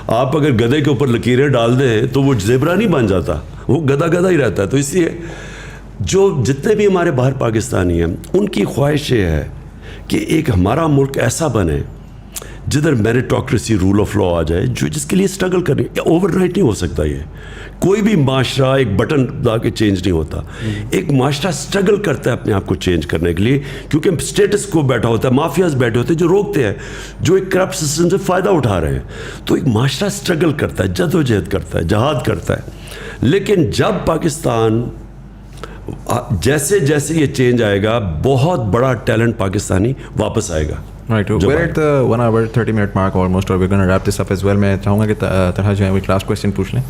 آپ اگر گدھے کے اوپر لکیریں ڈال دیں تو وہ زیبرا نہیں بن جاتا, وہ گدھا ہی رہتا ہے. تو اس لیے جو جتنے بھی ہمارے باہر پاکستانی ہیں ان کی خواہش یہ ہے کہ ایک ہمارا ملک ایسا بنے جدھر میرٹوکریسی رول آف لا آ جائے, جس کے لیے اسٹرگل کرنی. اوور نائٹ نہیں ہو سکتا. یہ کوئی بھی معاشرہ ایک بٹن دبا کے چینج نہیں ہوتا. ایک معاشرہ اسٹرگل کرتا ہے اپنے آپ کو چینج کرنے کے لیے, کیونکہ اسٹیٹس کو بیٹھا ہوتا ہے, مافیاز بیٹھے ہوتے ہیں جو روکتے ہیں, جو ایک کرپٹ سسٹم سے فائدہ اٹھا رہے ہیں. تو ایک معاشرہ اسٹرگل کرتا ہے, جدوجہد کرتا ہے, جہاد کرتا ہے. لیکن جب پاکستان جیسے جیسے یہ چینج آئے گا, بہت بڑا ٹیلنٹ پاکستانی واپس آئے گا. Right, we're at the 1 hour 30 minute mark almost, or we're going to wrap this up as well. میں چاہوں گا کہ طرح جو ہے وہ last question پوچھ لیں.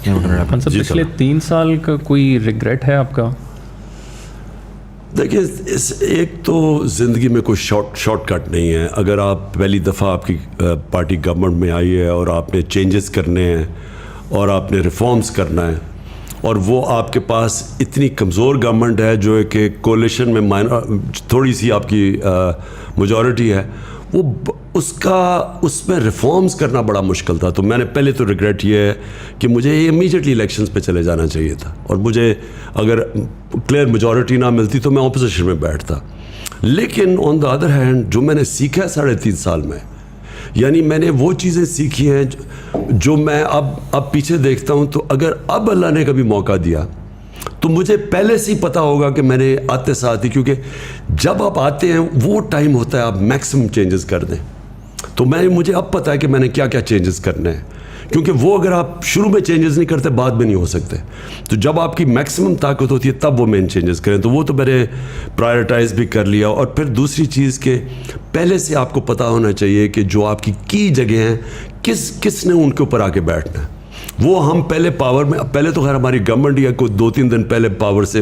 پچھلے 3 سال کا کوئی ریگریٹ ہے آپ کا؟ دیکھیے, ایک تو زندگی میں کوئی شارٹ کٹ نہیں ہے. اگر آپ پہلی دفعہ آپ کی پارٹی گورنمنٹ میں آئی ہے اور آپ نے چینجز کرنے ہیں اور آپ نے ریفارمز کرنا ہے, اور وہ آپ کے پاس اتنی کمزور گورنمنٹ ہے جو کہ کولیشن میں تھوڑی سی آپ کی میجورٹی ہے, وہ اس میں ریفارمز کرنا بڑا مشکل تھا. تو میں نے پہلے تو ریگریٹ یہ ہے کہ مجھے امیجیٹلی الیکشنز پہ چلے جانا چاہیے تھا, اور مجھے اگر کلیئر میجورٹی نہ ملتی تو میں اپوزیشن میں بیٹھتا. لیکن آن دا ادر ہینڈ جو میں نے سیکھا ہے 3.5 سال میں, یعنی میں نے وہ چیزیں سیکھی ہیں جو میں اب پیچھے دیکھتا ہوں, تو اگر اب اللہ نے کبھی موقع دیا تو مجھے پہلے سے ہی پتہ ہوگا کہ میں نے آتے ساتھ ہی, کیونکہ جب آپ آتے ہیں وہ ٹائم ہوتا ہے آپ میکسیمم چینجز کر دیں. تو مجھے اب پتہ ہے کہ میں نے کیا کیا چینجز کرنے ہیں, کیونکہ وہ اگر آپ شروع میں چینجز نہیں کرتے بعد میں نہیں ہو سکتے. تو جب آپ کی میکسیمم طاقت ہوتی ہے تب وہ مین چینجز کریں. تو وہ تو میں نے پرائرٹائز بھی کر لیا. اور پھر دوسری چیز کہ پہلے سے آپ کو پتہ ہونا چاہیے کہ جو آپ کی جگہ ہیں کس نے ان کے اوپر آ کے بیٹھنا ہے. وہ ہم پہلے پاور میں, پہلے تو خیر ہماری گورنمنٹ یا کوئی 2-3 دن پہلے پاور سے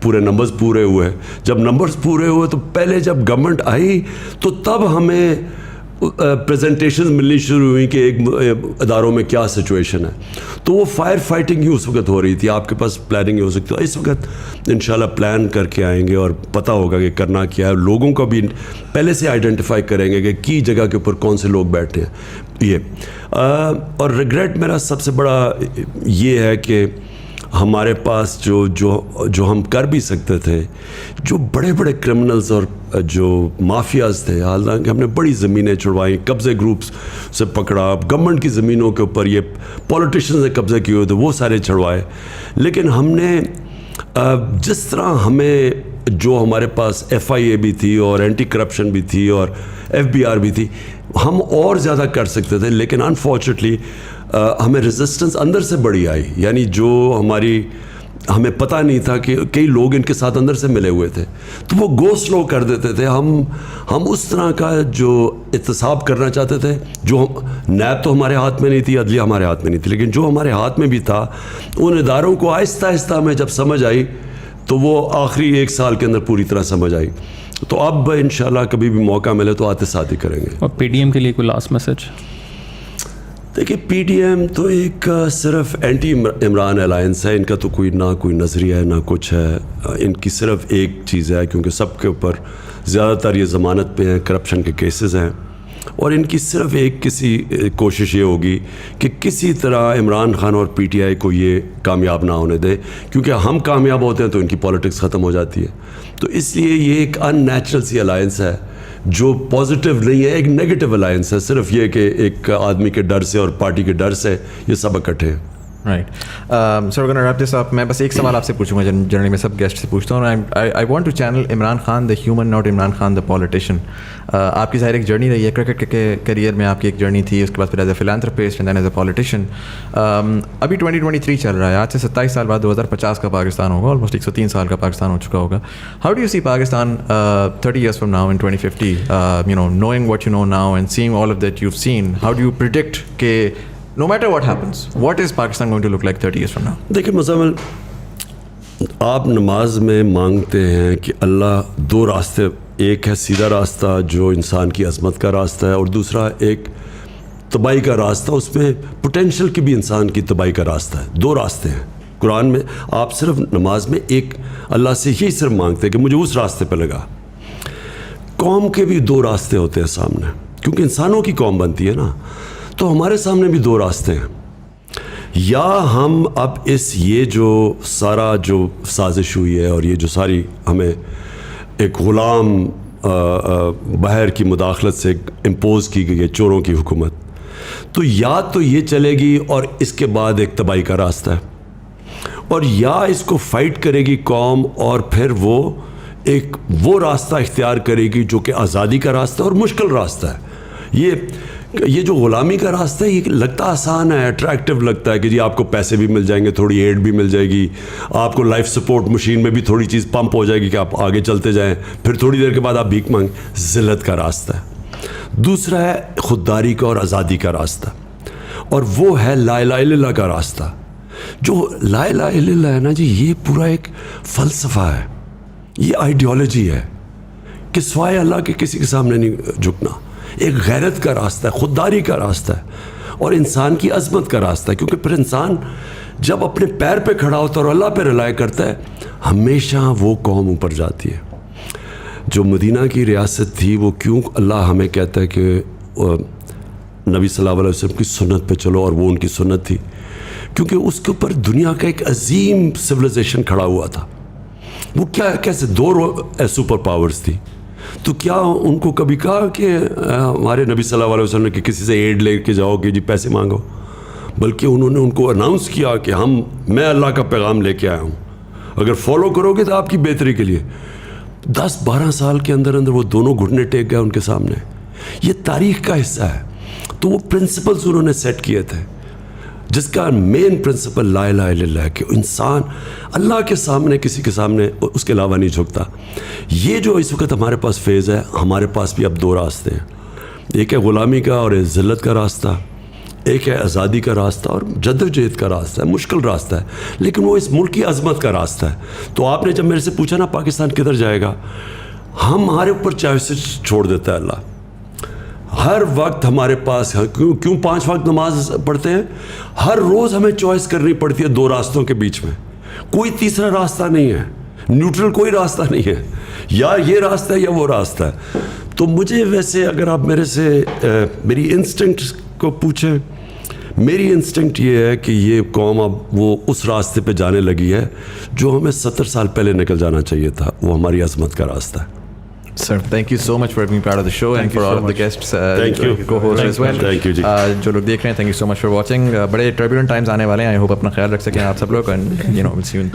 پورے نمبرز پورے ہوئے. جب نمبرز پورے ہوئے تو پہلے جب گورنمنٹ آئی تو تب ہمیں پریزنٹیشنز ملنی شروع ہوئی کہ ایک اداروں میں کیا سچویشن ہے. تو وہ فائر فائٹنگ ہی اس وقت ہو رہی تھی. آپ کے پاس پلاننگ ہی ہو سکتی ہے. اس وقت انشاءاللہ پلان کر کے آئیں گے اور پتہ ہوگا کہ کرنا کیا ہے. لوگوں کو بھی پہلے سے آئیڈینٹیفائی کریں گے کہ کی جگہ کے اوپر کون سے لوگ بیٹھے ہیں. یہ اور ریگریٹ میرا سب سے بڑا یہ ہے کہ ہمارے پاس جو ہم کر بھی سکتے تھے, جو بڑے بڑے کرمنلز اور جو مافیاز تھے, حالانکہ ہم نے بڑی زمینیں چھڑوائیں, قبضے گروپس سے پکڑا, گورنمنٹ کی زمینوں کے اوپر یہ پولیٹیشنز نے قبضے کیے ہوئے تھے وہ سارے چھڑوائے. لیکن ہم نے جس طرح ہمیں جو ہمارے پاس FIA بھی تھی اور اینٹی کرپشن بھی تھی اور FBR بھی تھی, ہم اور زیادہ کر سکتے تھے. لیکن انفارچونیٹلی ہمیں ریزسٹنس اندر سے بڑی آئی. یعنی جو ہمیں پتہ نہیں تھا کہ کئی لوگ ان کے ساتھ اندر سے ملے ہوئے تھے, تو وہ گو سلو کر دیتے تھے. ہم اس طرح کا جو احتساب کرنا چاہتے تھے, جو نیب تو ہمارے ہاتھ میں نہیں تھی, عدلیہ ہمارے ہاتھ میں نہیں تھی, لیکن جو ہمارے ہاتھ میں بھی تھا ان اداروں کو آہستہ آہستہ ہمیں جب سمجھ آئی تو وہ آخری 1 سال کے اندر پوری طرح سمجھ آئی. تو اب انشاءاللہ کبھی بھی موقع ملے تو آتے ساتھ ہی کریں گے. اور PDM کے لیے کوئی لاسٹ میسج؟ دیکھیے PDM تو ایک صرف اینٹی عمران الائنس ہے. ان کا تو کوئی نظریہ ہے نہ کچھ ہے. ان کی صرف ایک چیز ہے, کیونکہ سب کے اوپر زیادہ تر یہ ضمانت پہ ہیں, کرپشن کے کیسز ہیں, اور ان کی صرف ایک کوشش یہ ہوگی کہ کسی طرح عمران خان اور PTI کو یہ کامیاب نہ ہونے دے, کیونکہ ہم کامیاب ہوتے ہیں تو ان کی پالیٹکس ختم ہو جاتی ہے. تو اس لیے یہ ایک ان نیچرل سی الائنس ہے جو پازیٹیو نہیں ہے, ایک نیگیٹو الائنس ہے. صرف یہ کہ ایک آدمی کے ڈر سے اور پارٹی کے ڈر سے یہ سب اکٹھے ہیں. رائٹ سر, اگر ریپ دس اپ, میں بس ایک سوال آپ سے پوچھوں گا, جنرلی میں سب گیسٹ سے پوچھتا ہوں. I want to channel Imran Khan the human, not Imran Khan the politician. آپ کی ظاہر ایک جرنی رہی ہے, کرکٹ کے کریئر میں آپ کی ایک جرنی تھی, اس کے بعد پھر as a philanthropist and then as a politician. ابھی 2023 چل رہا ہے, آج سے 27 سال بعد 2050 کا پاکستان ہوگا, آلموسٹ 103 سال کا پاکستان ہو چکا ہوگا. How do you see Pakistan 30 years from now in 2050, knowing what you know now and seeing all of that you've seen, how do you predict کہ no matter what happens, what is Pakistan going to look like 30 years from now? دیکھیں مزمل, آپ نماز میں مانگتے ہیں کہ اللہ 2 راستے, ایک ہے سیدھا راستہ جو انسان کی عظمت کا راستہ ہے, اور دوسرا ایک تباہی کا راستہ, اس میں پوٹینشیل کی بھی انسان کی تباہی کا راستہ ہے. 2 راستے ہیں قرآن میں. آپ صرف نماز میں ایک اللہ سے یہی صرف مانگتے ہیں کہ مجھے اس راستے پہ لگا. قوم کے بھی 2 راستے ہوتے ہیں سامنے, کیونکہ انسانوں کی قوم بنتی ہے نا, تو ہمارے سامنے بھی 2 راستے ہیں. یا ہم اب یہ جو سارا جو سازش ہوئی ہے اور یہ جو ساری ہمیں ایک غلام باہر کی مداخلت سے امپوز کی گئی ہے چوروں کی حکومت, تو یا تو یہ چلے گی اور اس کے بعد ایک تباہی کا راستہ ہے, اور یا اس کو فائٹ کرے گی قوم اور پھر وہ راستہ اختیار کرے گی جو کہ آزادی کا راستہ اور مشکل راستہ ہے. یہ جو غلامی کا راستہ ہے یہ لگتا آسان ہے, اٹریکٹیو لگتا ہے کہ جی آپ کو پیسے بھی مل جائیں گے, تھوڑی ایڈ بھی مل جائے گی, آپ کو لائف سپورٹ مشین میں بھی تھوڑی چیز پمپ ہو جائے گی کہ آپ آگے چلتے جائیں, پھر تھوڑی دیر کے بعد آپ بھیک مانگیں. ذلت کا راستہ ہے. دوسرا ہے خودداری کا اور آزادی کا راستہ, اور وہ ہے لا الہ الا اللہ کا راستہ. جو لا الہ الا اللہ ہے نا جی, یہ پورا ایک فلسفہ ہے, یہ آئیڈیالوجی ہے کہ سوائے اللہ کے کسی کے سامنے نہیں جھکنا. ایک غیرت کا راستہ ہے, خودداری کا راستہ ہے, اور انسان کی عظمت کا راستہ ہے. کیونکہ پھر انسان جب اپنے پیر پہ کھڑا ہوتا ہے اور اللہ پہ رلائے کرتا ہے, ہمیشہ وہ قوم اوپر جاتی ہے. جو مدینہ کی ریاست تھی, وہ کیوں اللہ ہمیں کہتا ہے کہ نبی صلی اللہ علیہ وسلم کی سنت پہ چلو, اور وہ ان کی سنت تھی, کیونکہ اس کے اوپر دنیا کا ایک عظیم سویلائزیشن کھڑا ہوا تھا. وہ کیا کیسے 2 سپر پاورز تھی, تو کیا ان کو کبھی کہا کہ ہمارے نبی صلی اللہ علیہ وسلم نے کہ کسی سے ایڈ لے کے جاؤ کہ جی پیسے مانگو, بلکہ انہوں نے ان کو اناؤنس کیا کہ میں اللہ کا پیغام لے کے آیا ہوں, اگر فالو کرو گے تو آپ کی بہتری کے لیے. 10-12 سال کے اندر وہ دونوں گھٹنے ٹیک گئے ان کے سامنے. یہ تاریخ کا حصہ ہے. تو وہ پرنسپلز انہوں نے سیٹ کیے تھے, جس کا مین پرنسپل لا الہ الا اللہ ہے, کہ انسان اللہ کے سامنے کسی کے سامنے اس کے علاوہ نہیں جھکتا. یہ جو اس وقت ہمارے پاس فیز ہے, ہمارے پاس بھی اب 2 راستے ہیں. ایک ہے غلامی کا اور ذلت کا راستہ, ایک ہے آزادی کا راستہ اور جدوجہد کا راستہ ہے. مشکل راستہ ہے, لیکن وہ اس ملک کی عظمت کا راستہ ہے. تو آپ نے جب میرے سے پوچھا نا پاکستان کدھر جائے گا, ہمارے اوپر چوائسز چھوڑ دیتا ہے اللہ. ہر وقت ہمارے پاس کیوں 5 وقت نماز پڑھتے ہیں, ہر روز ہمیں چوائس کرنی پڑتی ہے 2 راستوں کے بیچ میں. کوئی تیسرا راستہ نہیں ہے, نیوٹرل کوئی راستہ نہیں ہے, یا یہ راستہ ہے یا وہ راستہ ہے. تو مجھے ویسے اگر آپ میرے سے میری انسٹنکٹ کو پوچھیں, میری انسٹنکٹ یہ ہے کہ یہ قوم اب وہ اس راستے پہ جانے لگی ہے جو ہمیں 70 سال پہلے نکل جانا چاہیے تھا. وہ ہماری عظمت کا راستہ ہے. Sir, thank you so much for being part of the show and for all of the guests, Thank you. co-hosts as well. Thank you, جی. جو لوگ دیکھ رہے ہیں, thank you so much for watching. بڑے turbulent times آنے والے ہیں. I hope اپنا خیال رکھ سکیں آپ سب لوگ, and we'll see you in